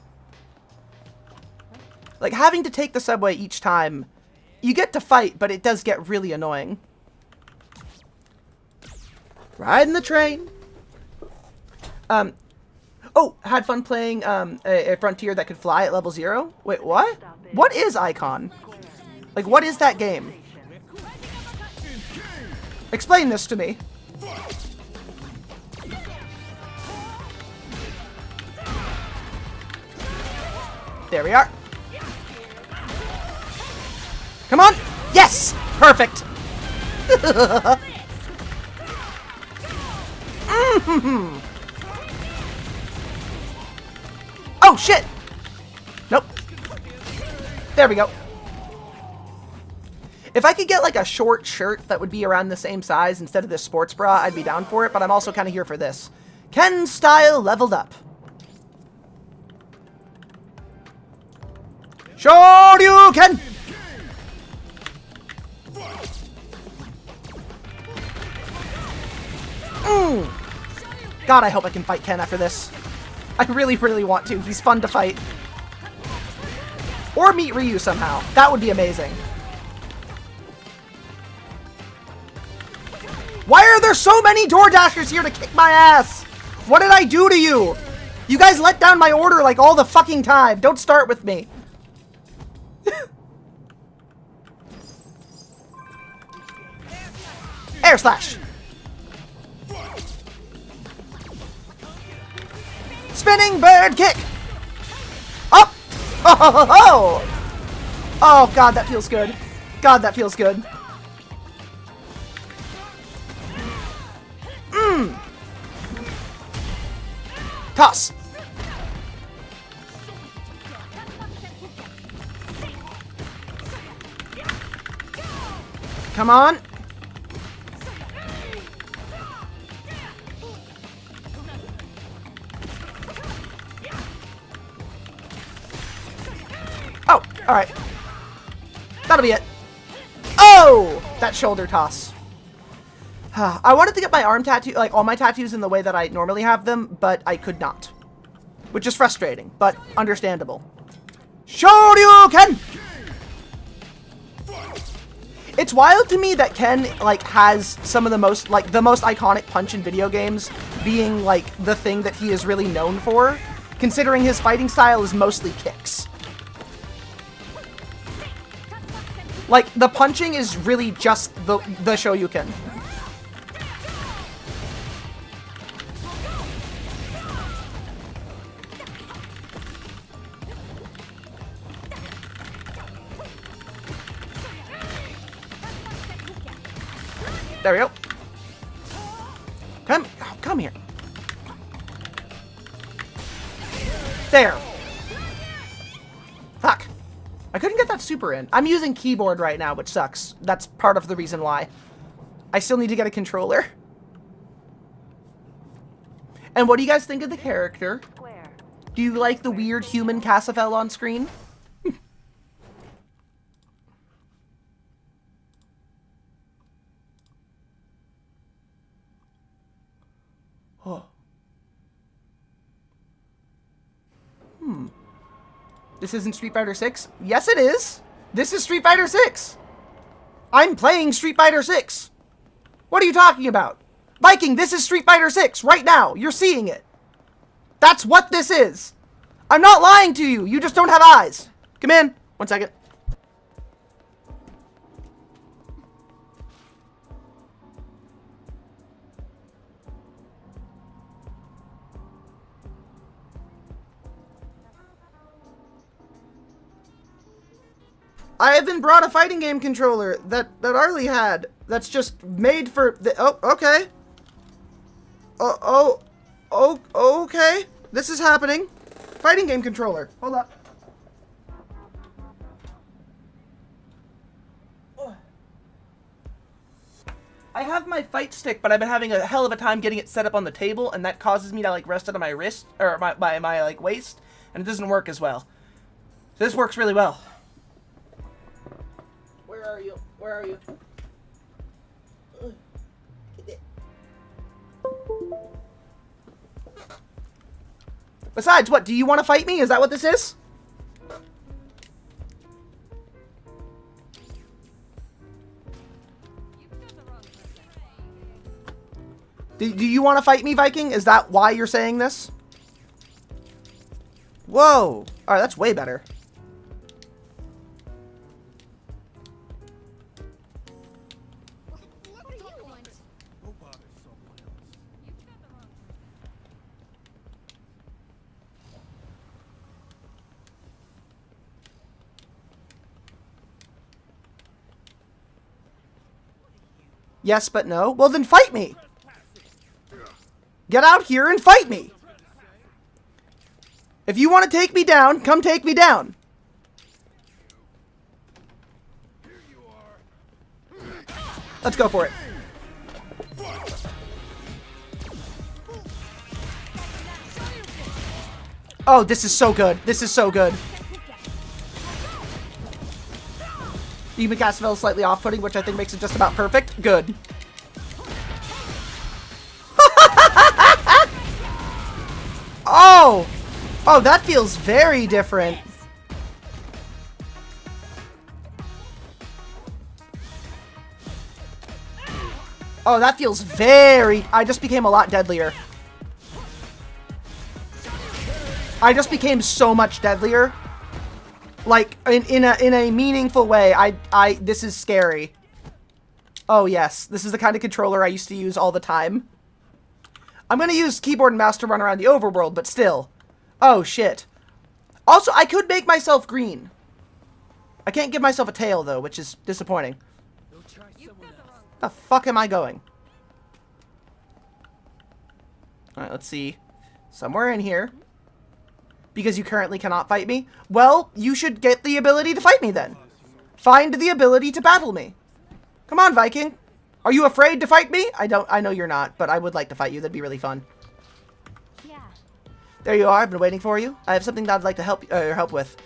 Like, having to take the subway each time, you get to fight, but it does get really annoying. Riding the train. Oh, had fun playing a Frontier that could fly at level 0. Wait, what? What is Icon? Like, what is that game? Explain this to me. There we are. Come on! Yes! Perfect! Oh, shit! Nope. There we go. If I could get, like, a short shirt that would be around the same size instead of this sports bra, I'd be down for it, but I'm also kind of here for this. Ken style leveled up. Shoryuken! God, I hope I can fight Ken after this. I really, really want to. He's fun to fight. Or meet Ryu somehow. That would be amazing. Why are there so many DoorDashers here to kick my ass? What did I do to you? You guys let down my order like all the fucking time. Don't start with me. Air slash. Spinning bird kick. Up. Oh, oh, God, that feels good. God, that feels good. Toss. Come on. Oh, all right. That'll be it. Oh, that shoulder toss. I wanted to get my arm tattoo, like all my tattoos in the way that I normally have them, but I could not. Which is frustrating, but understandable. Shoryuken! It's wild to me that Ken, like, has some of the most, like, the most iconic punch in video games being, like, the thing that he is really known for, considering his fighting style is mostly kicks. Like, the punching is really just the Shoryuken. There we go. Come here. There. I couldn't get that super in. I'm using keyboard right now, which sucks. That's part of the reason why. I still need to get a controller. And what do you guys think of the character? Do you like the weird human Casafel on screen? Oh. This isn't Street Fighter 6? Yes, it is. This is Street Fighter 6. I'm playing Street Fighter 6. What are you talking about? Viking, this is Street Fighter 6 right now. You're seeing it. That's what this is. I'm not lying to you. You just don't have eyes. Come in. 1 second. I have been brought a fighting game controller that Arlie had. That's just made for the. Oh, okay. Okay. This is happening. Fighting game controller. Hold up. I have my fight stick, but I've been having a hell of a time getting it set up on the table, and that causes me to like rest it on my wrist or my like waist, and it doesn't work as well. So this works really well. Where are you? Where are you? Besides, what? Do you want to fight me? Is that what this is? Do you want to fight me, Viking? Is that why you're saying this? Whoa. Alright, that's way better. Yes, but no. Well, then fight me. Get out here and fight me. If you want to take me down, come take me down. Let's go for it. Oh, this is so good. This is so good. Even Casafel is slightly off-putting, which I think makes it just about perfect. Good. Oh! Oh, that feels very different. Oh, that feels very... I just became a lot deadlier. I just became so much deadlier. Like, in a meaningful way. This is scary. Oh, yes. This is the kind of controller I used to use all the time. I'm going to use keyboard and mouse to run around the overworld, but still. Oh, shit. Also, I could make myself green. I can't give myself a tail, though, which is disappointing. The fuck am I going? Alright, let's see. Somewhere in here. Because you currently cannot fight me? Well, you should get the ability to fight me then. Find the ability to battle me. Come on, Viking. Are you afraid to fight me? I know you're not, but I would like to fight you. That'd be really fun. Yeah. There you are. I've been waiting for you. I have something that I'd like to help with.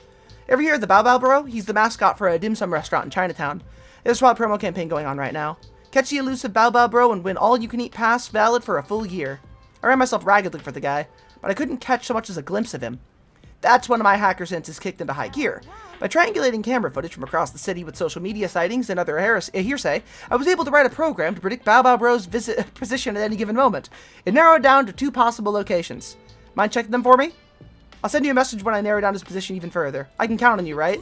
Ever hear of the Bao Bao Bro? He's the mascot for a dim sum restaurant in Chinatown. There's a wild promo campaign going on right now. Catch the elusive Bao Bao Bro and win all-you-can-eat pass valid for a full year. I ran myself raggedly for the guy, but I couldn't catch so much as a glimpse of him. That's when my hacker senses kicked into high gear. By triangulating camera footage from across the city with social media sightings and other hearsay, I was able to write a program to predict Bao Bao Bro's position at any given moment. It narrowed down to 2 possible locations. Mind checking them for me? I'll send you a message when I narrow down his position even further. I can count on you, right?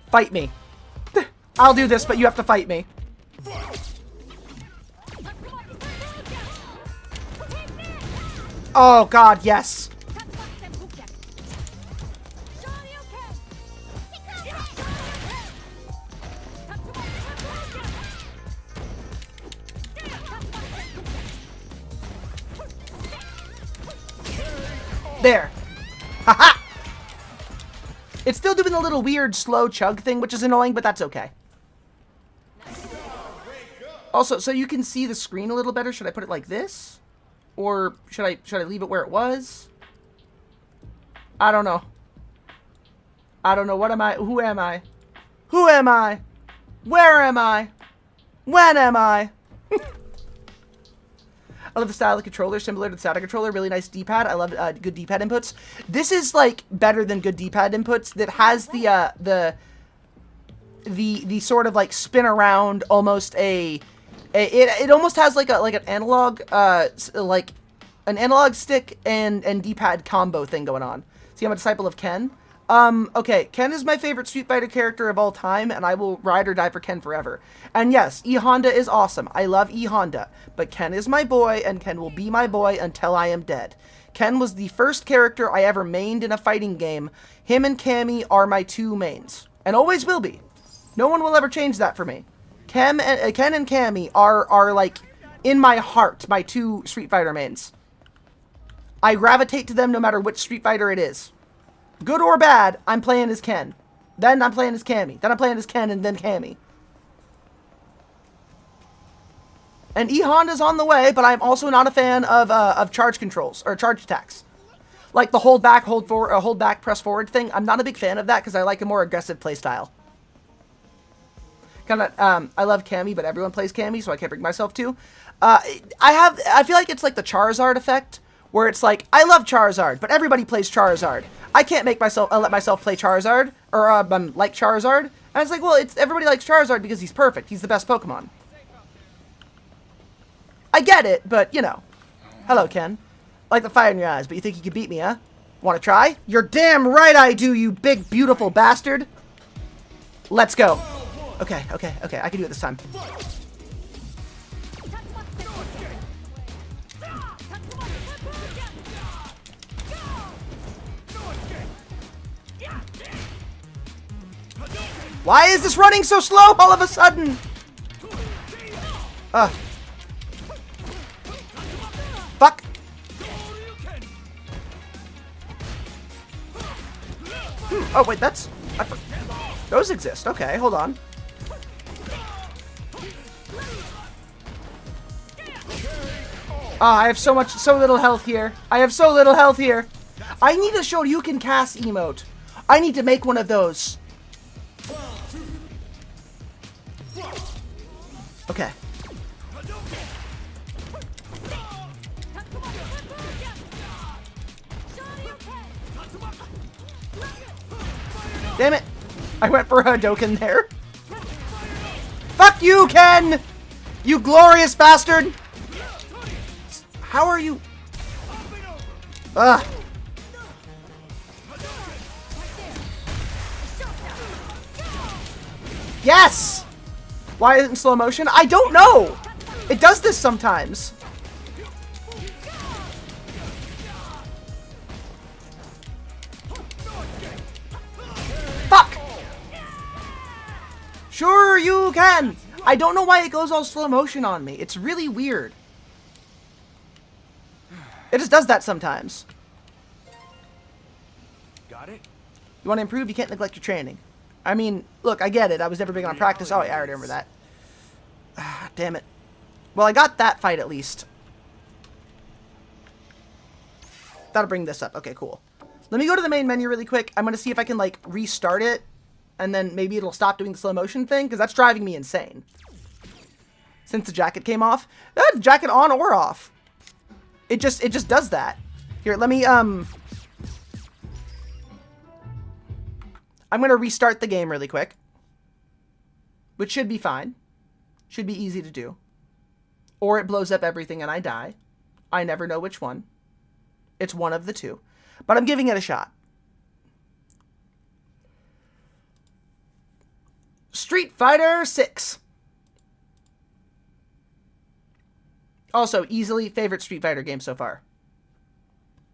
Fight me. I'll do this, but you have to fight me. Oh god, yes. There. Haha. It's still doing the little weird slow chug thing, which is annoying, but that's okay. Also, so you can see the screen a little better. Should I put it like this? Or should I leave it where it was? I don't know. I don't know. What am I? Who am I? Who am I? Where am I? When am I? I love the style of the controller, similar to the Saturn controller. Really nice D-pad. I love good D-pad inputs. This is like better than good D-pad inputs. That has the sort of like spin around, almost it almost has like an analog like an analog stick and D-pad combo thing going on. See, I'm a disciple of Ken. Okay, Ken is my favorite Street Fighter character of all time, and I will ride or die for Ken forever. And yes, E Honda is awesome. I love E Honda, but Ken is my boy, and Ken will be my boy until I am dead. Ken was the first character I ever mained in a fighting game. Him and Cammy are my two mains, and always will be. No one will ever change that for me. Ken and Cammy are like in my heart, my two Street Fighter mains. I gravitate to them no matter which Street Fighter it is. Good or bad, I'm playing as Ken. Then I'm playing as Cammy. Then I'm playing as Ken and then Cammy. And E Honda's on the way, but I'm also not a fan of charge controls or charge attacks. Like the hold back, hold forward, hold back, press forward thing. I'm not a big fan of that because I like a more aggressive playstyle. I love Cammy, but everyone plays Cammy, so I can't bring myself to. I feel like it's like the Charizard effect, where it's like, I love Charizard, but everybody plays Charizard. I can't make myself let myself play Charizard or like Charizard. And it's like, well, everybody likes Charizard because he's perfect. He's the best Pokemon. I get it, but you know. Hello, Ken. I like the fire in your eyes, but you think you can beat me, huh? Want to try? You're damn right I do, you big beautiful bastard. Let's go. Okay. I can do it this time. Why is this running so slow all of a sudden? Fuck. Oh, wait, those exist. Okay, hold on. I have so little health here. I need a Shoryuken cast emote. I need to make one of those. Okay. Damn it. I went for a Hadouken there. Fuck you, Ken! You glorious bastard! How are you? Ugh. Yes! Why isn't it in slow motion? I don't know! It does this sometimes. Fuck! Sure you can! I don't know why it goes all slow motion on me. It's really weird. It just does that sometimes. Got it? You want to improve? You can't neglect your training. I mean, look, I get it. I was never big on practice. Oh, yeah, I already remember that. Ah, damn it. Well, I got that fight at least. That'll bring this up. Okay, cool. Let me go to the main menu really quick. I'm going to see if I can, like, restart it. And then maybe it'll stop doing the slow motion thing. Because that's driving me insane. Since the jacket came off. Jacket on or off. It just does that. Here, let me, I'm going to restart the game really quick. Which should be fine. Should be easy to do. Or it blows up everything and I die. I never know which one. It's one of the two. But I'm giving it a shot. Street Fighter 6. Also, easily favorite Street Fighter game so far.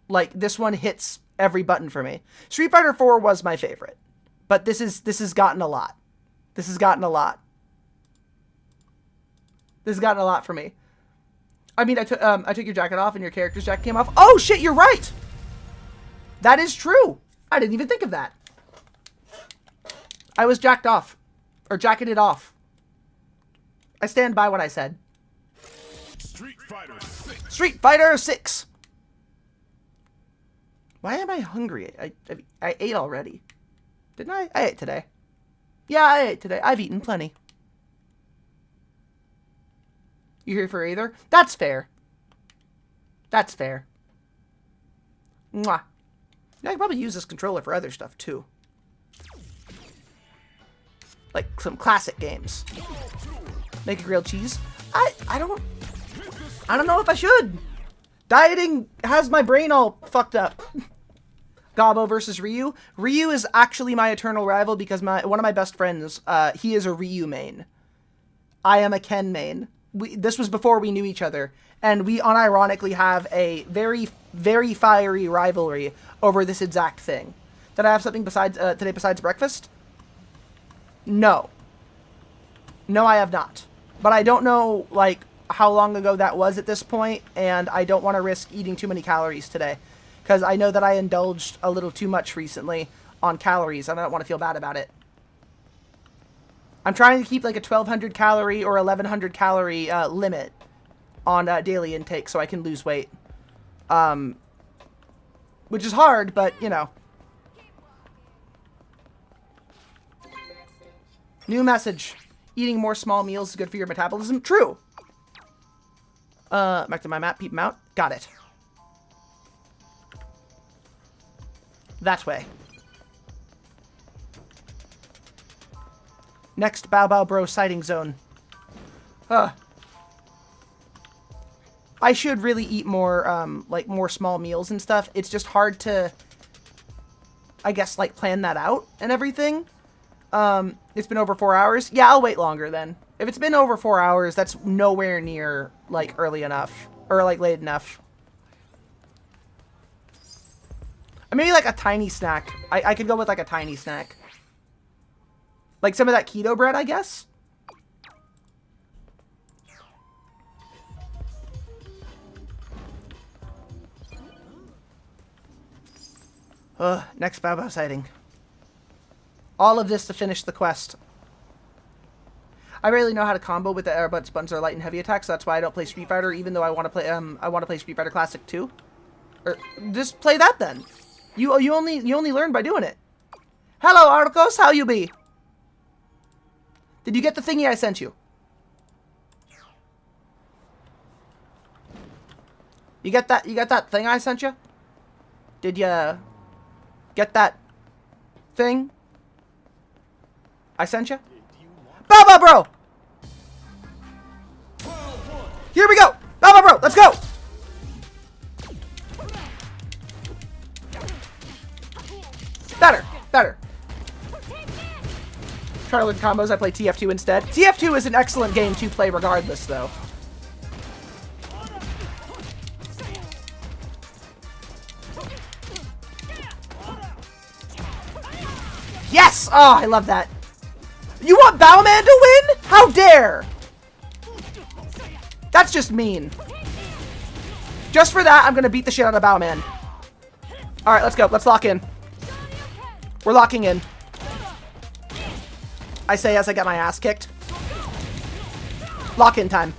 Like, this one hits every button for me. Street Fighter 4 was my favorite. But this has gotten a lot. This has gotten a lot. This has gotten a lot for me. I mean, I took your jacket off and your character's jacket came off. Oh, shit, you're right! That is true! I didn't even think of that. I was jacked off. Or jacketed off. I stand by what I said. Street Fighter 6. Street Fighter 6! Why am I hungry? I ate already. Didn't I? I ate today. Yeah, I ate today. I've eaten plenty. You here for either? That's fair. That's fair. Mwah. Yeah, I could probably use this controller for other stuff, too. Like some classic games. Make a grilled cheese? I don't know if I should. Dieting has my brain all fucked up. Gabo versus Ryu. Ryu is actually my eternal rival because one of my best friends, he is a Ryu main. I am a Ken main. This was before we knew each other, and we unironically have a very, very fiery rivalry over this exact thing. Did I have something besides today besides breakfast? No. No, I have not. But I don't know, like, how long ago that was at this point, and I don't want to risk eating too many calories today. Because I know that I indulged a little too much recently on calories, and I don't want to feel bad about it. I'm trying to keep, like, a 1,200 calorie or 1,100 calorie limit on daily intake so I can lose weight. Which is hard, but, you know. New message. Eating more small meals is good for your metabolism. True. Back to my map. Peep 'em out. Got it. That way. Next Bow Bow Bro sighting zone. I should really eat more, like, more small meals and stuff. It's just hard to, I guess, like, plan that out and everything. It's been over 4 hours. Yeah, I'll wait longer then. If it's been over 4 hours, that's nowhere near, like, early enough. Or, like, late enough. Maybe, like, a tiny snack. I could go with, like, a tiny snack. Like some of that keto bread, I guess? Next Bow Bow sighting. All of this to finish the quest. I rarely know how to combo with the Airbuds buttons are light and heavy attacks, so that's why I don't play Street Fighter, even though I want to play Street Fighter Classic 2. Or just play that then. You only learn by doing it. Hello, Arcos, how you be? Did you get the thingy I sent you? You got that thing I sent you? Did you get that thing I sent you? Bow Bow Bro! Here we go! Bow Bow Bro, let's go! Better. Try to learn combos, I play TF2 instead. TF2 is an excellent game to play regardless, though. Yes! Oh, I love that. You want Bowman to win? How dare! That's just mean. Just for that, I'm gonna beat the shit out of Bowman. Alright, let's go. Let's lock in. We're locking in. I say as I get my ass kicked. Lock in time.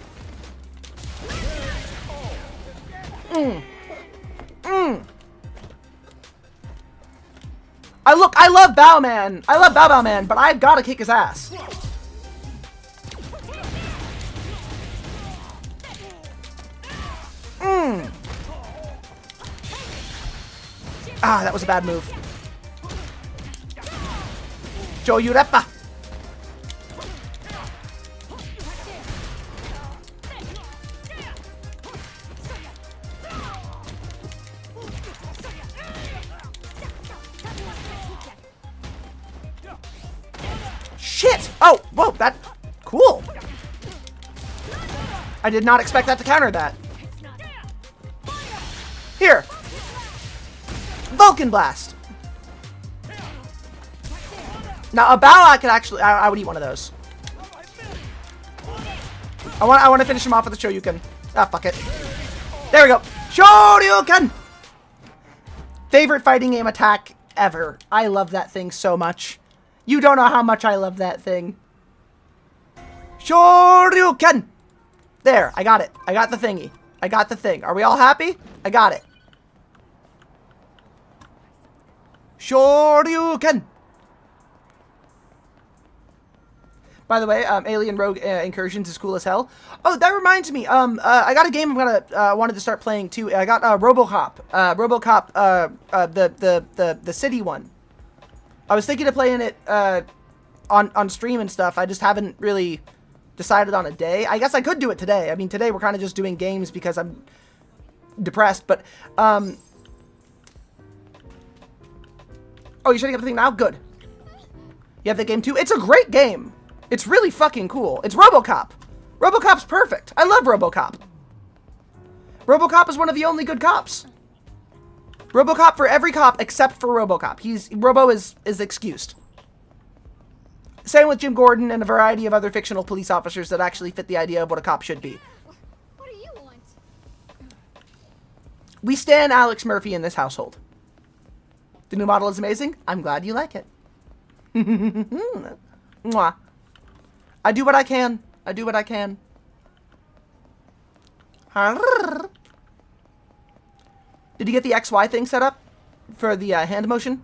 I love Bowman. I love Bow Man, but I've got to kick his ass. Ah, that was a bad move. Joe Urepa. Shit! Oh, whoa, that... Cool. I did not expect that to counter that. Here. Vulcan Blast. Now, a Bow, I could actually... I would eat one of those. I want to finish him off with the Shoryuken. Ah, fuck it. There we go. Shoryuken! Favorite fighting game attack ever. I love that thing so much. You don't know how much I love that thing. Shoryuken! There, I got it. I got the thingy. I got the thing. Are we all happy? I got it. Shoryuken! By the way, Alien Rogue Incursions is cool as hell. Oh, that reminds me. I got a game I'm gonna wanted to start playing too. I got RoboCop. The city one. I was thinking of playing it on stream and stuff. I just haven't really decided on a day. I guess I could do it today. I mean, today we're kind of just doing games because I'm depressed. But oh, you're setting up the thing now? Good. You have the game too. It's a great game. It's really fucking cool. It's RoboCop. RoboCop's perfect. I love RoboCop. RoboCop is one of the only good cops. RoboCop for every cop except for RoboCop. Robo is excused. Same with Jim Gordon and a variety of other fictional police officers that actually fit the idea of what a cop should be. What do you want? We stan Alex Murphy in this household. The new model is amazing. I'm glad you like it. Mwah. I do what I can. I do what I can. Did you get the XY thing set up for the hand motion?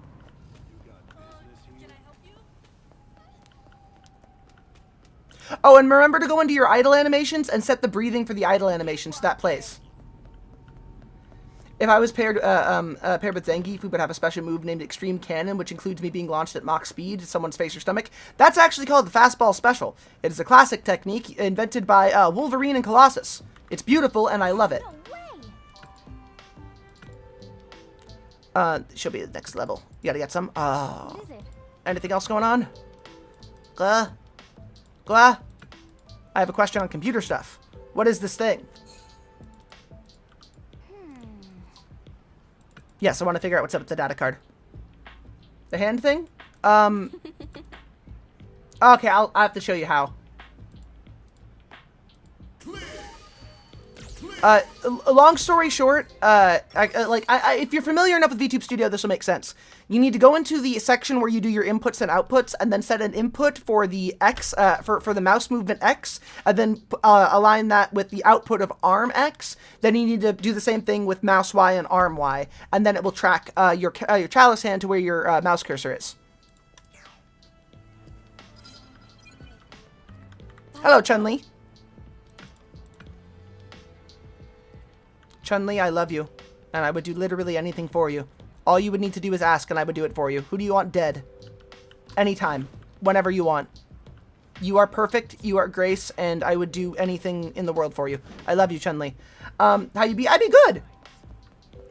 Oh, and remember to go into your idle animations and set the breathing for the idle animations so that plays. If I was paired with Zangief, we would have a special move named Extreme Cannon, which includes me being launched at Mach speed at someone's face or stomach. That's actually called the Fastball Special. It is a classic technique invented by Wolverine and Colossus. It's beautiful, and I love it. She'll be the next level. You gotta get some. Oh. Anything else going on? Glah? I have a question on computer stuff. What is this thing? Yes, I want to figure out what's up with the data card. The hand thing? Okay, I'll have to show you how. Long story short, if you're familiar enough with VTube Studio, this will make sense. You need to go into the section where you do your inputs and outputs, and then set an input for the X, for the mouse movement X, and then align that with the output of arm X. Then you need to do the same thing with mouse Y and arm Y, and then it will track your Chalice hand to where your mouse cursor is. Hello, Chun-Li. Chun-Li, I love you, and I would do literally anything for you. All you would need to do is ask, and I would do it for you. Who do you want dead? Anytime. Whenever you want. You are perfect, you are Grace, and I would do anything in the world for you. I love you, Chun-Li. How you be? I'd be good.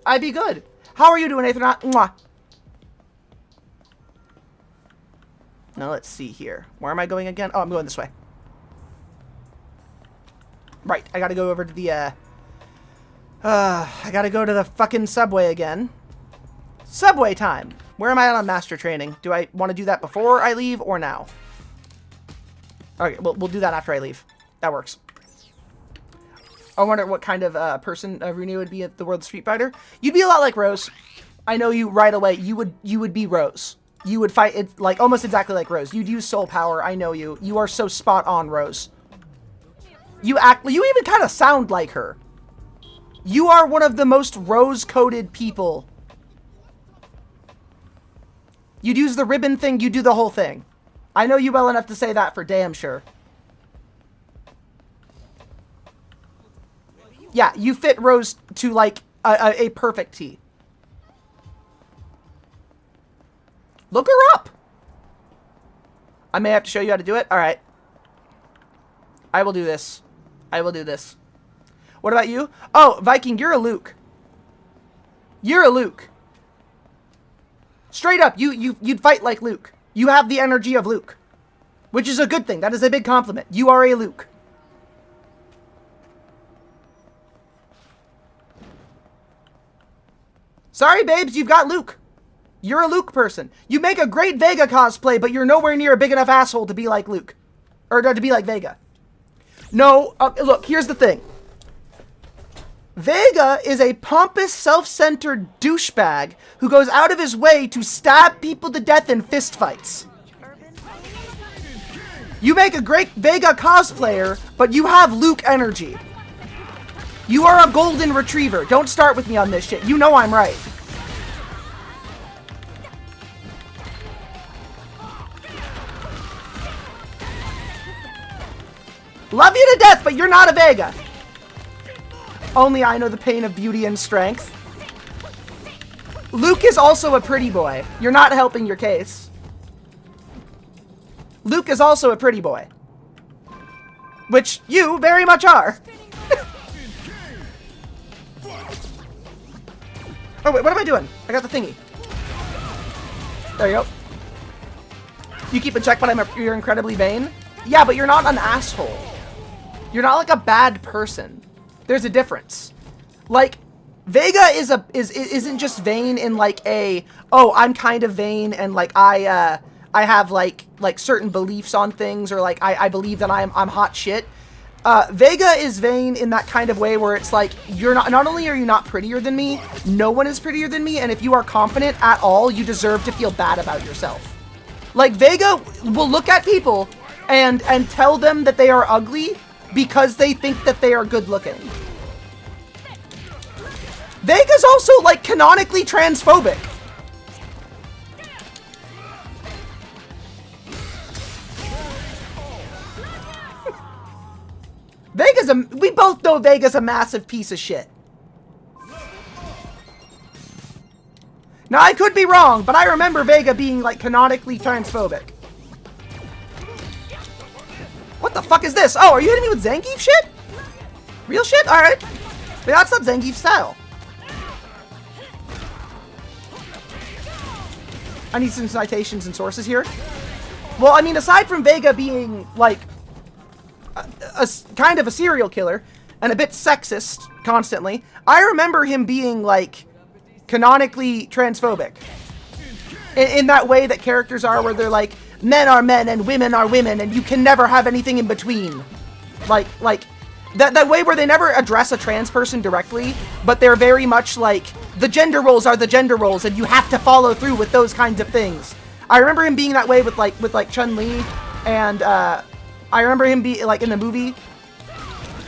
I'd be good. How are you doing, Nathan? Mwah. Now, let's see here. Where am I going again? Oh, I'm going this way. Right, I gotta go over to the, I gotta go to the fucking subway again. Subway time! Where am I at on master training? Do I want to do that before I leave or now? Okay, we'll do that after I leave. That works. I wonder what kind of person Rooney would be at the World Street Fighter. You'd be a lot like Rose. I know you right away. You would be Rose. You would fight it like almost exactly like Rose. You'd use soul power. I know you. You are so spot on, Rose. You even kind of sound like her. You are one of the most rose-coded people. You'd use the ribbon thing, you do the whole thing. I know you well enough to say that for damn sure. Yeah, you fit Rose to, like, a perfect T. Look her up! I may have to show you how to do it. Alright. I will do this. I will do this. What about you? Oh, Viking, you're a Luke. You're a Luke. Straight up, you'd fight like Luke. You have the energy of Luke. Which is a good thing. That is a big compliment. You are a Luke. Sorry, babes, you've got Luke. You're a Luke person. You make a great Vega cosplay, but you're nowhere near a big enough asshole to be like Luke. Or to be like Vega. No, look, here's the thing. Vega is a pompous, self-centered douchebag who goes out of his way to stab people to death in fistfights. You make a great Vega cosplayer, but you have Luke energy. You are a golden retriever. Don't start with me on this shit. You know I'm right. Love you to death, but you're not a Vega. Only I know the pain of beauty and strength. Luke is also a pretty boy. You're not helping your case. Luke is also a pretty boy. Which you very much are. Oh wait, what am I doing? I got the thingy. There you go. You keep in check, but you're incredibly vain? Yeah, but you're not an asshole. You're not like a bad person. There's a difference. Like, Vega isn't just vain in like a, oh, I'm kind of vain and like I have like certain beliefs on things, or like I believe that I'm hot shit. Vega is vain in that kind of way where it's like, you're not only are you not prettier than me, no one is prettier than me, and if you are confident at all, you deserve to feel bad about yourself. Like, Vega will look at people and tell them that they are ugly because they think that they are good looking. Vega's also, like, canonically transphobic. We both know Vega's a massive piece of shit. Now, I could be wrong, but I remember Vega being, like, canonically transphobic. What the fuck is this? Oh, are you hitting me with Zangief shit? Real shit? Alright. But that's not Zangief style. I need some citations and sources here. Well, I mean, aside from Vega being, like, a kind of a serial killer and a bit sexist constantly, I remember him being, like, canonically transphobic. In that way that characters are, where they're like, men are men and women are women and you can never have anything in between. Like that way where they never address a trans person directly, but they're very much like, the gender roles are the gender roles and you have to follow through with those kinds of things. I remember him being that way with Chun-Li, and I remember him be like in the movie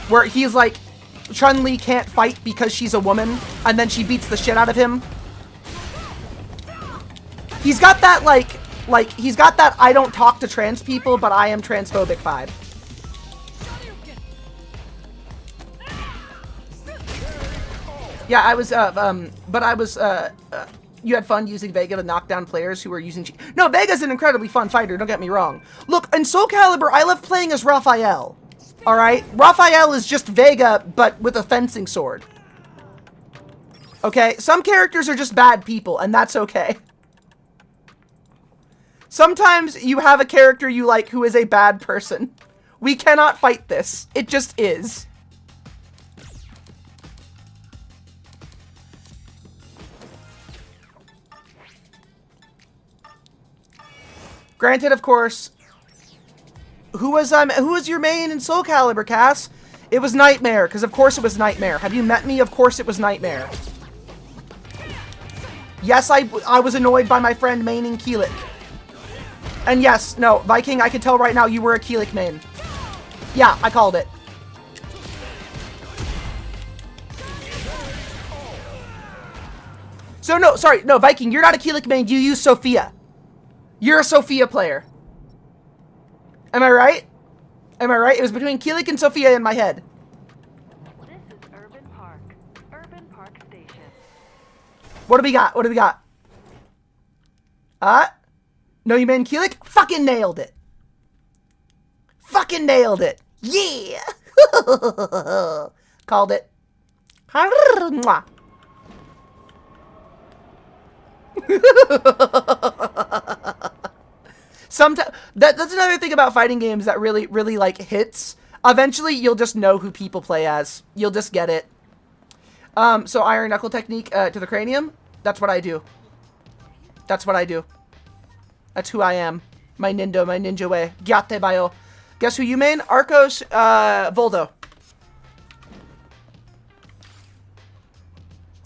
where he's like, Chun-Li can't fight because she's a woman, and then she beats the shit out of him. He's got that he's got that I don't talk to trans people, but I am transphobic vibe. Yeah, I was, you had fun using Vega to knock down players who were using No, Vega's an incredibly fun fighter, don't get me wrong. Look, in Soul Calibur, I love playing as Raphael. Alright? Raphael is just Vega, but with a fencing sword. Okay? Some characters are just bad people, and that's okay. Sometimes you have a character you like who is a bad person. We cannot fight this. It just is. Granted, of course, who was your main in Soul Calibur, Cass? It was Nightmare, because of course it was Nightmare. Have you met me? Of course it was Nightmare. Yes, I was annoyed by my friend maining Keelik. And yes, no, Viking, I can tell right now you were a Keelik main. Yeah, I called it. So no, sorry, no, Viking, you're not a Keelik main, you use Sophia. You're a Sophia player. Am I right? Am I right? It was between Keelik and Sophia in my head. This is Urban Park Station. What do we got? What do we got? No, you mean Keelik? Fucking nailed it. Fucking nailed it. Yeah. Called it. Sometimes that's another thing about fighting games that really like hits. Eventually you'll just know who people play as. You'll just get it. So iron knuckle technique to the cranium. That's what I do. That's what I do. That's who I am. My ninja way. Gyate bayo. Guess who you main? Arcos Voldo.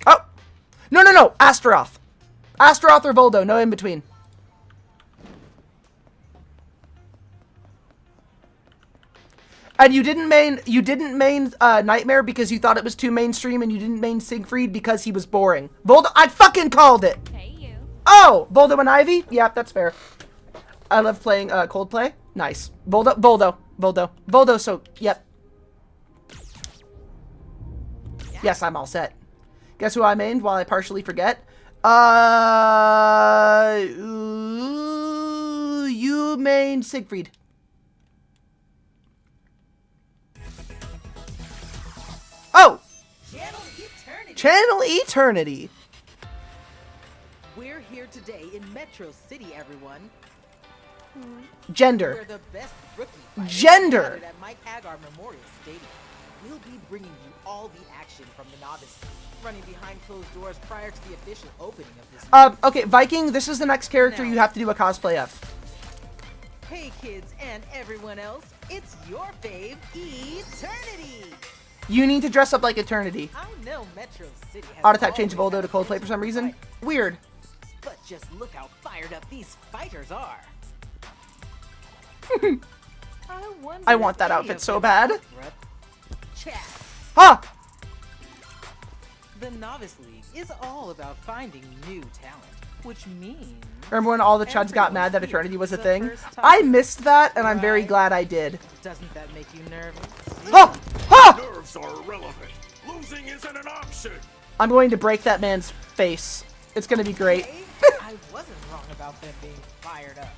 Oh! No. Astaroth. Astaroth or Voldo. No in between. And you didn't main Nightmare because you thought it was too mainstream, and you didn't main Siegfried because he was boring. Voldo, I fucking called it! Hey, you. Oh! Voldo and Ivy? Yeah, that's fair. I love playing Coldplay. Nice. Voldo, so, yep. Yes, I'm all set. Guess who I mained while I partially forget? You mained Siegfried. Oh! Channel Eternity. We're here today in Metro City, everyone. Gender. We're the best rookie fighters Gender. gathered at Mike Hagar Memorial Stadium. We'll be bringing you all the action from the novice, running behind closed doors prior to the official opening of this. Okay, Viking, this is the next character you have to do a cosplay of. Hey kids and everyone else, it's your fave, Eternity! You need to dress up like Eternity. I know Metro City has Autotype change always Voldo had to Coldplay for some reason. fight. Weird. But just look how fired up these fighters are. I want that outfit so bad. Chat. Huh! The Novice League is all about finding new talent, which means... Remember when all the chuds got mad that Eternity was a thing? I missed that, and I'm very glad I did. Doesn't that make you nervous? Oh! Ha! Nerves are irrelevant. Losing isn't an option. I'm going to break that man's face. It's gonna be great. I wasn't wrong about them being fired up.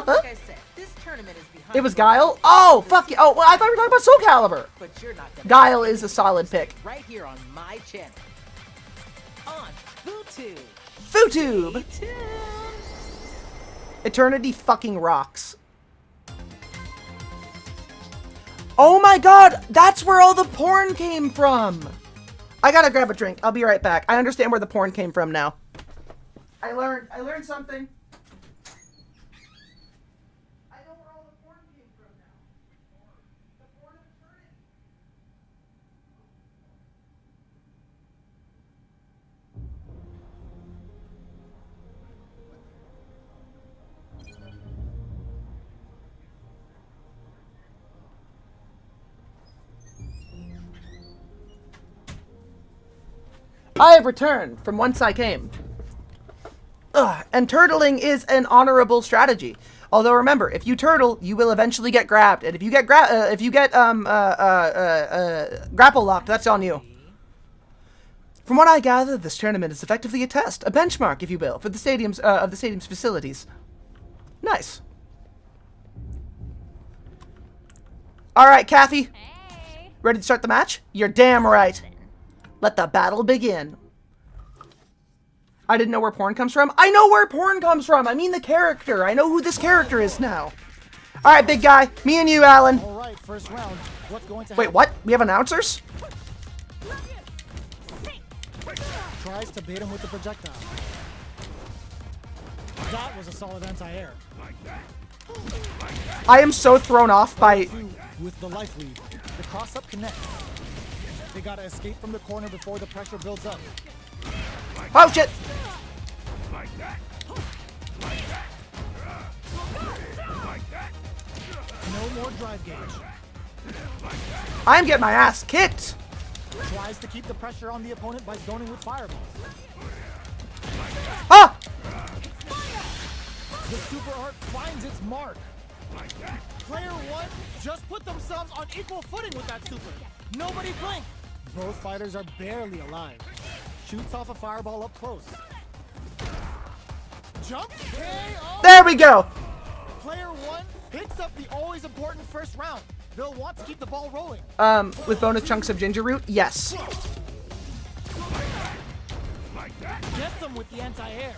Like I said, this tournament is behind. It was Guile? Oh, fuck you. Oh, well, I thought we were talking about Soul Calibur. But you're not gonna Guile is a solid pick. right here on my channel. On FooTube. FooTube! Stay tuned. Eternity fucking rocks. Oh my god, that's where all the porn came from. I gotta grab a drink. I'll be right back. I understand where the porn came from now. I learned something. I know where all the porn came from now. The porn of Eternity. I have returned from whence I came. Ugh, and turtling is an honorable strategy. Although remember, if you turtle, you will eventually get grabbed, and if you get grapple locked, that's on you. From what I gather, this tournament is effectively a test, a benchmark, if you will, for the stadium's of the stadium's facilities. Nice. All right, Kathy. Hey. Ready to start the match? You're damn right. Let the battle begin. I didn't know where porn comes from. I know where porn comes from. I mean the character. I know who this character is now. All right, big guy. Me and you, Alan. All right, first round. What's going to Wait, happen? what? We have announcers? Tries to bait him with the projectile. That was a solid anti-air. I am so thrown off by... Two with the life lead. The cross-up connects. They gotta escape from the corner before the pressure builds up. Oh, shit. No more drive gauge. I'm getting my ass kicked. Tries to keep the pressure on the opponent by zoning with fireballs. Ah! The super art finds its mark. Player one just put themselves on equal footing with that super. Nobody blinked. Both fighters are barely alive. Shoots off a fireball up close. Jump KO. There we go. Player one picks up the always important first round. They'll want to keep the ball rolling. With bonus chunks of ginger root? Yes. Gets them with the anti-air.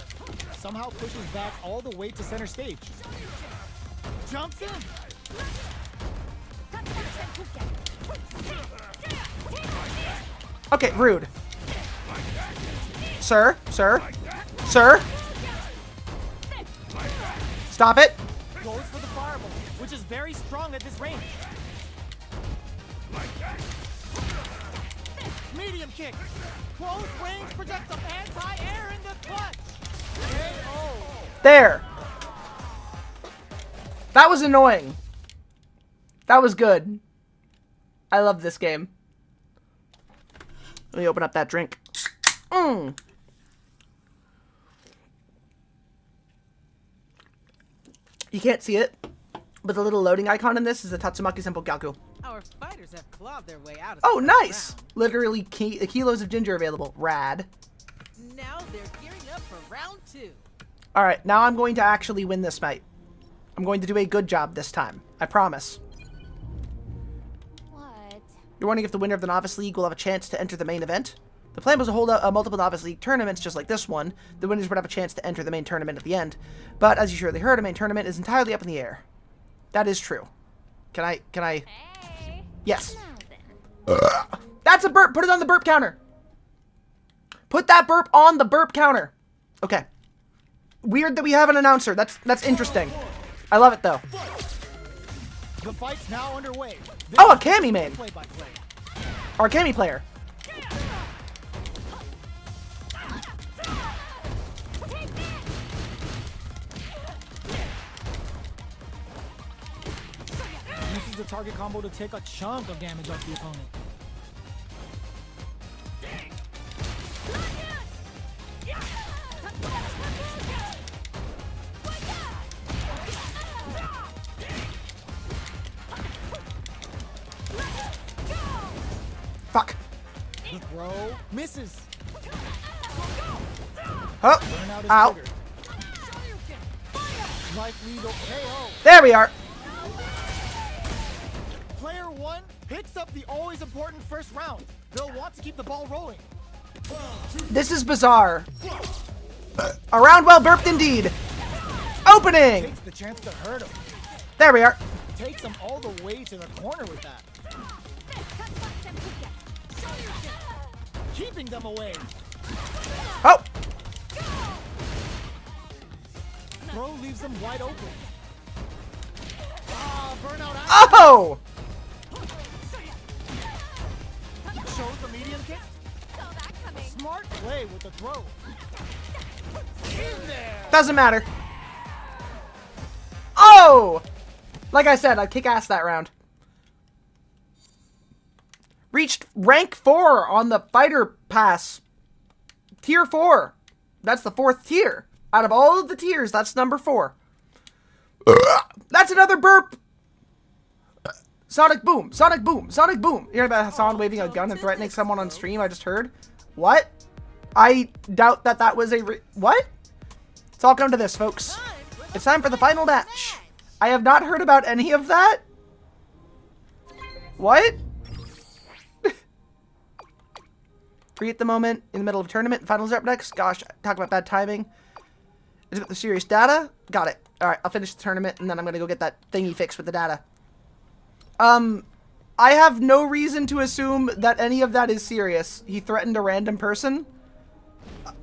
Somehow pushes back all the way to center stage. Jumps in. Okay, rude. Sir? Sir? Sir? Stop it. Goes for the fireball, which is very strong at this range. Medium kick. Close range projects up anti-air in the clutch. KO. There. That was annoying. That was good. I love this game. Let me open up that drink. You can't see it, but the little loading icon in this is the Tatsumaki Senpu Gyaku. Our fighters have clawed their way out of Oh, the first nice! round. Literally kilos of ginger available. Rad. Now they're gearing up for round 2. Alright, now I'm going to actually win this fight. I'm going to do a good job this time. I promise. What? You're wondering if the winner of the Novice League will have a chance to enter the main event? The plan was to hold a multiple Novice League tournaments just like this one. The winners would have a chance to enter the main tournament at the end. But as you surely heard, a main tournament is entirely up in the air. That is true. Can I... Hey. Yes. Now then. That's a burp! Put it on the burp counter! Put that burp on the burp counter! Okay. Weird that we have an announcer. That's interesting. I love it, though. The fight's now underway. Oh, a Cammy main! Play-by-play. Or a Cammy player. Uses the target combo to take a chunk of damage off the opponent. Fuck. The throw misses. Oh! Burnout is Ow. triggered. Life legal KO. There we are! Player 1 picks up the always important first round. They'll want to keep the ball rolling. This is bizarre. A round well burped indeed. Opening! Takes the chance to hurt him. There we are. Takes him all the way to the corner with that. Keeping them away. Oh! Throw leaves them wide open. Ah, burnout. Oh! Shows the medium kick. Smart play with the throw. In there. Doesn't matter. Oh! Like I said, I'd kick ass that round. Reached rank 4 on the fighter pass. Tier 4. That's the 4th tier. Out of all of the tiers, that's number 4. That's another burp! Sonic boom, Sonic boom, Sonic boom. You heard about Hassan waving a gun and threatening someone on stream? I just heard. What? I doubt that was a what? It's all come to this, folks. It's time for the final match. I have not heard about any of that. What? Create the moment in the middle of a tournament. Finals are up next. Gosh, talk about bad timing. Is it the serious data? Got it. Alright, I'll finish the tournament and then I'm gonna go get that thingy fixed with the data. I have no reason to assume that any of that is serious. He threatened a random person?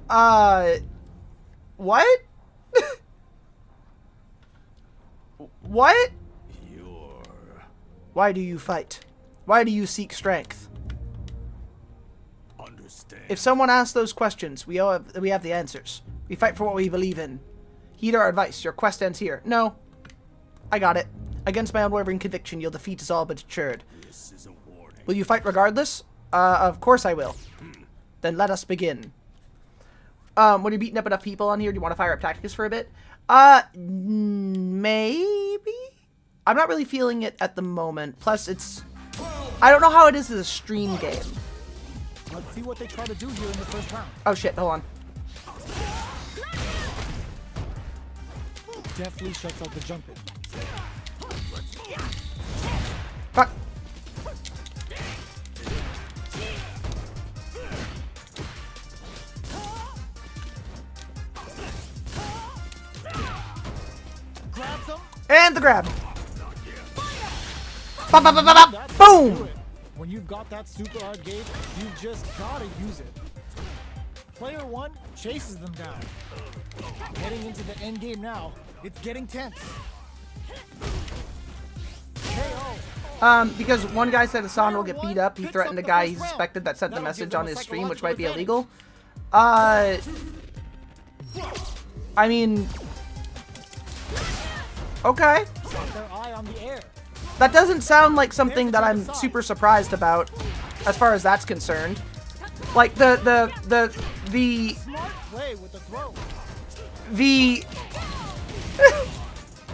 What? What? Why do you fight? Why do you seek strength? If someone asks those questions, we have the answers. We fight for what we believe in. Heed our advice. Your quest ends here. No. I got it. Against my unwavering conviction, you'll defeat us all but assured. Will you fight regardless? Of course I will. Then let us begin. When you're beating up enough people on here, do you want to fire up Tacticus for a bit? Maybe? I'm not really feeling it at the moment. Plus, I don't know how it is as a stream game. Let's see what they try to do here in the first round. Oh shit, hold on. Definitely shuts out the jumping. Fuck. Grabs him. And the grab. Bop, bop, bop, bop, bop. Boom! When you've got that super hard gauge, you just gotta use it. Player 1 chases them down. Heading into the end game now. It's getting tense. KO. Because one guy said Hassan will get beat up. He threatened a guy he suspected that sent the message on his stream, which might be illegal. I mean... Okay. Got their eye on the air. That doesn't sound like something that I'm super surprised about, as far as that's concerned. Like Smart play with the throw.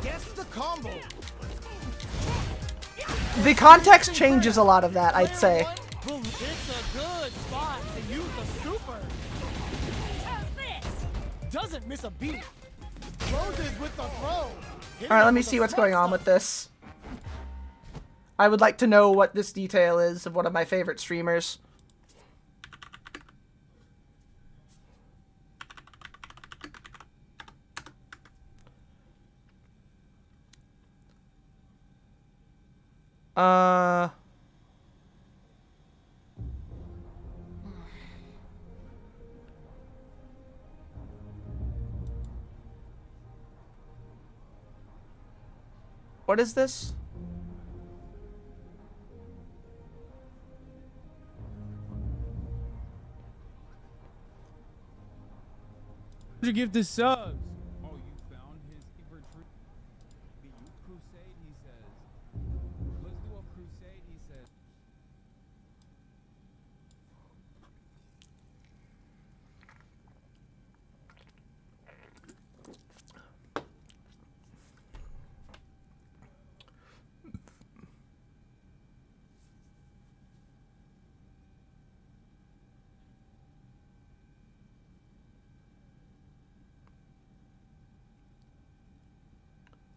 Gets the combo. The context changes a lot of that, I'd say. It's a good spot to use the super. Doesn't miss a beat. Closes with the throw. Alright, let me see what's going on with this. I would like to know what this detail is of one of my favorite streamers. What is this? You give the subs. Oh, you found his retreat. The youth crusade, he says. Let's do a crusade, he says.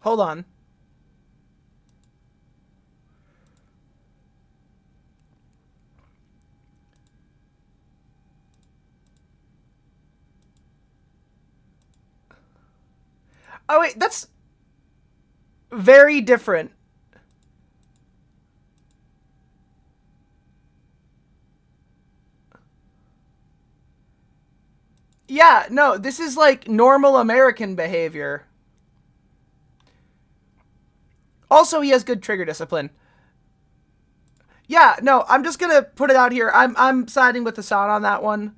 Hold on. Oh wait, that's very different. Yeah, no, this is like normal American behavior. Also, he has good trigger discipline. Yeah, no, I'm just gonna put it out here. I'm siding with Hasan on that one.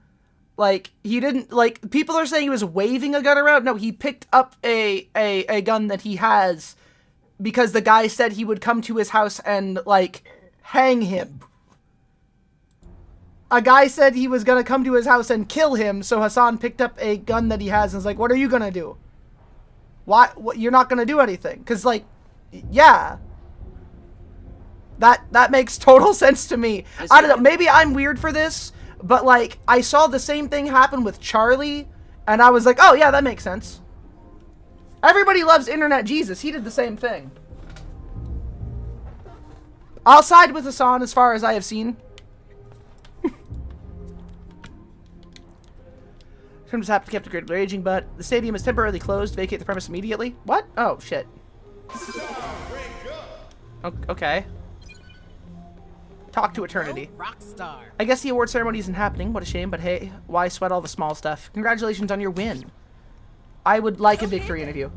Like, he didn't, like, people are saying he was waving a gun around. No, he picked up a gun that he has because the guy said he would come to his house and, like, hang him. A guy said he was gonna come to his house and kill him, so Hasan picked up a gun that he has and was like, what are you gonna do? Why? You're not gonna do anything. Because, like, yeah. That makes total sense to me. I don't know, maybe I'm weird for this, but like, I saw the same thing happen with Charlie, and I was like, oh yeah, that makes sense. Everybody loves Internet Jesus. He did the same thing. I'll side with Hasan as far as I have seen. Terms have kept a great raging, but the stadium is temporarily closed. Vacate the premise immediately. What? Oh, shit. Okay. Talk to eternity. Rockstar. I guess the award ceremony isn't happening. What a shame, but hey, why sweat all the small stuff? Congratulations on your win. I would like a victory interview.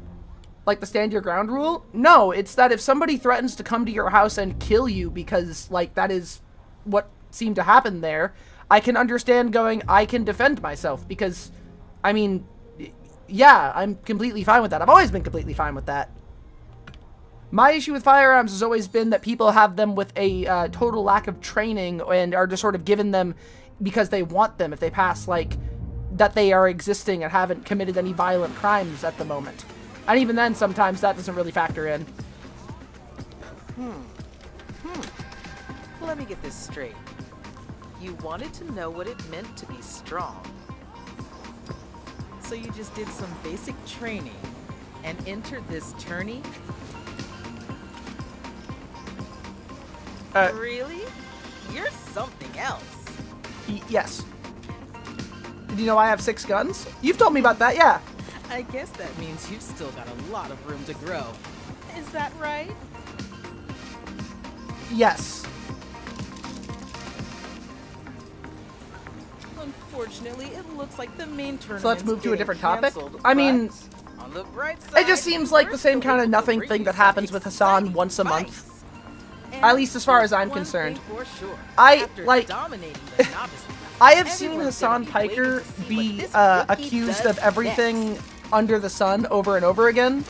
Like the stand your ground rule? No, it's that if somebody threatens to come to your house and kill you because, like, that is what seemed to happen there, I can understand going, I can defend myself because, I mean, yeah, I'm completely fine with that. I've always been completely fine with that. My issue with firearms has always been that people have them with a total lack of training and are just sort of given them because they want them if they pass, like, that they are existing and haven't committed any violent crimes at the moment. And even then, sometimes that doesn't really factor in. Let me get this straight. You wanted to know what it meant to be strong. So you just did some basic training and entered this tourney? Really? You're something else. Yes. Did you know I have 6 guns? You've told me about that, yeah. I guess that means you've still got a lot of room to grow. Is that right? Yes. Unfortunately, it looks like the main tournament. So let's move to a different topic. I mean, on the bright side, it just seems like the same kind of nothing thing that happens with Hasan once a month. At least as far as I'm concerned. I have seen Hasan Piker be accused of everything under the sun over and over again,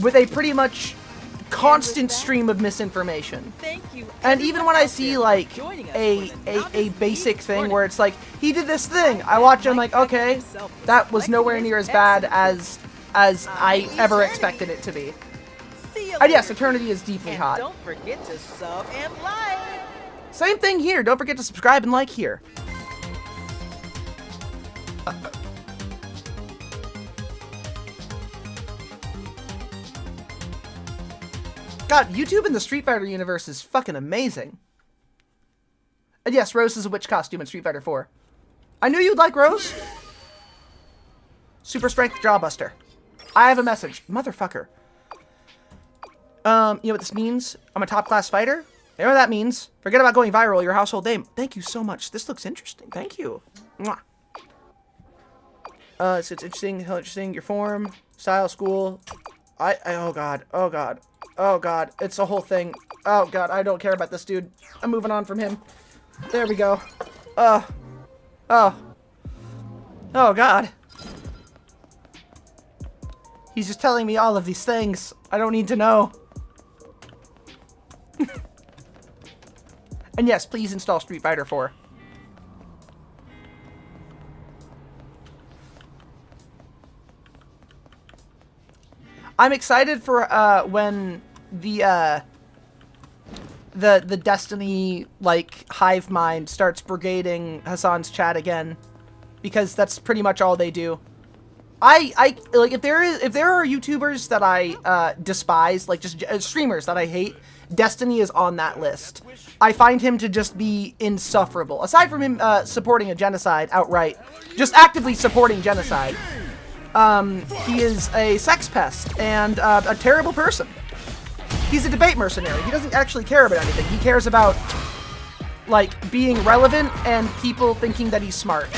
with a pretty much constant stream of misinformation. Thank you. And even when I see like a basic thing where it's like, he did this thing, I watch it, I'm like, okay, that was nowhere near as bad as I ever expected it to be. And yes, Eternity is deeply hot. Don't forget to sub and like. Same thing here. Don't forget to subscribe and like here. God, YouTube in the Street Fighter universe is fucking amazing. And yes, Rose is a witch costume in Street Fighter 4. I knew you'd like Rose. Super Strength Jawbuster. I have a message. Motherfucker. You know what this means? I'm a top class fighter. You know what that means? Forget about going viral, your household name. Thank you so much. This looks interesting. Thank you. Mwah. So it's interesting, how interesting. Your form, style, school. Oh god. Oh god. Oh god. It's a whole thing. Oh god, I don't care about this dude. I'm moving on from him. There we go. Oh. Oh god. He's just telling me all of these things. I don't need to know. And yes, please install Street Fighter 4. I'm excited for when the Destiny like hive mind starts brigading Hassan's chat again, because that's pretty much all they do. I like if there are YouTubers that I despise, like just streamers that I hate, Destiny is on that list. I find him to just be insufferable. Aside from him supporting a genocide outright, just actively supporting genocide, he is a sex pest and a terrible person. He's a debate mercenary. He doesn't actually care about anything. He cares about like being relevant and people thinking that he's smart.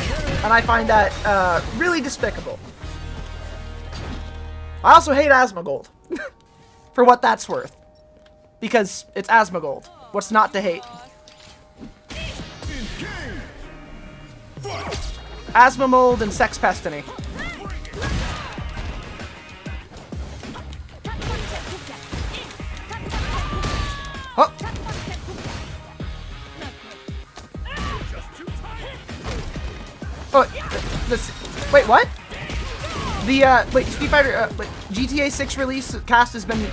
And I find that really despicable. I also hate Asmongold for what that's worth. Because it's Asmongold. What's not to hate? Asmongold and Sex Pestiny. Oh! Oh, this. Wait, what? Wait, Street Fighter, GTA 6 release cast has been.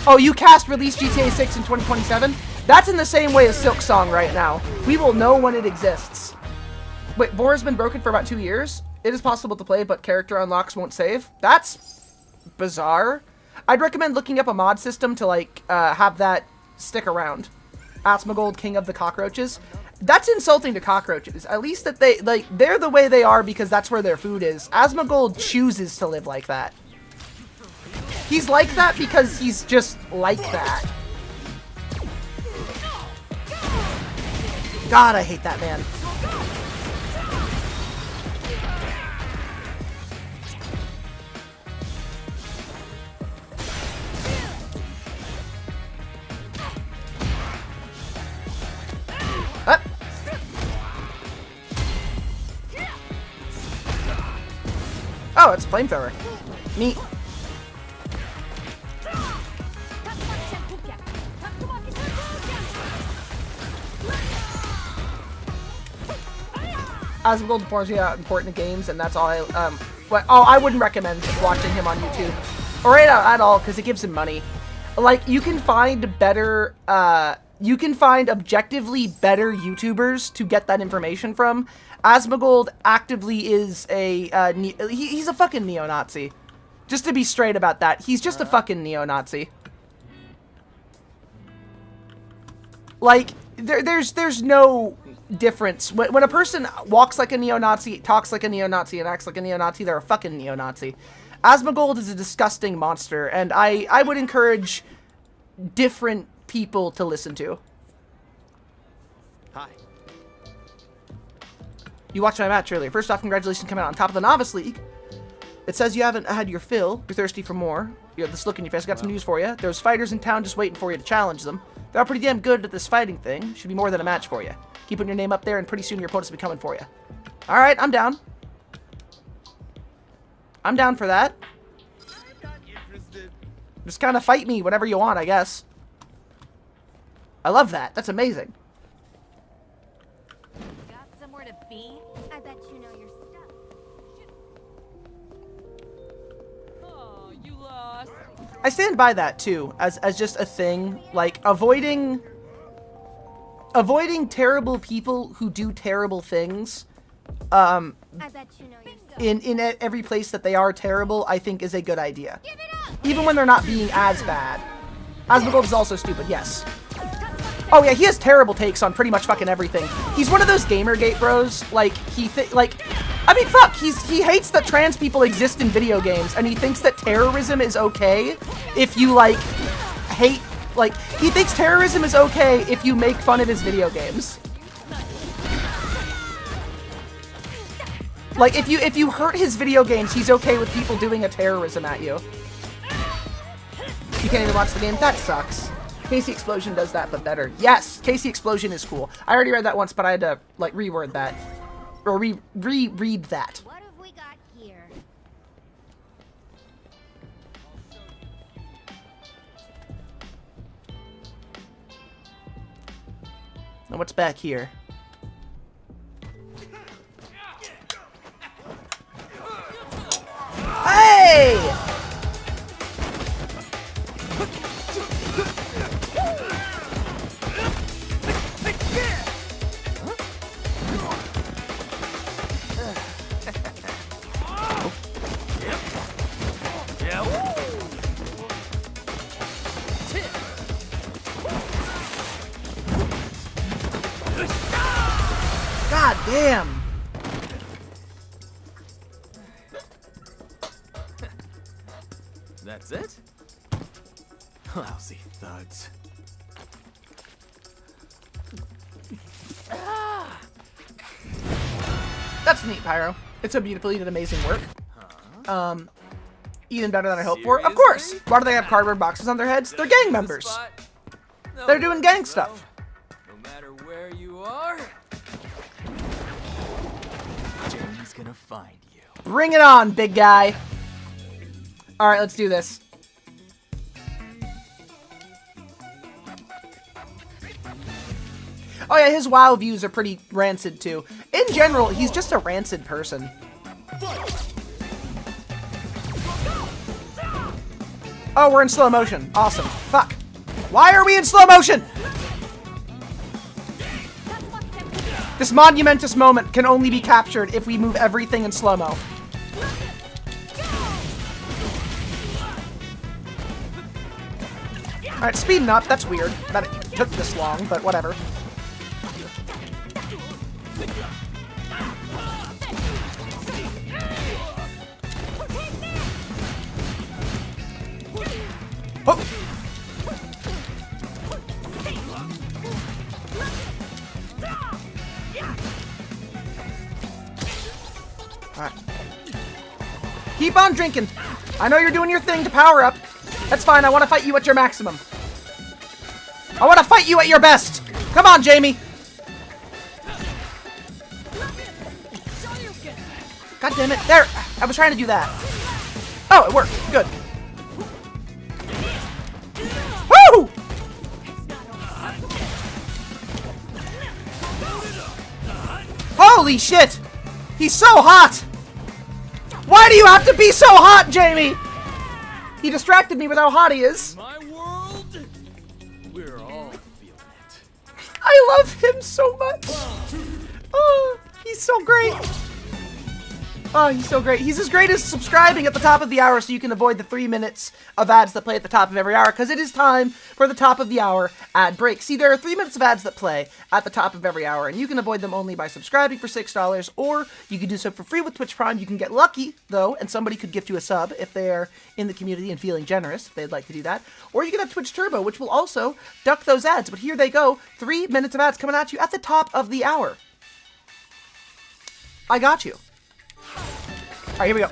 Oh, you cast release GTA 6 in 2027? That's in the same way as Silk Song right now. We will know when it exists. Wait, Vor has been broken for about 2 years? It is possible to play, but character unlocks won't save? That's bizarre. I'd recommend looking up a mod system to, like, have that stick around. Asmongold, King of the Cockroaches. That's insulting to cockroaches. At least that they're the way they are because that's where their food is. Asmongold chooses to live like that. He's like that because he's just like that. God, I hate that man. Up. Oh, it's a flamethrower. Neat. Asmongold informs me about important games, and that's all I wouldn't recommend watching him on YouTube. Or at all, because it gives him money. Like, you can find better, you can find objectively better YouTubers to get that information from. Asmongold actively is he's a fucking neo-Nazi. Just to be straight about that, he's just a fucking neo-Nazi. Like, there's no difference. When a person walks like a neo-Nazi, talks like a neo-Nazi, and acts like a neo-Nazi, they're a fucking neo-Nazi. Asmongold is a disgusting monster, and I would encourage different people to listen to. Hi. You watched my match earlier. First off, congratulations coming out on top of the Novice League. It says you haven't had your fill. You're thirsty for more. You have this look in your face. I got some news for you. There's fighters in town just waiting for you to challenge them. They're all pretty damn good at this fighting thing. Should be more than a match for you. Keep putting your name up there, and pretty soon your opponents will be coming for you. All right, I'm down. I'm down for that. I'm not interested. Just kind of fight me whenever you want, I guess. I love that. That's amazing. Got somewhere to be? I bet you know your stuff. Oh, you lost. I stand by that too, as just a thing. Like avoiding terrible people who do terrible things. I bet you know your stuff. In every place that they are terrible, I think is a good idea. Even when they're not being as bad. Asmongold is also stupid, yes. Oh yeah, he has terrible takes on pretty much fucking everything. He's one of those Gamergate bros. Like I mean, fuck. He hates that trans people exist in video games, and he thinks that terrorism is okay if you like hate. Like he thinks terrorism is okay if you make fun of his video games. Like if you hurt his video games, he's okay with people doing a terrorism at you. You can't even watch the game. That sucks. Casey Explosion does that, but better. Yes, Casey Explosion is cool. I already read that once, but I had to like reword that or reread that. What have we got here? And what's back here? Hey! God damn! That's it? Lousy thuds. That's neat, Pyro. It's so beautiful. You did amazing work. Even better than I hoped for. Of course! Why do they have cardboard boxes on their heads? They're gang members. They're doing gang stuff. No matter where you are, Jeremy's gonna find you. Bring it on, big guy. Alright, let's do this. Oh yeah, his WoW views are pretty rancid too. In general, he's just a rancid person. Oh, we're in slow motion. Awesome. Fuck. Why are we in slow motion? This monumentous moment can only be captured if we move everything in slow-mo. Alright, speeding up. That's weird that it took this long, but whatever. Oh! Alright. Keep on drinking. I know you're doing your thing to power up. That's fine. I want to fight you at your maximum. I want to fight you at your best. Come on, Jamie. God damn it. There. I was trying to do that. Oh, it worked. Good. Woo! Holy shit! He's so hot! Why do you have to be so hot, Jamie? He distracted me with how hot he is. My world, we're all feeling it. I love him so much. Oh, he's so great. Oh, he's so great. He's as great as subscribing at the top of the hour so you can avoid the 3 minutes of ads that play at the top of every hour, because it is time for the top of the hour ad break. See, there are 3 minutes of ads that play at the top of every hour, and you can avoid them only by subscribing for $6, or you can do so for free with Twitch Prime. You can get lucky, though, and somebody could gift you a sub if they're in the community and feeling generous, if they'd like to do that. Or you can have Twitch Turbo, which will also duck those ads. But here they go. 3 minutes of ads coming at you at the top of the hour. I got you. Alright, here we go.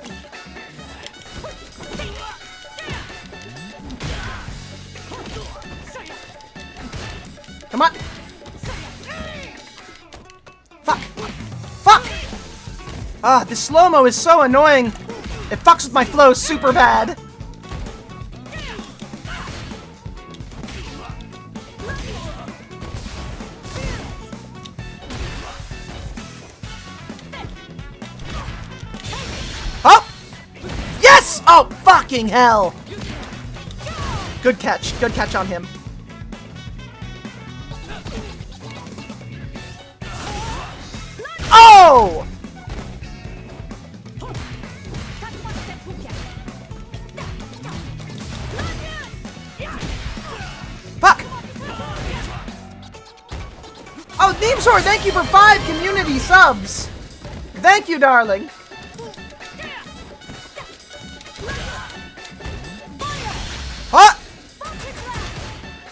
Come on. Fuck. Fuck! Ah, this slow-mo is so annoying. It fucks with my flow super bad. Yes! Oh, fucking hell! Good catch. Good catch on him. Oh! Fuck! Oh, Theme Sword, thank you for 5 community subs! Thank you, darling! Huh?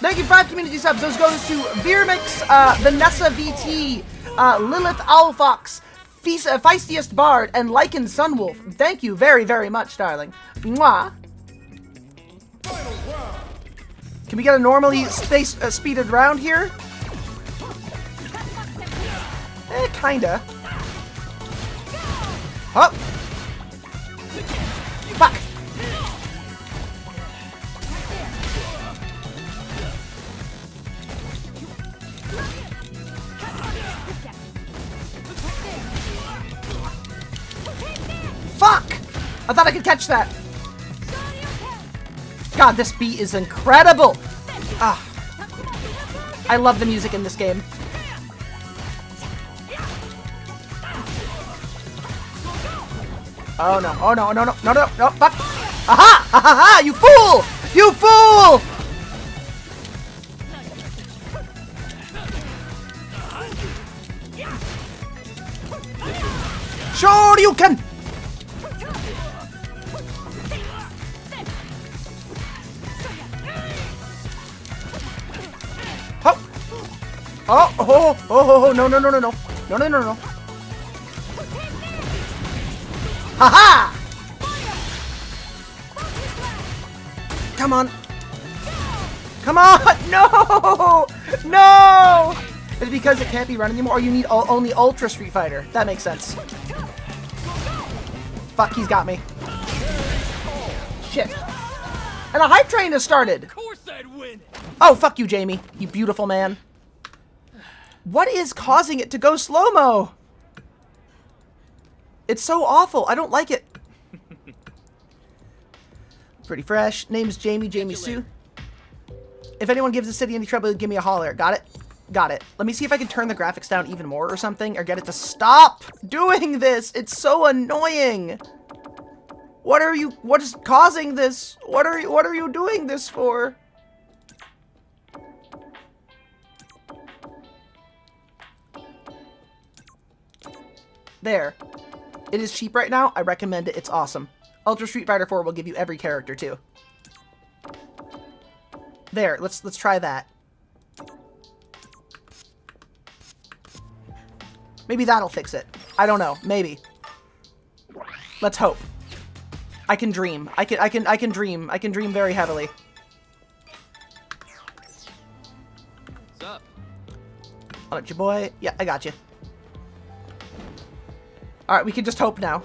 Thank you, 5 community subs. Those goes to Veermix, Vanessa VT, Lilith Owlfox, Feistiest Bard, and Lycan Sunwolf. Thank you very, very much, darling. Mwah. Can we get a normally speeded round here? Kinda. Oh! Fuck! Fuck! I thought I could catch that. God, this beat is incredible! Ah. I love the music in this game. Oh no, oh no, no, no, no, no, no, fuck! Aha! Ha ha ha! You fool! You fool! Sure you can! Oh, oh, oh, oh, no, no, no, no, no. No, no, no, no. Ha-ha! Come on. Come on! No! No! It's because it can't be run anymore, or you need only Ultra Street Fighter. That makes sense. Fuck, he's got me. Shit. And a hype train has started! Of course I'd win! Oh, fuck you, Jamie. You beautiful man. What is causing it to go slow-mo? It's so awful. I don't like it. Pretty fresh. Name's Jamie, Jamie Sue. If anyone gives the city any trouble, give me a holler. Got it? Got it. Let me see if I can turn the graphics down even more or something, or get it to stop doing this. It's so annoying. What is causing this? What are you doing this for? There. It is cheap right now. I recommend it. It's awesome. Ultra Street Fighter 4 will give you every character too. There. Let's try that. Maybe that'll fix it. I don't know. Maybe. Let's hope. I can dream. I can dream. I can dream very heavily. What's up? I'll let you, boy. Yeah, I got you. Alright, we can just hope now.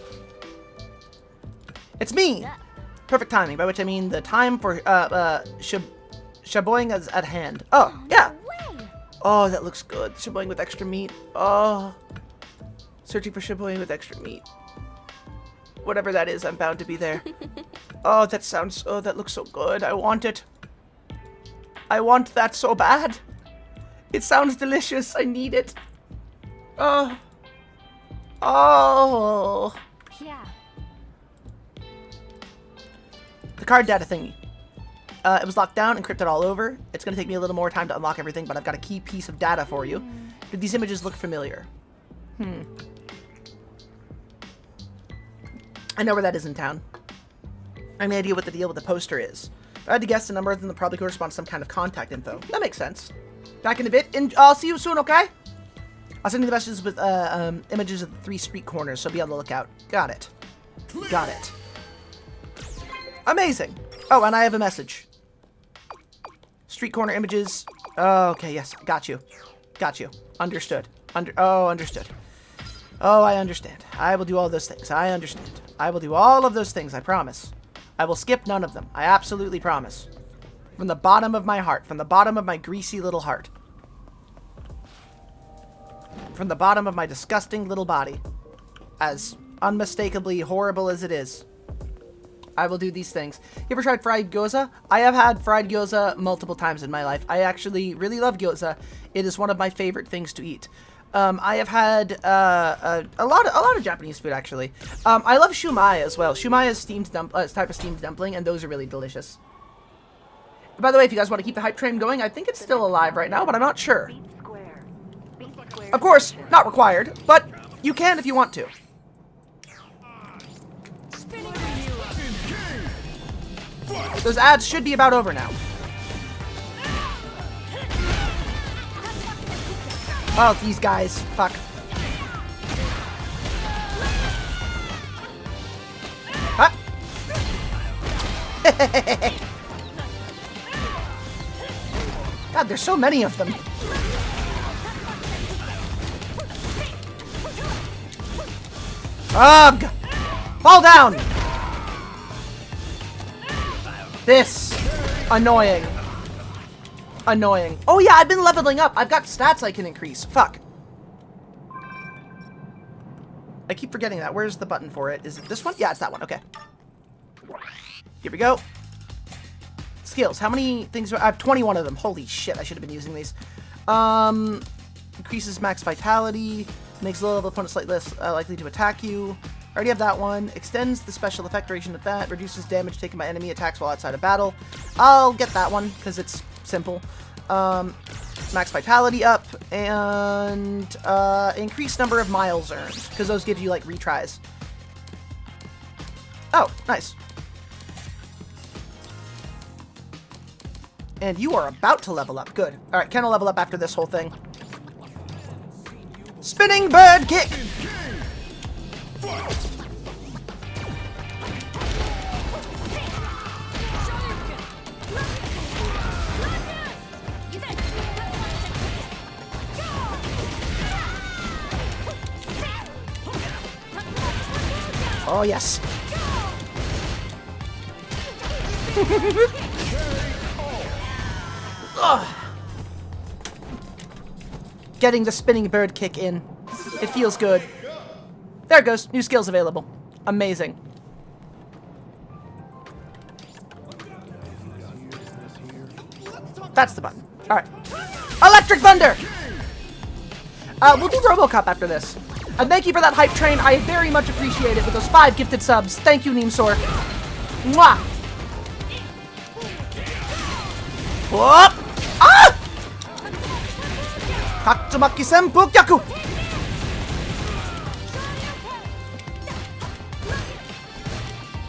It's me! Perfect timing, by which I mean the time for, shaboing is at hand. Oh, yeah! Oh, that looks good. Shaboing with extra meat. Oh. Searching for shaboing with extra meat. Whatever that is, I'm bound to be there. Oh, that sounds... Oh, that looks so good. I want it. I want that so bad. It sounds delicious. I need it. Oh. Oh. Yeah. The card data thingy. It was locked down, encrypted all over. It's going to take me a little more time to unlock everything, but I've got a key piece of data for you. Do these images look familiar? I know where that is in town. I have no idea what the deal with the poster is. If I had to guess, the number of them probably corresponds to some kind of contact info. That makes sense. Back in a bit, and I'll see you soon, okay? I'll send you the messages with images of the 3 street corners, so be on the lookout. Got it. Got it. Amazing. Oh, and I have a message. Street corner images. Oh, okay, yes. Got you. Got you. Understood. Understood. Oh, I understand. I will do all those things. I understand. I will do all of those things, I promise. I will skip none of them. I absolutely promise. From the bottom of my heart. From the bottom of my greasy little heart. From the bottom of my disgusting little body. As unmistakably horrible as it is. I will do these things. You ever tried fried gyoza? I have had fried gyoza multiple times in my life. I actually really love gyoza. It is one of my favorite things to eat. I have had a lot of Japanese food actually. I love shumai as well. Shumai is type of steamed dumpling, and those are really delicious. By the way, if you guys want to keep the hype train going, I think it's still alive right now, but I'm not sure. Of course, not required, but you can if you want to. Those ads should be about over now. Oh, these guys. Fuck. Huh? God, there's so many of them. Ugh! Fall down! This. Annoying. Annoying. Oh yeah, I've been leveling up. I've got stats I can increase. Fuck. I keep forgetting that. Where's the button for it? Is it this one? Yeah, it's that one. Okay. Here we go. Skills. How many things do I have? 21 of them. Holy shit, I should have been using these. Increases max vitality. Makes low-level opponents slightly less likely to attack you. I already have that one. Extends the special effect duration of that. Reduces damage taken by enemy attacks while outside of battle. I'll get that one, because it's simple. Max vitality up, and increased number of miles earned, because those give you, like, retries. Oh, nice. And you are about to level up. Good. Alright, Ken will level up after this whole thing. Spinning bird kick! Oh, yes. Getting the spinning bird kick in. It feels good. There it goes. New skills available. Amazing. That's the button. Alright. Electric Thunder! We'll do RoboCop after this. And thank you for that hype train. I very much appreciate it with those 5 gifted subs. Thank you, Neemsor. Mwah! Whoop! Ah! Tatsumaki Senpu Gyaku!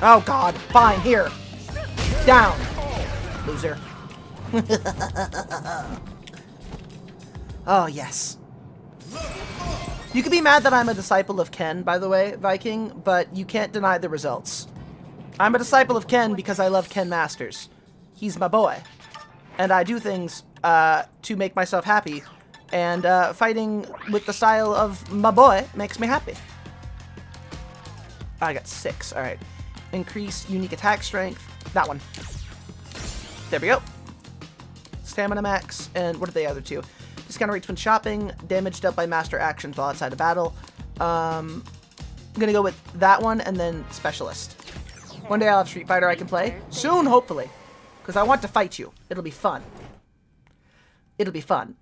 Oh god. Fine, here. Down. Loser. Oh, yes. You could be mad that I'm a disciple of Ken, by the way, Viking, but you can't deny the results. I'm a disciple of Ken because I love Ken Masters. He's my boy. And I do things to make myself happy. And fighting with the style of my boy makes me happy. I got 6. Alright. Increase unique attack strength. That one. There we go. Stamina max. And what are the other two? Discount rates when shopping. Damage dealt by master actions while outside of battle. I'm gonna go with that one and then specialist. One day I'll have Street Fighter I can play. Soon, hopefully. Because I want to fight you. It'll be fun. It'll be fun.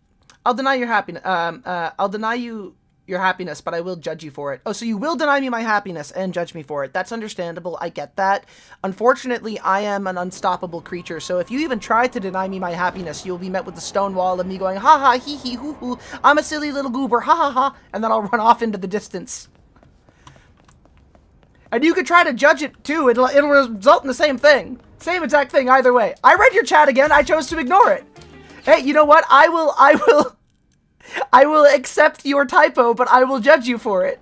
I'll deny your happiness. I'll deny you your happiness, but I will judge you for it. Oh, so you will deny me my happiness and judge me for it. That's understandable. I get that. Unfortunately, I am an unstoppable creature, so if you even try to deny me my happiness, you'll be met with the stone wall of me going, ha ha, hee hee, hoo hoo, I'm a silly little goober, ha ha ha, and then I'll run off into the distance. And you could try to judge it too. It'll result in the same thing. Same exact thing either way. I read your chat again. I chose to ignore it. Hey, you know what? I will accept your typo, but I will judge you for it.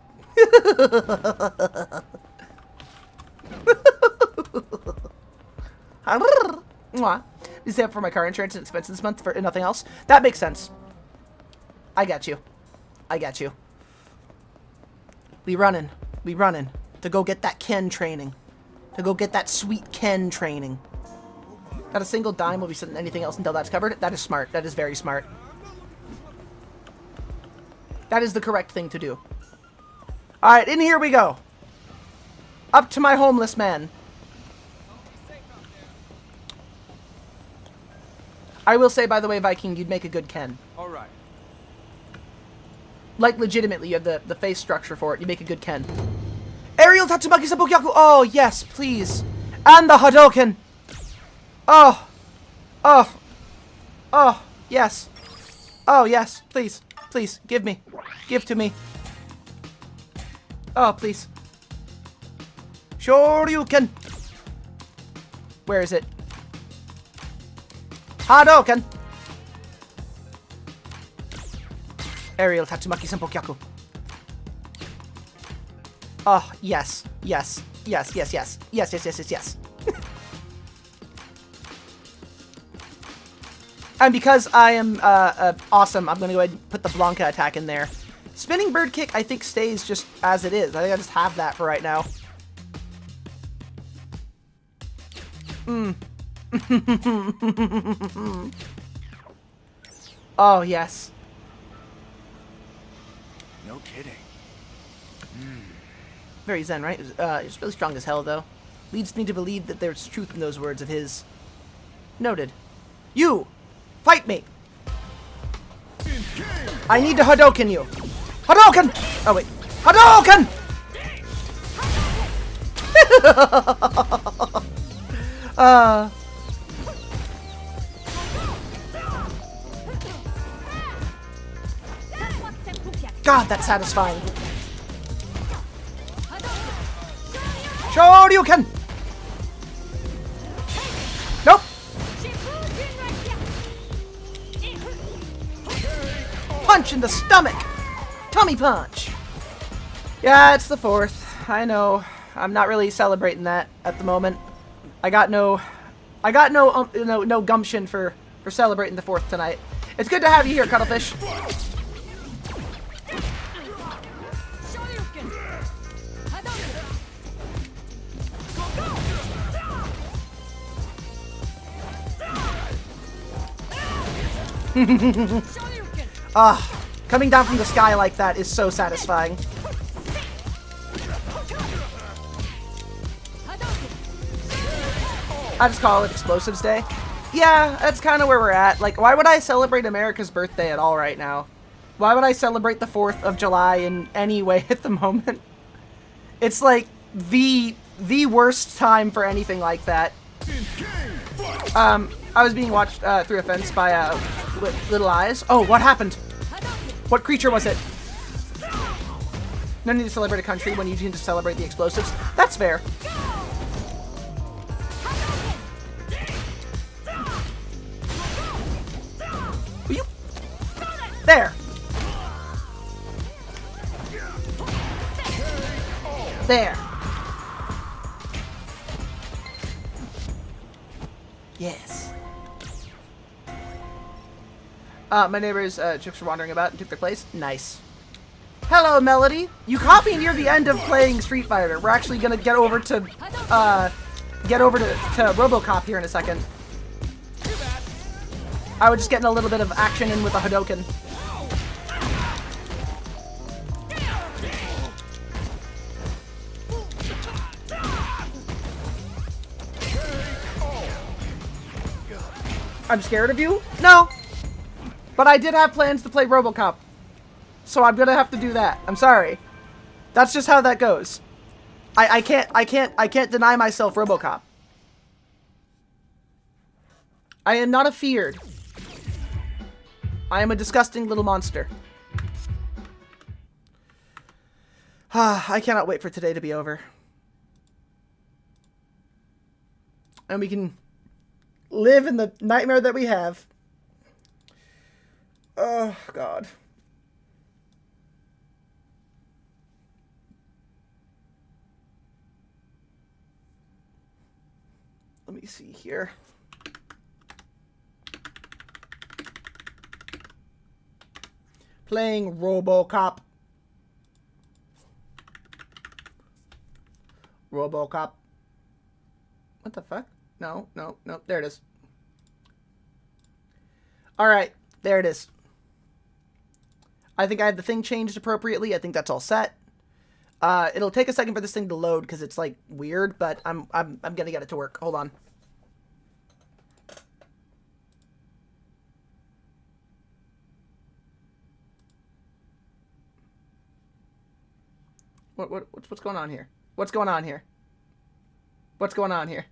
You save up for my car insurance and expenses this month for nothing else? That makes sense. I got you. I got you. We running. We running. To go get that Ken training. To go get that sweet Ken training. Not a single dime will be sent anything else until that's covered. That is smart. That is very smart. That is the correct thing to do. Alright, in here we go. Up to my homeless man. I will say, by the way, Viking, you'd make a good Ken. All right. Like, legitimately, you have the face structure for it. You make a good Ken. Aerial Tatsumaki Senpokyaku! Oh, yes, please. And the Hadouken! Oh. Oh. Oh, yes. Oh, yes, please. Please, give me. Give to me. Oh, please. Shoryuken! Where is it? Hadouken! Aerial Tatsumaki Senpokyaku. Oh, yes. Yes. Yes, yes, yes. Yes, yes, yes, yes, yes. And because I am awesome, I'm going to go ahead and put the Blanca attack in there. Spinning Bird Kick, I think, stays just as it is. I think I just have that for right now. Oh, yes. No kidding. Very zen, right? It's really strong as hell, though. Leads me to believe that there's truth in those words of his. Noted. You! Fight me! I need to Hadouken you! Hadouken! Oh, wait. Hadouken! God, that's satisfying. Shoryuken! Nope! Punch in the stomach! Tummy punch! Yeah, it's the 4th. I know. I'm not really celebrating that at the moment. I got no gumption for celebrating the 4th tonight. It's good to have you here, Cuttlefish. Coming down from the sky like that is so satisfying. I just call it Explosives Day. Yeah, that's kind of where we're at. Like, why would I celebrate America's birthday at all right now? Why would I celebrate the 4th of July in any way at the moment? It's like the worst time for anything like that. I was being watched through a fence by Little Eyes. Oh, what happened? What creature was it? No need to celebrate a country when you need to celebrate the explosives. That's fair. Will you? There. There. Yes. My neighbors, chicks were wandering about and took their place. Nice. Hello, Melody. You caught me near the end of playing Street Fighter. We're actually gonna get over to RoboCop here in a second. I was just getting a little bit of action in with a Hadouken. I'm scared of you? No. But I did have plans to play RoboCop. So I'm gonna have to do that. I'm sorry. That's just how that goes. I can't deny myself RoboCop. I am not afeared. I am a disgusting little monster. I cannot wait for today to be over. And we can live in the nightmare that we have. Oh, God. Let me see here. Playing RoboCop. RoboCop. What the fuck? No, no, no. There it is. Alright, there it is. I think I have the thing changed appropriately. I think that's all set. It'll take a second for this thing to load because it's like weird, but I'm gonna get it to work. Hold on. What's going on here? What's going on here? What's going on here?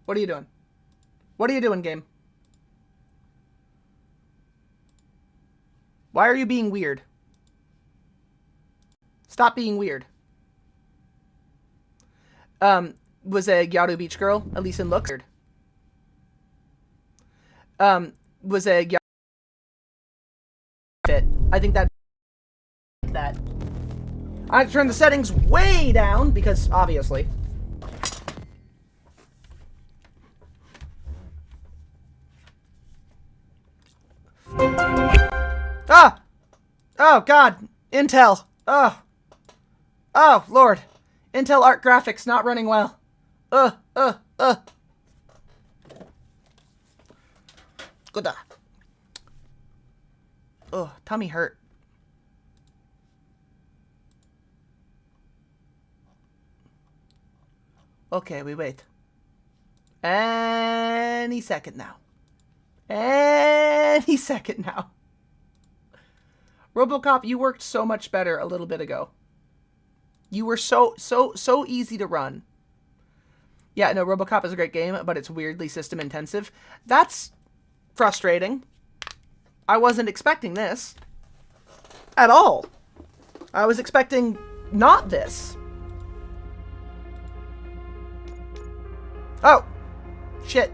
What are you doing? What are you doing, game? Why are you being weird? Stop being weird. Was a Gyaru Beach girl, at least in looks. Was a Gyaru fit. I think that. I have to turn the settings way down because obviously. Ah! Oh God! Intel. Oh. Oh Lord. Intel Art Graphics not running well. Good. Oh, tummy hurt. Okay, we wait. Any second now. Any second now. RoboCop, you worked so much better a little bit ago. You were so easy to run. Yeah, no, RoboCop is a great game, but it's weirdly system intensive. That's frustrating. I wasn't expecting this. At all. I was expecting not this. Oh! Shit.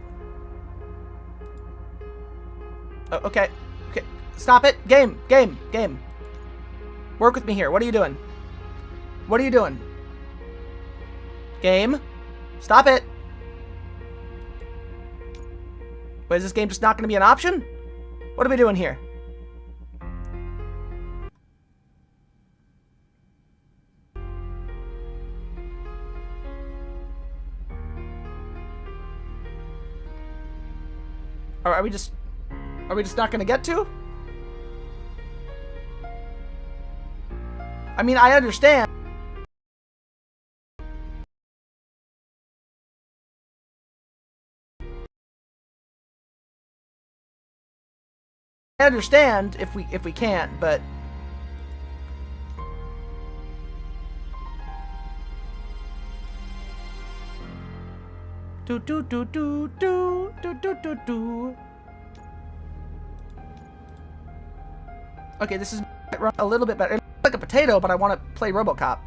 Oh, okay. Okay. Stop it. Game. Work with me here. What are you doing? What are you doing? Game. Stop it. Wait, is this game just not going to be an option? What are we doing here? Are we just not gonna get to? I mean, I understand. I understand if we can't, but Okay, this is a little bit better. It looks like a potato, but I want to play RoboCop.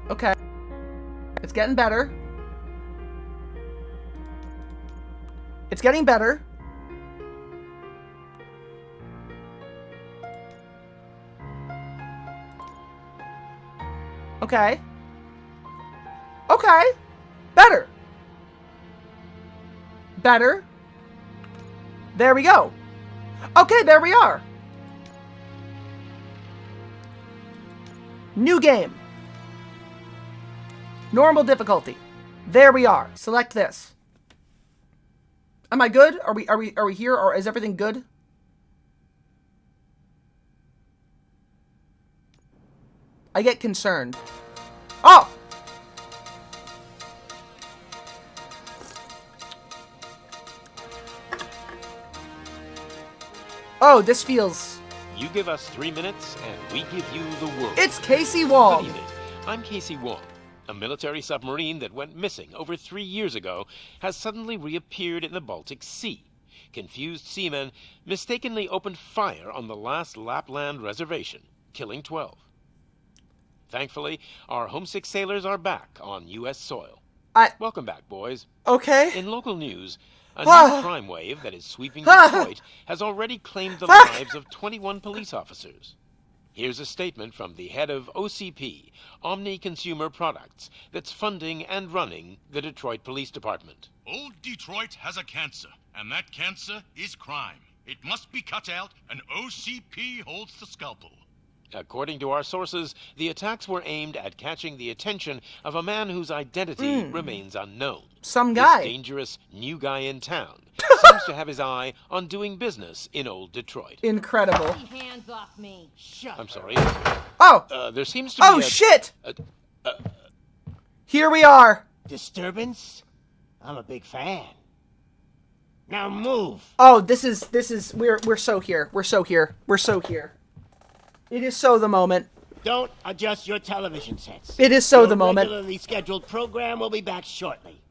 Okay. It's getting better. It's getting better. Okay. Okay. Better. Better. There we go. Okay, there we are. New game. Normal difficulty. There we are. Select this. Am I good? Are we here, or is everything good? I get concerned. Oh! Oh, this feels... You give us 3 minutes, and we give you the world. It's Casey Wong! Good evening. I'm Casey Wong. A military submarine that went missing over 3 years ago has suddenly reappeared in the Baltic Sea. Confused seamen mistakenly opened fire on the last Lapland reservation, killing 12. Thankfully, our homesick sailors are back on U.S. soil. Welcome back, boys. Okay. In local news, a new crime wave that is sweeping Detroit has already claimed the lives of 21 police officers. Here's a statement from the head of OCP, Omni Consumer Products, that's funding and running the Detroit Police Department. Old Detroit has a cancer, and that cancer is crime. It must be cut out, and OCP holds the scalpel. According to our sources, the attacks were aimed at catching the attention of a man whose identity remains unknown. Some guy. This dangerous new guy in town seems to have his eye on doing business in old Detroit. Incredible. Hands off me. Shut I'm sorry. Oh! There seems to be Oh, shit! Here we are. Disturbance? I'm a big fan. Now move. Oh, this is we're so here. We're so here. We're so here. It is so the moment. Don't adjust your television sets. It is so Your the moment. regularly scheduled program will be back shortly.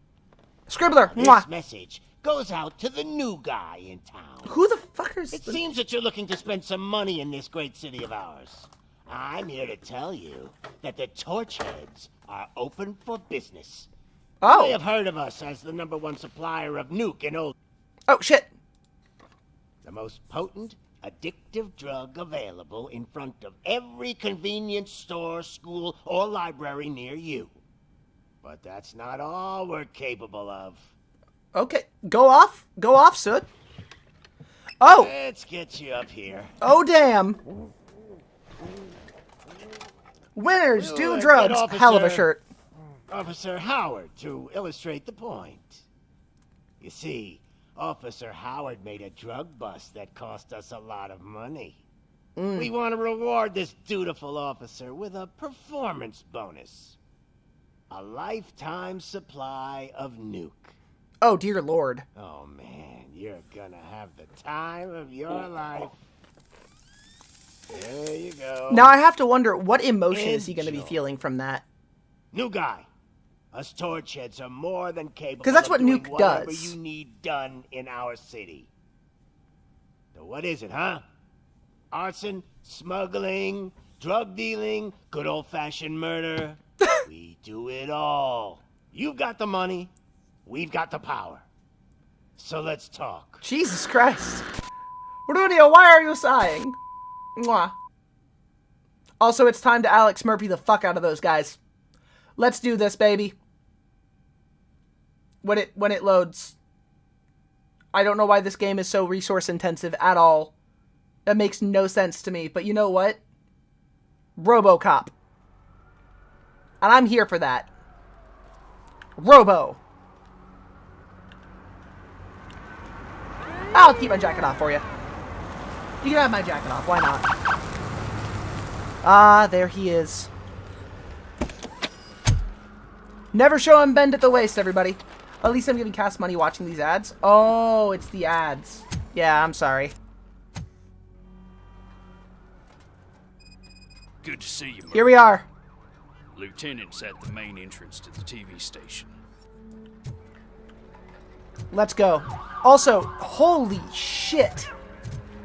Scribbler. This Mwah. message goes out to the new guy in town. Who the fuckers? It seems that you're looking to spend some money in this great city of ours. I'm here to tell you that the Torchheads are open for business. Oh. You may have heard of us as the #1 supplier of nuke in old... Oh, shit. The most potent, addictive drug available in front of every convenience store, school, or library near you. But that's not all we're capable of. Okay. Go off. Go off, Soot. Oh. Let's get you up here. Oh, damn. Winners do drugs. Hell of a shirt. Officer Howard, to illustrate the point. You see, Officer Howard made a drug bust that cost us a lot of money. We want to reward this dutiful officer with a performance bonus. A lifetime supply of nuke. Oh, dear Lord. Oh, man, you're gonna have the time of your life. There you go. Now I have to wonder, what emotion is he going to be feeling from that? New guy. Us Torchheads are more than capable 'Cause that's what of doing nuke whatever does. you need done in our city. So what is it, huh? Arson, smuggling, drug dealing, good old-fashioned murder. We do it all. You've got the money. We've got the power. So let's talk. Jesus Christ. Rudio, why are you sighing? Mwah. Also, it's time to Alex Murphy the fuck out of those guys. Let's do this, baby. When it loads. I don't know why this game is so resource intensive at all. That makes no sense to me. But you know what? RoboCop. And I'm here for that. Robo. I'll keep my jacket off for you. You can have my jacket off. Why not? Ah, there he is. Never show him bend at the waist, everybody. At least I'm getting cast money watching these ads. Oh, it's the ads. Yeah, I'm sorry. Good to see you, Murphy. Here we are. Lieutenant's at the main entrance to the TV station. Let's go. Also, holy shit.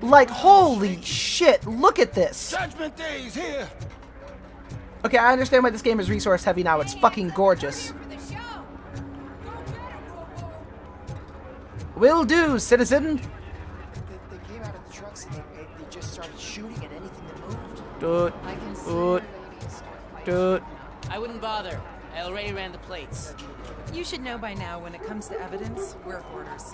Like, holy shit. Look at this. Judgment Day's here. Okay, I understand why this game is resource heavy now. It's fucking gorgeous. Will do, citizen. They came out of the trucks and they just started shooting at anything that moved. Dude. Dude. I wouldn't bother. I already ran the plates. You should know by now when it comes to evidence, we're hoarders.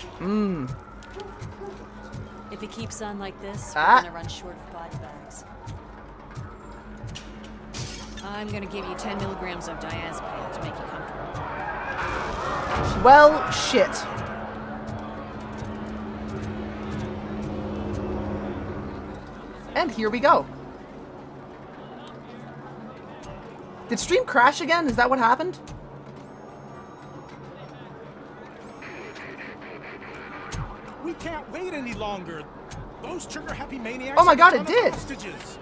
If it keeps on like this, Ah. we're gonna run short of body bags. I'm gonna give you 10 milligrams of diazepam to make you comfortable. Well, shit. And here we go. Did stream crash again? Is that what happened? We can't wait any longer. Those trigger-happy maniacs. Oh my God, have a it ton of did. hostages.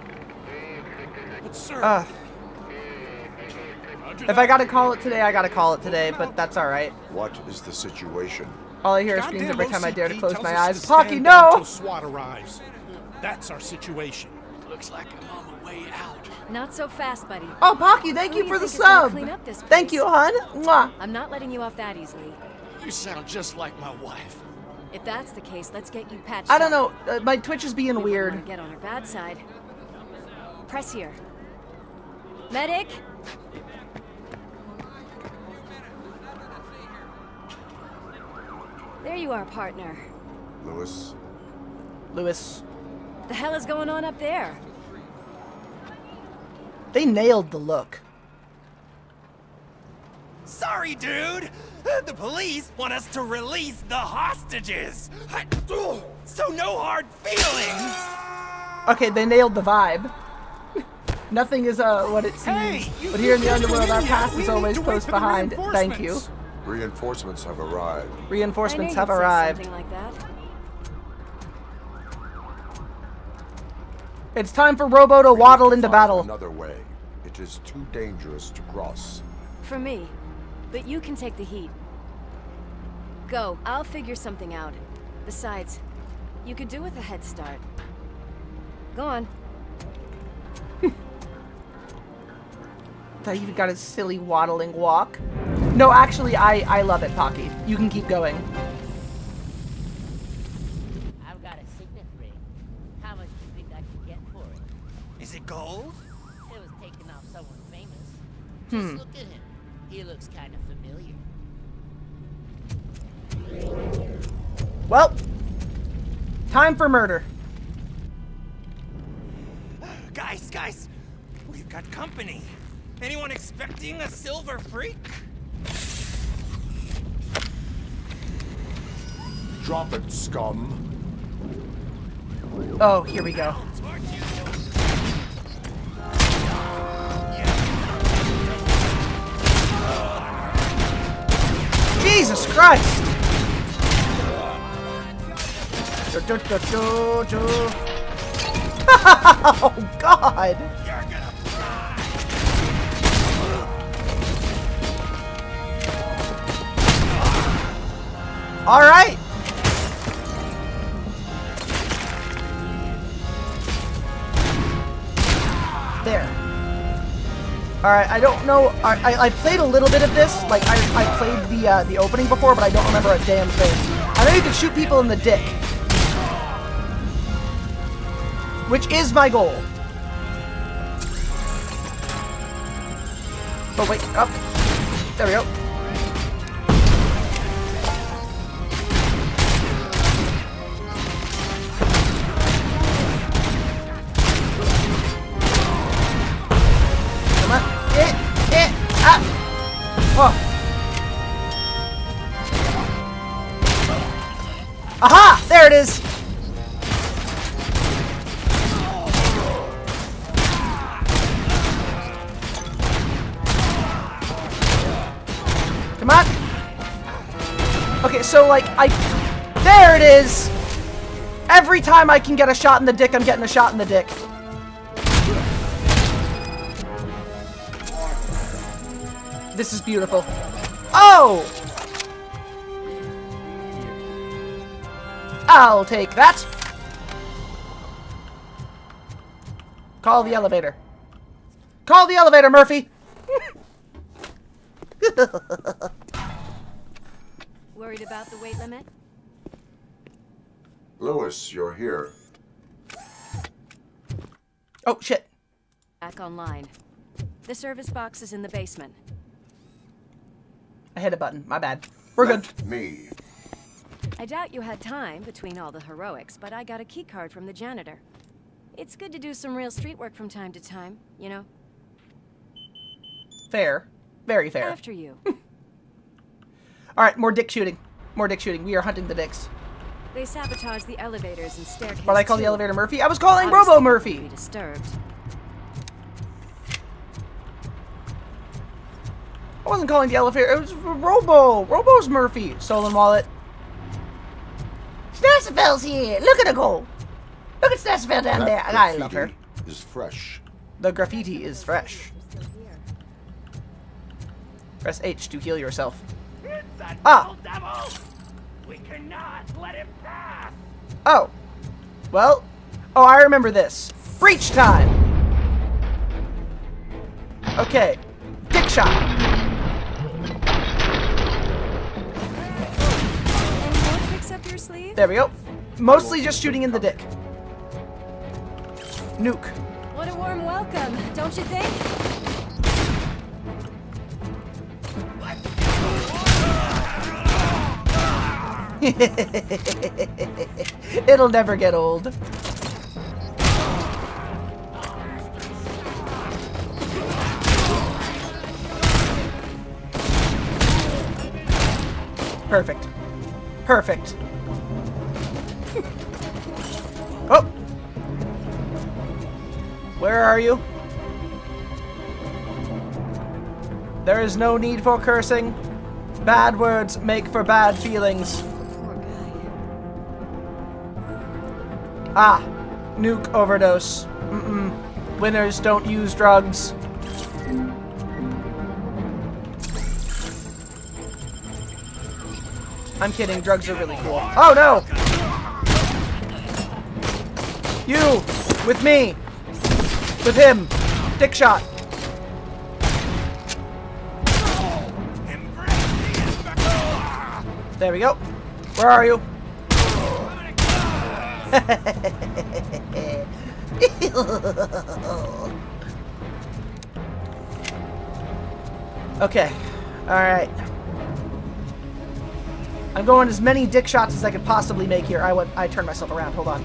But sir, If I gotta call it today, I gotta call it today, but that's alright. What is the situation? All I hear is screams every time I dare to close tells my us eyes. to Pocky, stand down no! till SWAT arrives. That's our situation. Looks like I'm on the way out. Not so fast, buddy. Oh, Pocky, thank Who you do for the think is gonna sub. clean up this Thank place? you, hon. Mwah. I'm not letting you off that easily. You sound just like my wife. If that's the case, let's get you patched I don't up. know. My Twitch is being You wouldn't weird. wanna get on her bad side. Press here. Medic! There you are, partner. Lewis? Lewis. The hell is going on up there? They nailed the look. Sorry, dude. The police want us to release the hostages. So no hard feelings. Okay, they nailed the vibe. Nothing is what it seems. But here in the underworld, our past is always close behind. Thank you. Reinforcements have arrived. Reinforcements have I knew you'd say arrived. something like that. It's time for Robo to waddle into Find battle. Another way. It is too dangerous to cross. For me. But you can take the heat. Go. I'll figure something out. Besides, you could do with a head start. Go on. That even got his silly waddling walk. No, actually, I love it, Pocky. You can keep going. I've got a signet ring. How much do you think I can get for it? Is it gold? It was taken off someone famous. Hmm. Just look at him. He looks kind of familiar. Well, time for murder. Guys, we've got company. Anyone expecting a silver freak? Drop it, scum. Oh, here we go. Jesus Christ! Oh God! All right. There. All right. I don't know. I played a little bit of this. Like I played the opening before, but I don't remember a damn thing. I know you can shoot people in the dick, which is my goal. Oh wait. Up. There we go. Oh. Aha! There it is! Come on! Okay, so like, there it is! Every time I can get a shot in the dick, I'm getting a shot in the dick. This is beautiful. Oh! I'll take that. Call the elevator. Call the elevator, Murphy! Worried about the weight limit? Lewis, you're here. Oh, shit. Back online. The service box is in the basement. I hit a button. My bad. We're good. Me. I doubt you had time between all the heroics, but I got a key card from the janitor. It's good to do some real street work from time to time, you know? Fair. Very fair. After you. Alright, more dick shooting. More dick shooting. We are hunting the dicks. They sabotage the elevators and staircases. But I call the too. elevator Murphy? I was calling Obviously, Robo Murphy! be disturbed. I wasn't calling the elevator. It was Robo. Robo's Murphy. Stolen wallet. Snazzafel's here. Look at her go. Look at Snazzafel down there. I love her. Is fresh. The graffiti is fresh. Press H to heal yourself. Ah. We cannot let him pass. Oh. Well. Oh, I remember this. Breach time. Okay. Dick shot. Your sleeve? There we go. Mostly just shooting in the dick. Nuke. What a warm welcome, don't you think? It'll never get old. Perfect. Perfect. Oh! Where are you? There is no need for cursing. Bad words make for bad feelings. Ah, nuke overdose. Winners don't use drugs. I'm kidding, drugs are really cool. Oh no! You! With me! With him! Dick shot! There we go. Where are you? Okay. Alright. I'm going as many dick shots as I could possibly make here. I turned myself around. Hold on.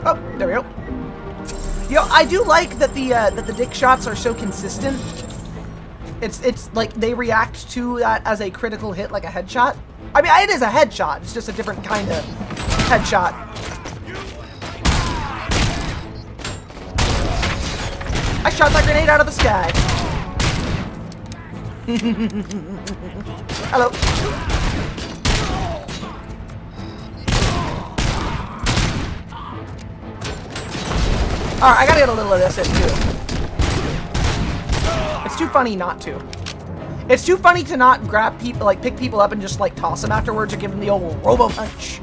Oh, there we go. Yo, I do like that the dick shots are so consistent. It's like they react to that as a critical hit, like a headshot. I mean, it is a headshot. It's just a different kind of headshot. I shot that grenade out of the sky. Hello. Alright, I gotta get a little of this in too. It's too funny not to. It's too funny to not grab people, like pick people up and just like toss them afterwards or give them the old robo punch.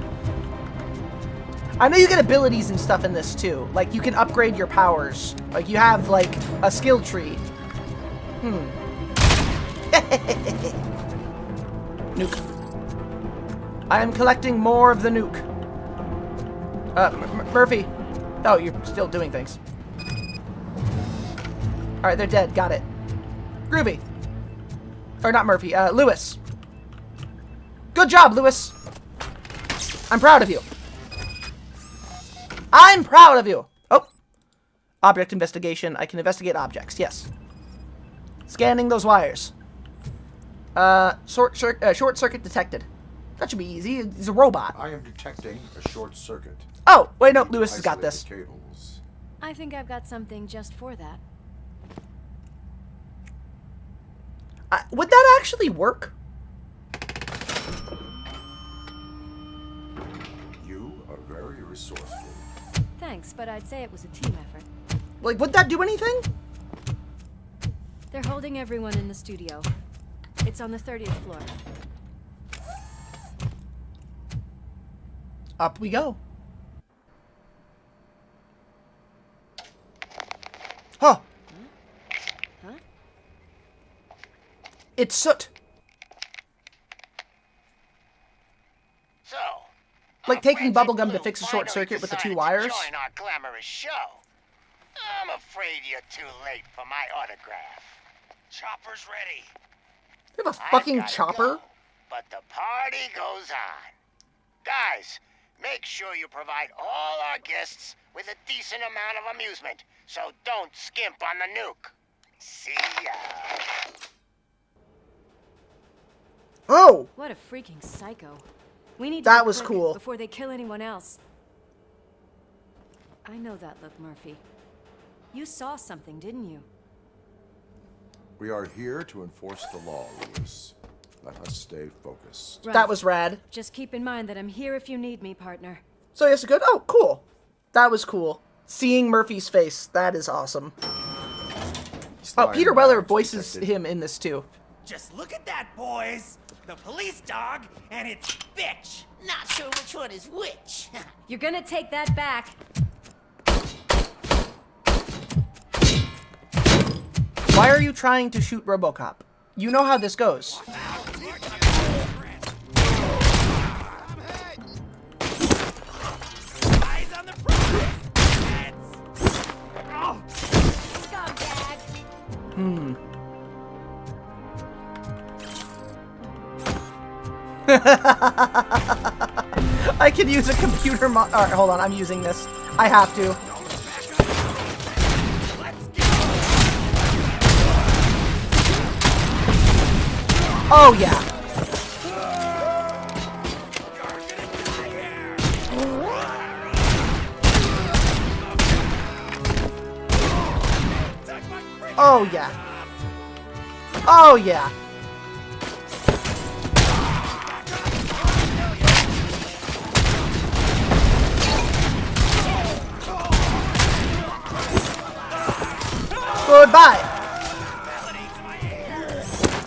I know you get abilities and stuff in this too. Like you can upgrade your powers. Like you have like a skill tree. Nuke. I am collecting more of the nuke. Murphy. Oh, you're still doing things. Alright, they're dead. Got it. Groovy. Or not Murphy, Lewis. Good job, Lewis. I'm proud of you. I'm proud of you. Oh. Object investigation. I can investigate objects. Yes. Scanning those wires. Short circuit detected. That should be easy. He's a robot. I am detecting a short circuit. Oh, wait, no, Lewis has got this. Cables. I think I've got something just for that. Would that actually work? You are very resourceful. Thanks, but I'd say it was a team effort. Like, would that do anything? They're holding everyone in the studio. It's on the 30th floor. Up we go. Huh. Huh? It's soot. So, like taking bubblegum to fix a short circuit with the two wires. Join our glamorous show. I'm afraid you're too late for my autograph. Chopper's ready. You have a fucking chopper? Go, but the party goes on. Guys, make sure you provide all our guests with a decent amount of amusement, so don't skimp on the nuke. See ya. Oh! What a freaking psycho. We need to that be was quick cool. Before they kill anyone else. I know that look, Murphy. You saw something, didn't you? We are here to enforce the law, Lewis. Let us stay focused. Right. That was rad. Just keep in mind that I'm here if you need me, partner. So yes, good. Oh, cool. That was cool. Seeing Murphy's face, that is awesome. Oh, Peter Weller voices him in this too. Just look at that, boys. The police dog and its bitch. Not sure which one is which. You're gonna take that back. Why are you trying to shoot RoboCop? You know how this goes. Eyes on the prize. Scumbag. I could use a computer Alright, hold on, I'm using this. I have to. Oh, yeah. Oh, yeah. Oh, yeah. Goodbye.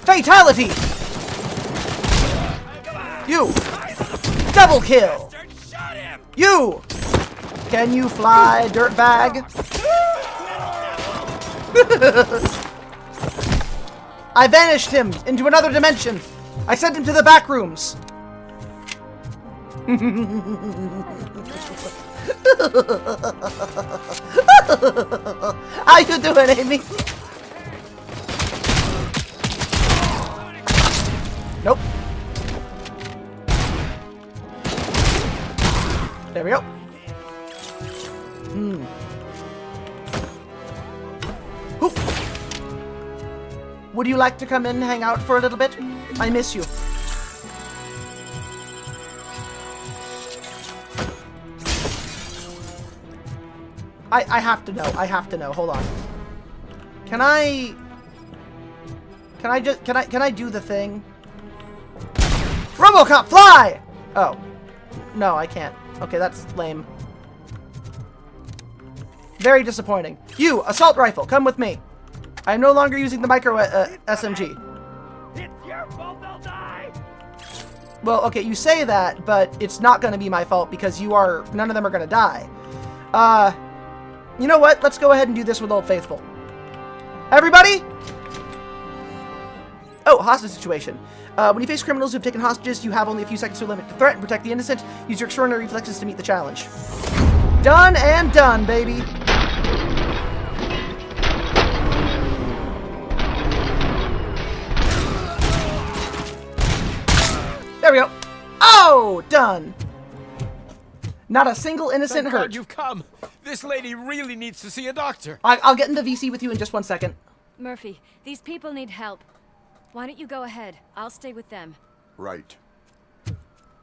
Fatality. You. Double kill. You. Can you fly, dirtbag? I vanished him into another dimension. I sent him to the back rooms. How you doing, Amy? Nope. There we go. Oop. Would you like to come in and hang out for a little bit? I miss you. I have to know. I have to know. Hold on. Can I do the thing? RoboCop, fly! Oh. No, I can't. Okay, that's lame. Very disappointing. You, assault rifle, come with me. I am no longer using the micro SMG. It's your fault they'll die. Well, okay, you say that, but it's not going to be my fault because none of them are going to die. You know what? Let's go ahead and do this with Old Faithful. Everybody? Oh, hostage situation. When you face criminals who have taken hostages, you have only a few seconds to limit the threat and protect the innocent. Use your extraordinary reflexes to meet the challenge. Done and done, baby. There we go. Oh, done. Not a single innocent Thank God hurt. you've come. This lady really needs to see a doctor. I'll get into VC with you in just 1 second. Murphy, these people need help. Why don't you go ahead? I'll stay with them. Right.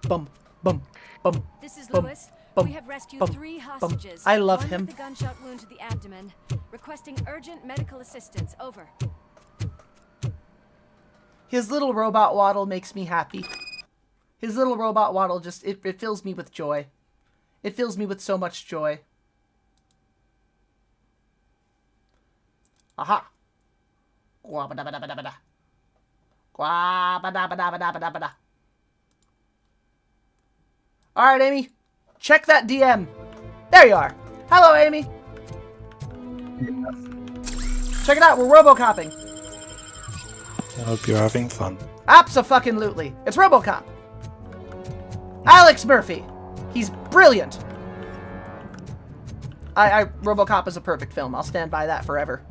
Bum, bum, bum. This is bum, Lewis. bum, We have rescued bum, 3 bum. hostages. I love One him. with a gunshot wound to the abdomen. Requesting urgent medical assistance. Over. His little robot waddle makes me happy. His little robot waddle just, it fills me with joy. It fills me with so much joy. Aha. Guabadabadabada. Guabadabadabada. Alright, Amy. Check that DM. There you are. Hello, Amy. Check it out. We're RoboCopping. I hope you're having fun. Abso-fucking-lutely. It's RoboCop. Alex Murphy. He's brilliant. RoboCop is a perfect film. I'll stand by that forever.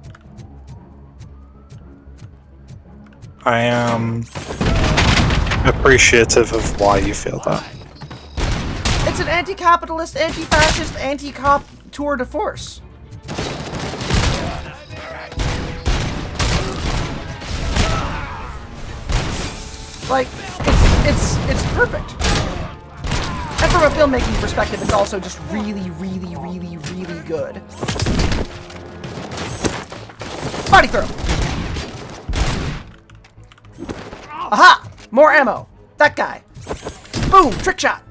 I am appreciative of why you feel that. It's an anti-capitalist, anti-fascist, anti-cop tour de force. Like, it's perfect. And from a filmmaking perspective, it's also just really, really, really, really good. Body throw. Aha! More ammo. That guy. Boom! Trick shot.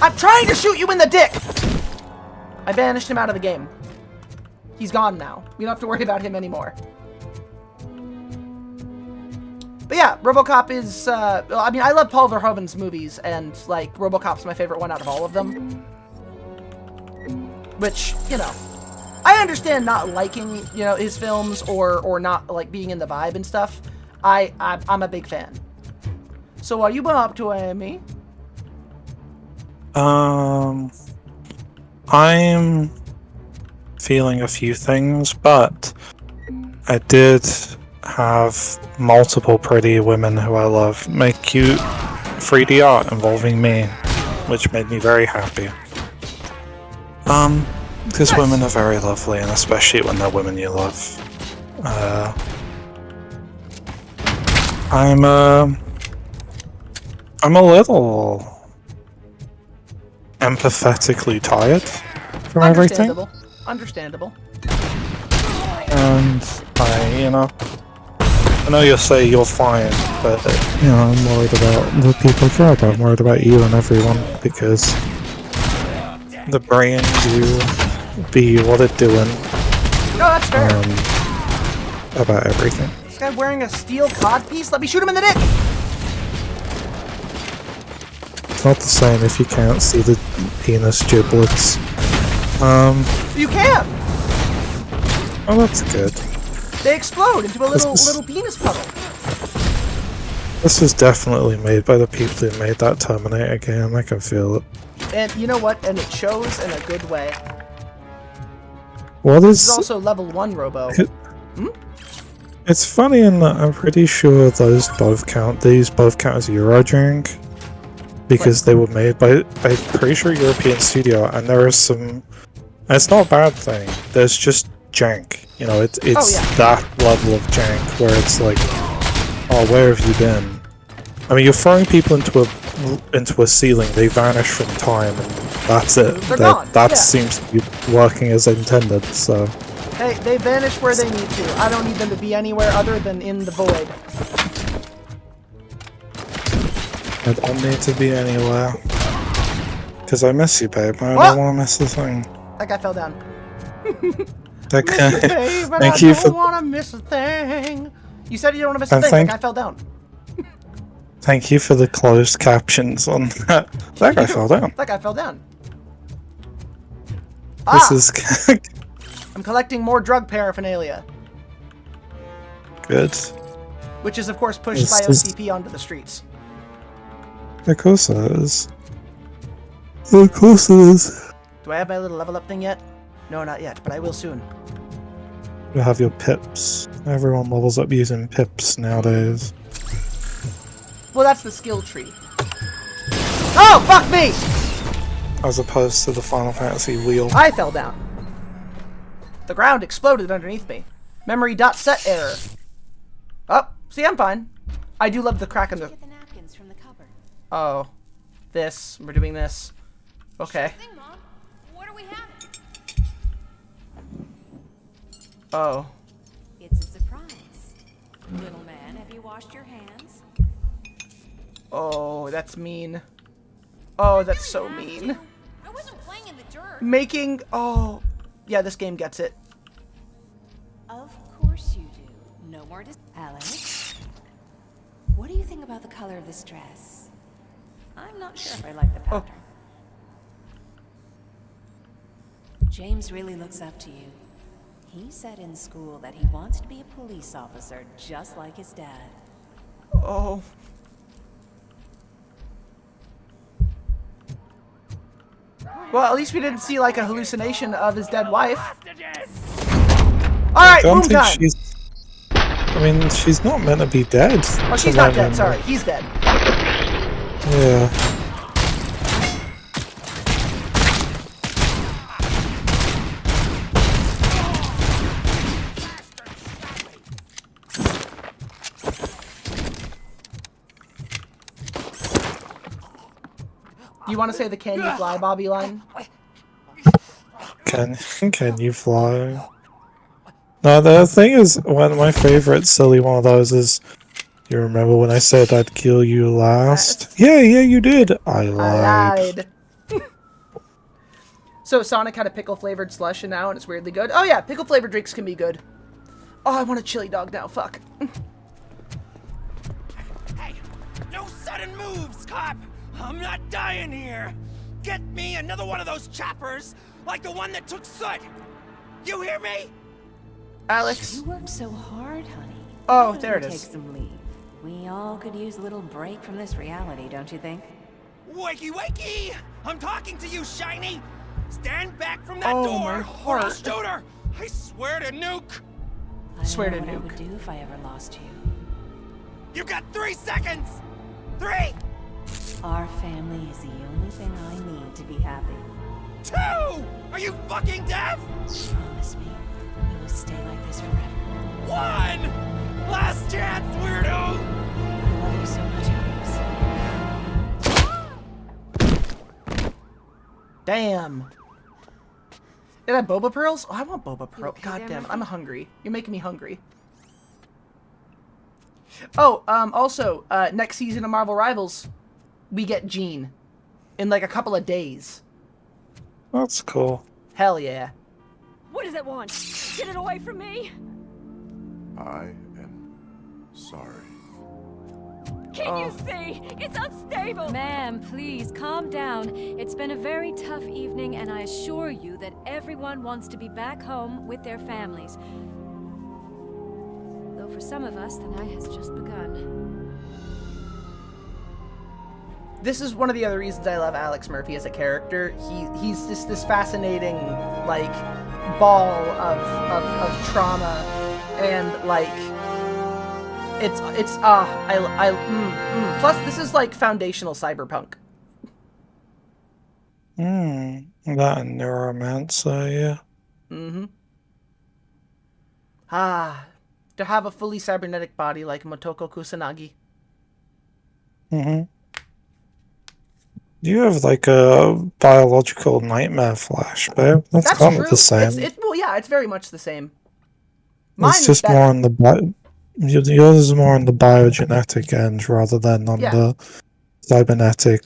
I'm trying to shoot you in the dick! I banished him out of the game. He's gone now. We don't have to worry about him anymore. But yeah, RoboCop is, I mean, I love Paul Verhoeven's movies, and, like, RoboCop's my favorite one out of all of them. Which, you know, I understand not liking, you know, his films or not, like, being in the vibe and stuff. I'm a big fan. So what are you up to, Amy? I'm feeling a few things, but I did have multiple pretty women who I love make cute 3D art involving me, which made me very happy. Because women are very lovely, and especially when they're women you love. I'm a little empathetically tired from everything. Understandable. And I know you'll say you're fine, but I'm worried about the people I care about. I'm worried about you and everyone, because the brain do be what it doing. No, that's fair. About everything. This guy wearing a steel cod piece? Let me shoot him in the dick! It's not the same if you can't see the penis giblets. You can! Oh, that's good. They explode into a little penis puddle. This is definitely made by the people who made that Terminator game. I can feel it. And you know what? And it shows in a good way. What This is is... also level 1 Robo. It's funny in that I'm pretty sure these both count as Eurojunk, because they were made by, I'm pretty sure, European studio, and there is some... It's not a bad thing, there's just jank. You know, it's that level of jank where it's like, oh, where have you been? I mean, you're throwing people into a ceiling, they vanish from time, and that's it. They're gone. That seems to be working as intended, so... Hey, they vanish where they need to. I don't need them to be anywhere other than in the void. I don't need to be anywhere. Because I miss you, babe. I don't want to miss a thing. That guy fell down. Okay. Miss you, babe, but Thank I you don't for... want to miss a thing. You said you don't want to miss a And thing. That guy fell down. Thank you for the closed captions on that. That guy fell down. That guy fell down. This is... I'm collecting more drug paraphernalia. Good. Which is, of course, pushed by This OCP onto the streets. Of course it is. Of course it is. Do I have my little level up thing yet? No, not yet, but I will soon. You have your pips. Everyone levels up using pips nowadays. Well, that's the skill tree. Oh, fuck me! As opposed to the Final Fantasy wheel. I fell down. The ground exploded underneath me. Memory.set error. Oh, see, I'm fine. I do love the crack in the... Oh. This. We're doing this. Okay. What are we having? Oh. It's a surprise. Little man, have you washed your hands? Oh, that's mean. Oh, that's so mean. I wasn't playing in the dirt. Making... Oh. Yeah, this game gets it. Of course you do. No more Alex, what do you think about the color of this dress? I'm not sure if I like the pattern. James really looks up to you. He said in school that he wants to be a police officer just like his dad. Oh. Well, at least we didn't see like a hallucination of his dead wife. Alright, boom time! I mean, she's not meant to be dead. Oh, she's not dead, sorry. He's dead. Yeah. Do you want to say the "Can you fly, Bobby" line? Can you fly? No, the thing is, one of my favorite silly one of those is, you remember when I said I'd kill you last? Yeah, you did. I lied. So Sonic had a pickle-flavored slush, and now it's weirdly good. Oh yeah, pickle-flavored drinks can be good. Oh, I want a chili dog now. Fuck. Hey, no sudden moves, cop! I'm not dying here! Get me another one of those choppers, like the one that took Soot! You hear me? Alex. You worked so hard, honey. Oh, there it is. Take some leave. We all could use a little break from this reality, don't you think? Wakey, wakey! I'm talking to you, Shiny! Stand back from that Oh, door, my or I'll heart. shoot her! I swear to nuke! Swear to what I nuke. would do if I ever lost you. You got 3 seconds! 3! Our family is the only thing I need to be happy. 2! Are you fucking deaf? Promise me, we will stay like this forever. 1! Last chance, weirdo! I love you so much, Alex. Damn. Did I have boba pearls? Oh, I want boba pearl. okay God there, damn it, Murphy? I'm hungry. You're making me hungry. Oh, also, next season of Marvel Rivals, we get Jean in like a couple of days. That's cool. Hell yeah. What does it want? Get it away from me! I am sorry. Can you see? It's unstable! Ma'am, please, calm down. It's been a very tough evening, and I assure you that everyone wants to be back home with their families. Though for some of us, the night has just begun. This is one of the other reasons I love Alex Murphy as a character. He's just this fascinating, like, ball of trauma, and like, plus this is like foundational cyberpunk. That and Neuromancer, yeah. To have a fully cybernetic body like Motoko Kusanagi. You have like a biological nightmare flash, babe. That's kind of the same. Well, yeah, it's very much the same. It's just more on the yours is more on the biogenetic end rather than on the cybernetic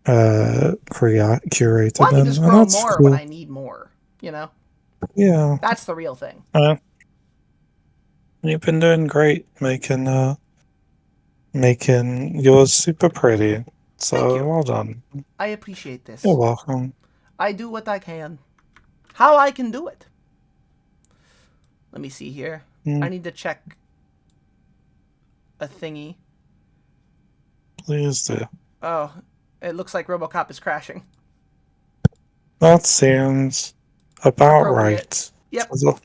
curated Well, I can end. just And grow that's more cool. when I need more, you know? Yeah. That's the real thing. You've been doing great making yours super pretty. So well done. I appreciate this. You're welcome. I do what I can. How I can do it. Let me see here. I need to check a thingy. Please do. Oh, it looks like RoboCop is crashing. That seems about Appropriate. right. Yep. So-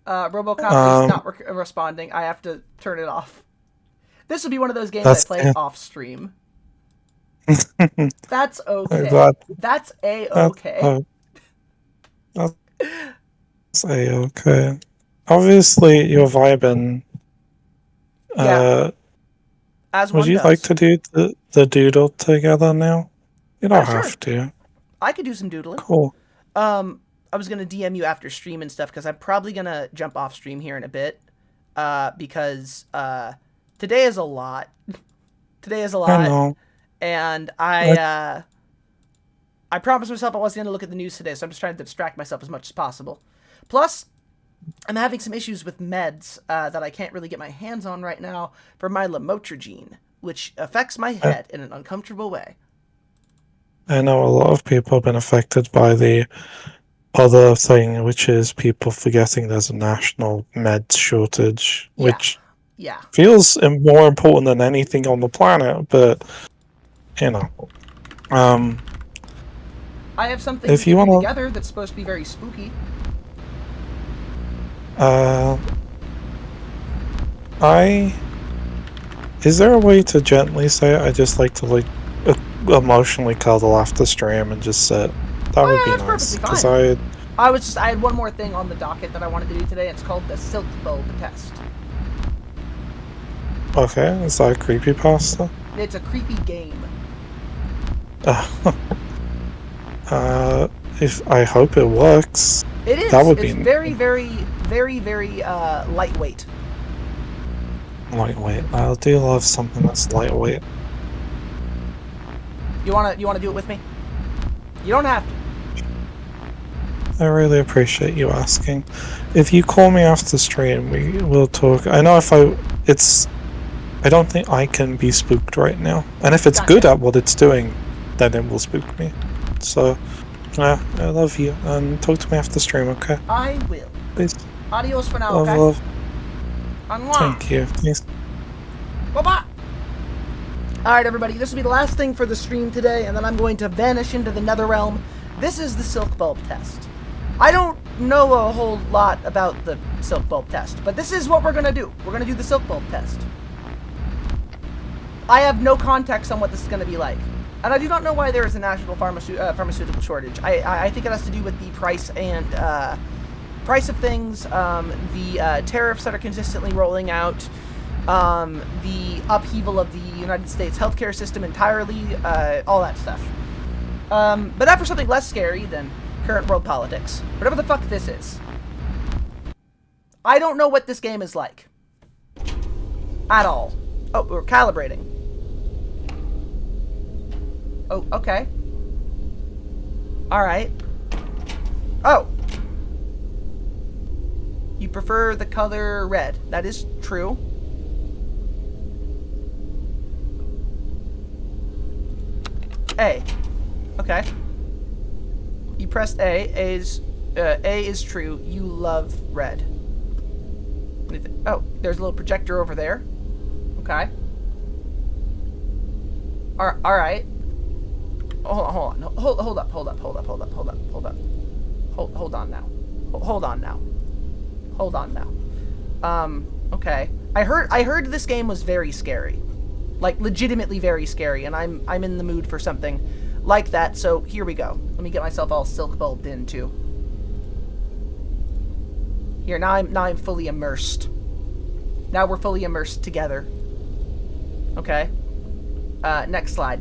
RoboCop is not responding. I have to turn it off. This will be one of those games I That's- play off stream. That's okay. glad- That's a-okay. That's a-okay. Obviously, you're vibing. As would one you does. like to do the doodle together now? You don't Sure. have to. I could do some doodling. Cool. I was gonna DM you after stream and stuff because I'm probably gonna jump off stream here in a bit. Because today is a lot. Today is a lot. I know. And I promised myself I wasn't gonna look at the news today, so I'm just trying to distract myself as much as possible. Plus, I'm having some issues with meds that I can't really get my hands on right now for my lamotrigine, which affects my head in an uncomfortable way. I know a lot of people have been affected by the other thing, which is people forgetting there's a national meds shortage, which Yeah. feels more important than anything on the planet, but, you know. I have something If you wanna- together that's supposed to be very spooky. Is there a way to gently say it? I just like to, like, emotionally cuddle after stream and just sit. That would be that's nice. perfectly 'Cause fine. I had one more thing on the docket that I wanted to do today. It's called the Silk Bulb test. Okay, is that a creepypasta? It's a creepy game. If I hope it works. It is. That would It's be very, very, very, very lightweight. lightweight. I do love something that's lightweight. You wanna do it with me? You don't have to. I really appreciate you asking. If you call me after stream, we will talk. I know I don't think I can be spooked right now. And if it's good at what it's doing, then it will spook me. So, yeah, I love you. Talk to me after stream, okay? I will. Please. Adios for now, Love, okay? love. Mwah. Thank you. Thanks. Bye-bye. Alright, everybody, this will be the last thing for the stream today, and then I'm going to vanish into the Netherrealm. This is the silk bulb test. I don't know a whole lot about the silk bulb test, but this is what we're gonna do. We're gonna do the silk bulb test. I have no context on what this is gonna be like. And I do not know why there is a national pharmaceutical shortage. I think it has to do with the price and price of things, the tariffs that are consistently rolling out, the upheaval of the United States healthcare system entirely, all that stuff. But that for something less scary than current world politics. Whatever the fuck this is. I don't know what this game is like. At all. Oh, we're calibrating. Oh, okay. Alright. Oh. You prefer the color red. That is true. A. Okay. You pressed A. A is true. You love red. Oh, there's a little projector over there. Okay. Alright. Hold on. Hold up. Hold on now. Okay. I heard this game was very scary. Like, legitimately very scary, and I'm in the mood for something like that, so here we go. Let me get myself all silk bulbed in, too. Here, now I'm fully immersed. Now we're fully immersed together. Okay. Next slide.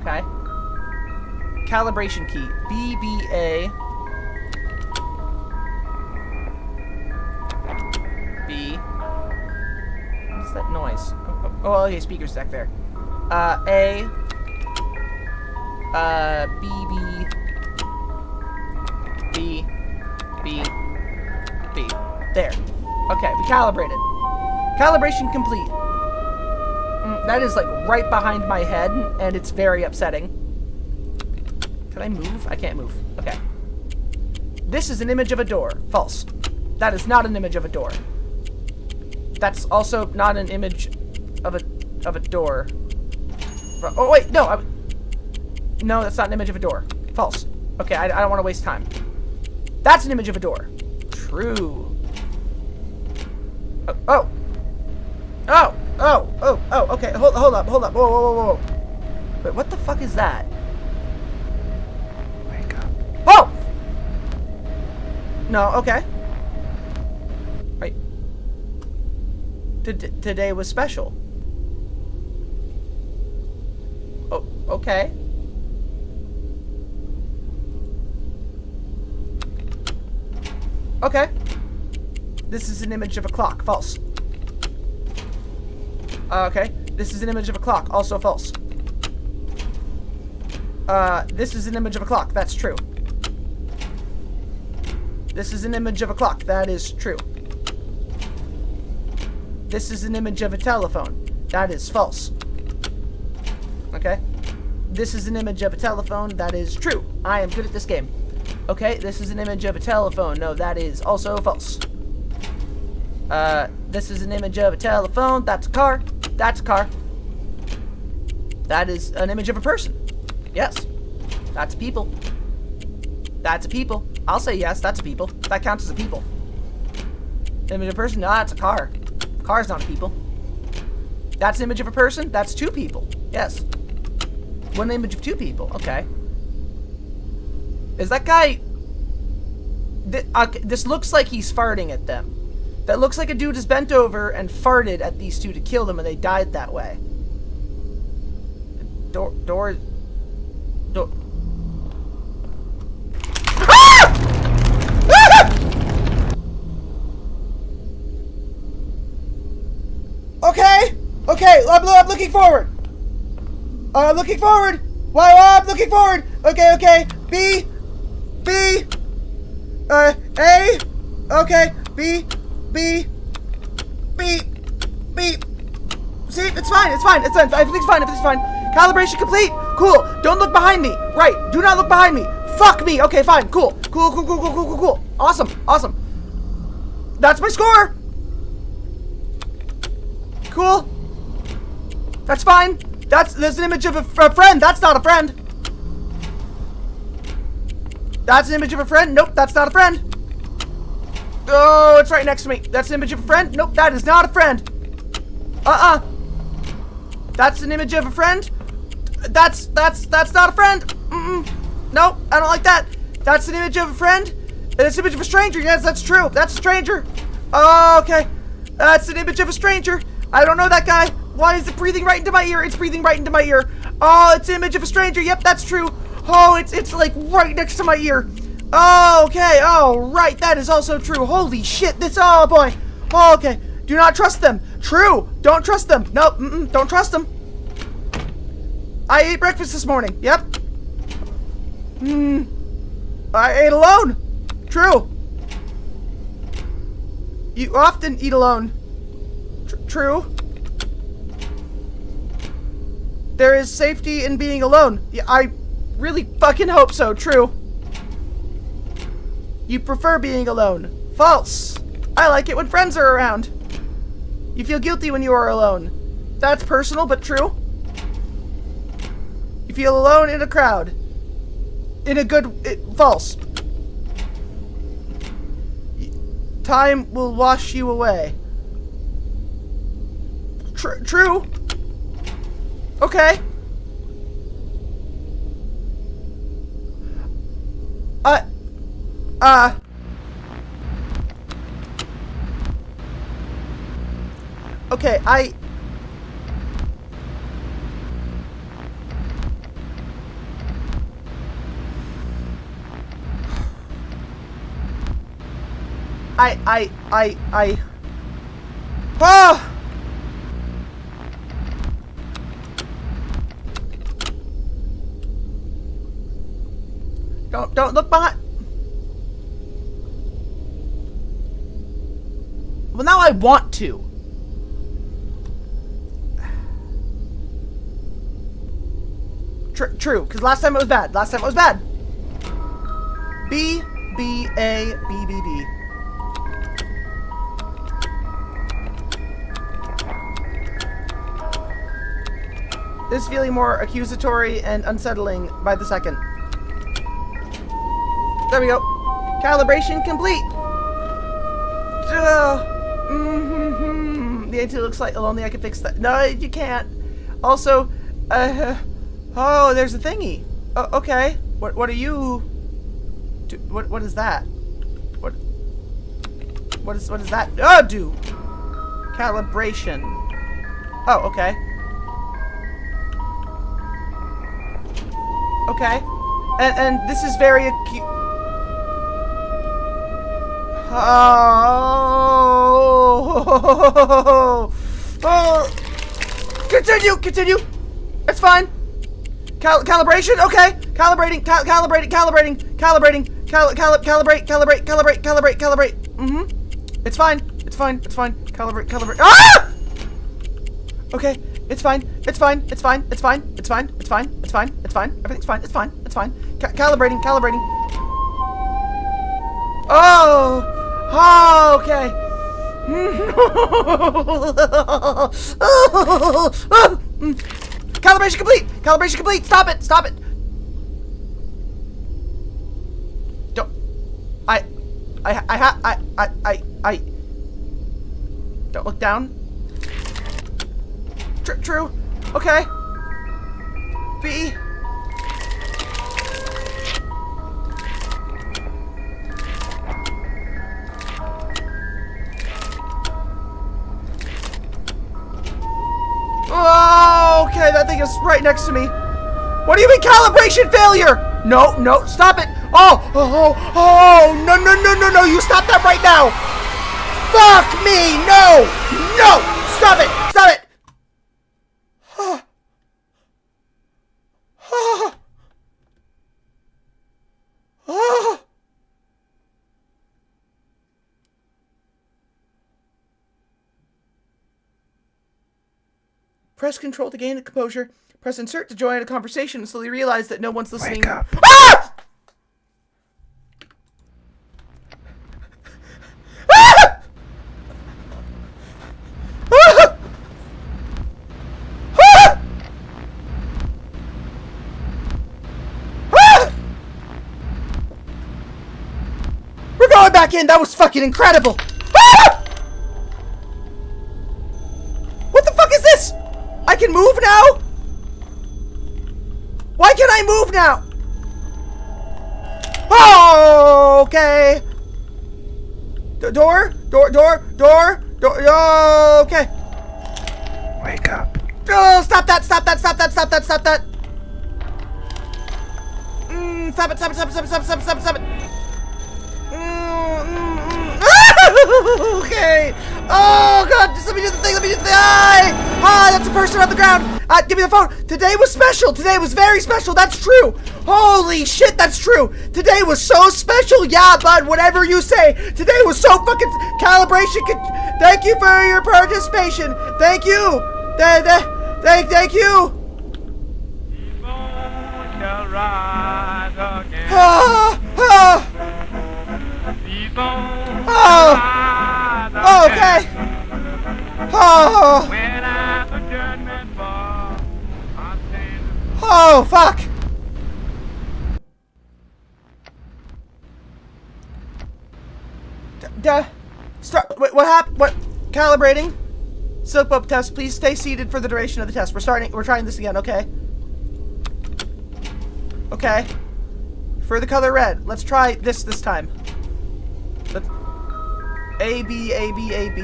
Okay. Calibration key. BBA. B. What is that noise? Oh, okay, speaker stack there. A. BB. B. B. B. There. Okay, we calibrated. Calibration complete. That is like right behind my head, and it's very upsetting. Can I move? I can't move. Okay. This is an image of a door. False. That is not an image of a door. That's also not an image of a door. Oh wait, no. No, that's not an image of a door. False. Okay, I don't want to waste time. That's an image of a door. True. Oh. Okay. Hold up. Whoa. Wait, what the fuck is that? Wake up. Oh! No, okay. Right. Today was special. Oh, okay. Okay. This is an image of a clock. False. Okay. This is an image of a clock. Also false. This is an image of a clock. That's true. This is an image of a clock. That is true. This is an image of a telephone. That is false. Okay. This is an image of a telephone. That is true. I am good at this game. Okay, this is an image of a telephone. No, that is also false. This is an image of a telephone. That's a car. That's a car. That is an image of a person. Yes. That's a people. That's a people. I'll say yes, that's a people. That counts as a people. Image of a person? No, that's a car. Car's not a people. That's an image of a person? That's two people. Yes. One image of two people. Okay. Is that guy... This looks like he's farting at them. That looks like a dude is bent over and farted at these two to kill them and they died that way. Door... Okay, I'm looking forward. I'm looking forward. Wow, I'm looking forward. Okay. B. A. Okay. B. See, it's fine. Everything's fine. Calibration complete. Cool. Don't look behind me. Right. Do not look behind me. Fuck me. Okay, fine. Cool. Awesome. That's my score. Cool. That's fine. That's an image of a friend. That's not a friend. That's an image of a friend. Nope, that's not a friend. Oh, it's right next to me. That's an image of a friend. Nope, that is not a friend. That's an image of a friend. That's not a friend. Nope, I don't like that. That's an image of a friend. And it's an image of a stranger. Yes, that's true. That's a stranger. Oh, okay. That's an image of a stranger. I don't know that guy. Why is it breathing right into my ear? It's breathing right into my ear. Oh, it's an image of a stranger. Yep, that's true. Oh, it's like right next to my ear. Oh, okay. Oh, right. That is also true. Holy shit. Oh, boy. Oh, okay. Do not trust them. True. Don't trust them. Nope. Don't trust them. I ate breakfast this morning. Yep. I ate alone. True. You often eat alone. True. There is safety in being alone. Yeah, I really fucking hope so. True. You prefer being alone. False. I like it when friends are around. You feel guilty when you are alone. That's personal, but true. You feel alone in a crowd. In a false. Time will wash you away. True. Okay. Okay, Oh! Don't look behind. Well, now I want to. True, because last time it was bad. Last time it was bad. B, B, A, B, B, B. This is feeling more accusatory and unsettling by the second. There we go. Calibration complete. The AT looks like lonely. I can fix that. No, you can't. Also, oh, there's a thingy. Oh, okay. What are you? What is that? What is that? Oh, do. Calibration. Oh, okay. Okay. And this is very acute. Oh. Continue. It's fine. Calibration. Okay. Calibrate. It's fine. Calibrate. Ah! Okay. It's fine. Everything's fine. It's fine. Calibrating. Oh, okay. Calibration complete. Stop it. Don't. I don't look down. True. Okay. B. Oh, okay, that thing is right next to me. What do you mean calibration failure? No, stop it. Oh, no, you stop that right now. Fuck me, no, stop it. Press Control to gain composure. Press Insert to join a conversation and slowly realize that no one's listening. Wake up. Ah! Ah! Ah! Ah! I'm back in. That was fucking incredible. Ah! What the fuck is this? I can move now? Why can't I move now? Oh, okay. Door. Okay. Wake up. Oh, stop that. Stop that. Stop that. Stop that. Stop that. Stop it. Stop it. Stop it. Stop it. Stop it. Stop it. Stop it. Stop it. Okay. Oh, God. Just let me do the thing. Let me do the thing. Ah, that's a person on the ground. Give me the phone. Today was special. Today was very special. That's true. Holy shit, that's true. Today was so special. Yeah, bud, whatever you say. Today was so fucking calibration. Thank you for your participation. Thank you. Thank you. Oh, okay. Oh, fuck. Start. Wait, what happened? What? Calibrating. Silk Bob test. Please stay seated for the duration of the test. We're trying this again. Okay. Okay. For the color red. Let's try this time. Let's. A, B, A, B, A, B.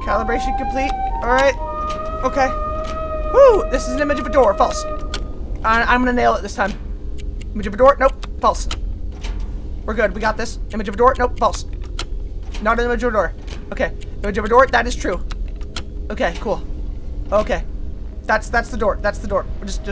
Calibration complete. Alright. Okay. Woo! This is an image of a door. False. I'm gonna nail it this time. Image of a door. Nope. False. We're good. We got this. Image of a door. Nope. False. Not an image of a door. Okay. Image of a door. That is true. Okay. Cool. Okay. That's the door. That's the door. Just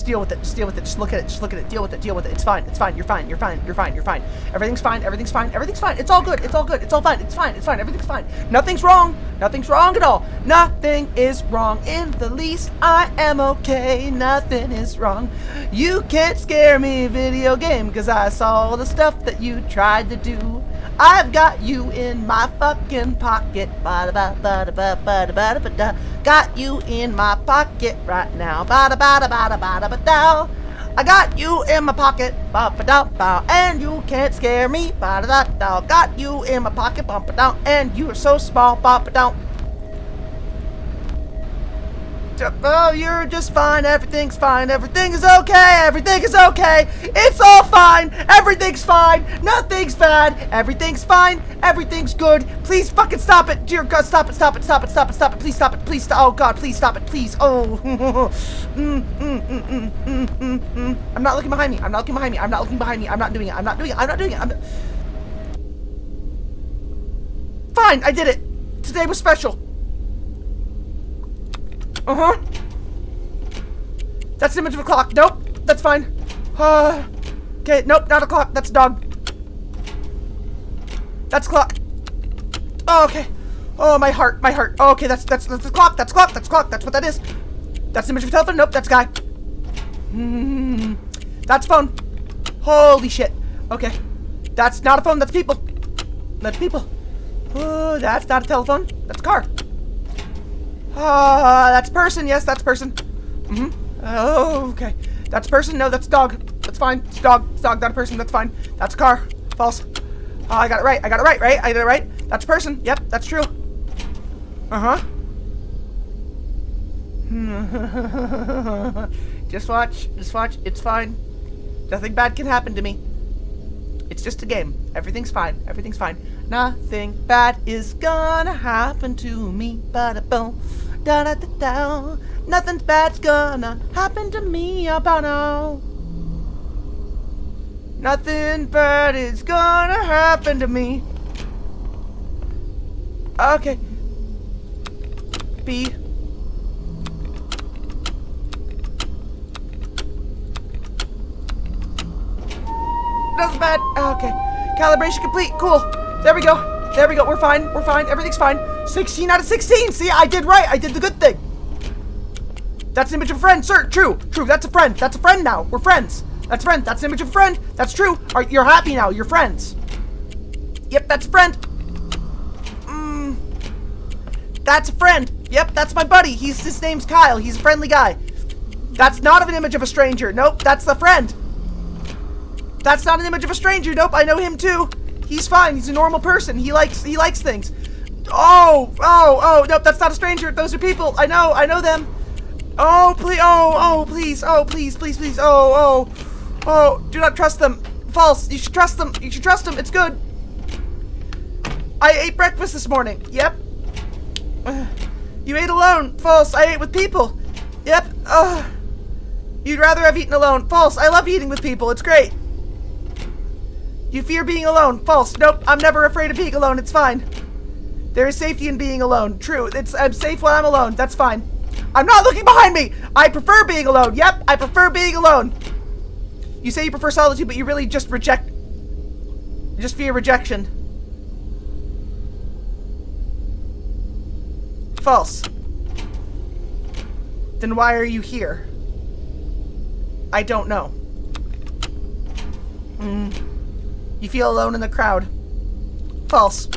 deal with it. Just deal with it. Just look at it. Just look at it. Deal with it. Deal with it. It's fine. It's fine. You're fine. You're fine. You're fine. You're fine. Everything's fine. Everything's fine. Everything's fine. It's all good. It's all good. It's all fine. It's fine. It's fine. Everything's fine. Nothing's wrong. Nothing's wrong at all. Nothing is wrong in the least. I am okay. Nothing is wrong. You can't scare me, video game, cause I saw the stuff that you tried to do. I've got you in my fucking pocket. Ba-da-ba-ba-da-ba-ba-da-ba-da-ba-da. Got you in my pocket right now. Ba-da-ba-da-ba-da-ba-da-ba-da. I got you in my pocket. Ba-ba-da-ba. And you can't scare me. Ba-da-da-da. Got you in my pocket. Ba-ba-da. And you are so small. Ba-ba-da. Oh, you're just fine. Everything's fine. Everything is okay. Everything is okay. It's all fine. Everything's fine. Nothing's bad. Everything's fine. Everything's good. Please fucking stop it. Dear God, stop it. Stop it. Stop it. Stop it. Stop it. Please stop it. Please stop. Oh God, please stop it. Please. Oh. I'm not looking behind me. I'm not looking behind me. I'm not looking behind me. I'm not doing it. I'm not doing it. I'm not doing it. Fine. I did it. Today was special. That's the image of a clock. Nope. That's fine. Okay. Nope. Not a clock. That's a dog. That's a clock. Oh, okay. Oh, my heart. My heart. Oh, okay. That's a clock. That's a clock. That's a clock. That's what that is. That's the image of a telephone. Nope. That's a guy. That's a phone. Holy shit. Okay. That's not a phone. That's people. That's people. Oh, that's not a telephone. That's a car. That's person. Yes, that's person. Oh, okay. That's person. No, that's dog. That's fine. It's dog. It's dog, not a person. That's fine. That's a car. False. I got it right. I got it right, right? I got it right. That's person. Yep, that's true. Just watch. Just watch. It's fine. Nothing bad can happen to me. It's just a game. Everything's fine. Everything's fine. Nothing bad is gonna happen to me. Ba-da-boom. Da-da-da-da. Nothing bad's gonna happen to me. Ba-no. Nothing bad is gonna happen to me. Okay. B. Nothing bad. Okay. Calibration complete. Cool. There we go. There we go. We're fine. We're fine. Everything's fine. 16 out of 16. See, I did right. I did the good thing. That's an image of a friend, sir. True. True. That's a friend. That's a friend now. We're friends. That's a friend. That's an image of a friend. That's true. All right, you're happy now. You're friends. Yep, that's a friend. That's a friend. Yep, that's my buddy. His name's Kyle. He's a friendly guy. That's not an image of a stranger. Nope, that's the friend. That's not an image of a stranger. Nope, I know him too. He's fine. He's a normal person. He likes things. Oh, nope, that's not a stranger. Those are people. I know them. Oh, please, please, please. Oh, do not trust them. False. You should trust them. It's good. I ate breakfast this morning. Yep. You ate alone. False. I ate with people. Yep. You'd rather have eaten alone. False. I love eating with people. It's great. You fear being alone. False. Nope. I'm never afraid of being alone. It's fine. There is safety in being alone. True. I'm safe when I'm alone. That's fine. I'm not looking behind me. I prefer being alone. Yep. I prefer being alone. You say you prefer solitude, but you really just reject. You just fear rejection. False. Then why are you here? I don't know. You feel alone in the crowd. False.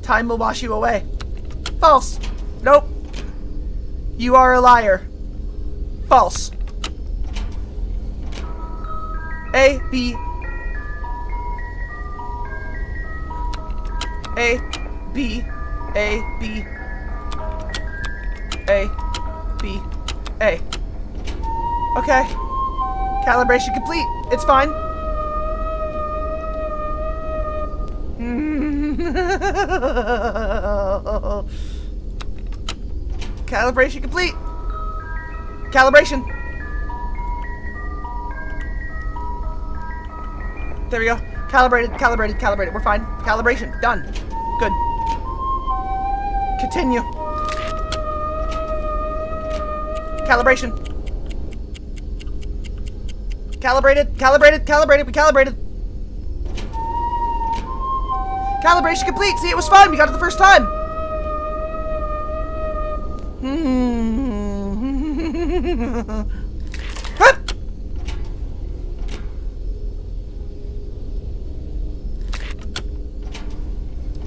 Time will wash you away. False. Nope. You are a liar. False. A, B. A, B. A, B. A, B. A. Okay. Calibration complete. It's fine. Calibration complete. Calibration. There we go. Calibrated. We're fine. Calibration. Done. Good. Continue. Calibration. Calibrated. We calibrated. Calibration complete. See, it was fine. We got it the first time.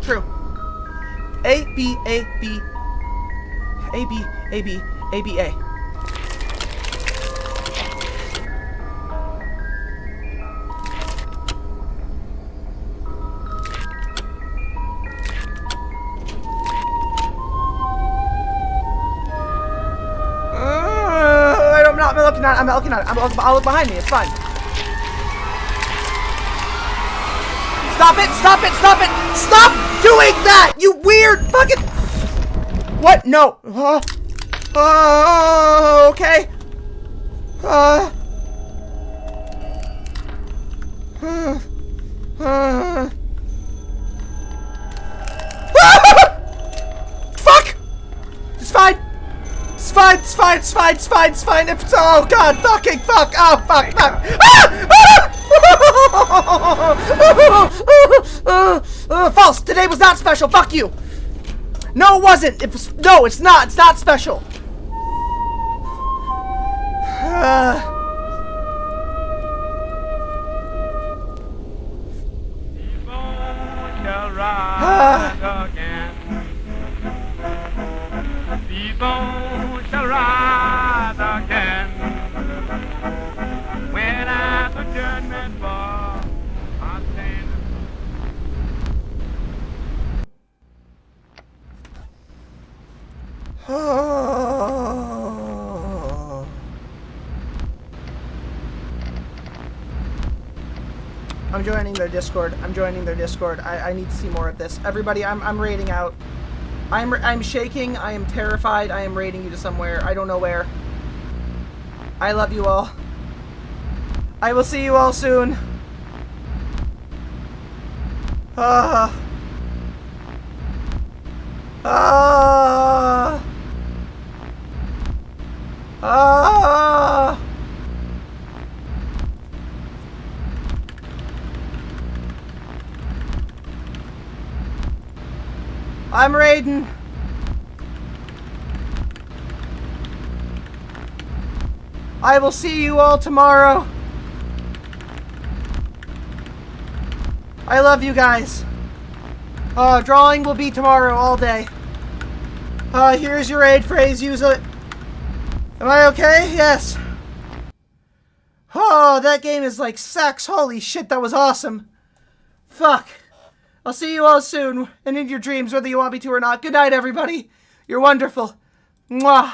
True. A, B, A, B. A, B, A, B, A, B, A. I'm not looking at it. I'll look behind me. It's fine. Stop it! Stop doing that! You weird fucking... What? No. Okay. Fuck! It's fine. It's fine. Oh god, fucking fuck. Oh fuck. False. Today was not special. Fuck you. No, it wasn't. No, it's not. It's not special. Shall rise again when at the judgment bar I stand. I'm joining their Discord. I need to see more of this. Everybody, I'm raiding out. I'm shaking. I am terrified. I am raiding you to somewhere. I don't know where. I love you all. I will see you all soon. I'm raiding. I will see you all tomorrow. I love you guys. Drawing will be tomorrow all day. Here's your raid phrase. Use it. Am I okay? Yes. Oh, that game is like sex. Holy shit, that was awesome. Fuck. I'll see you all soon, and in your dreams, whether you want me to or not. Good night, everybody. You're wonderful. Mwah.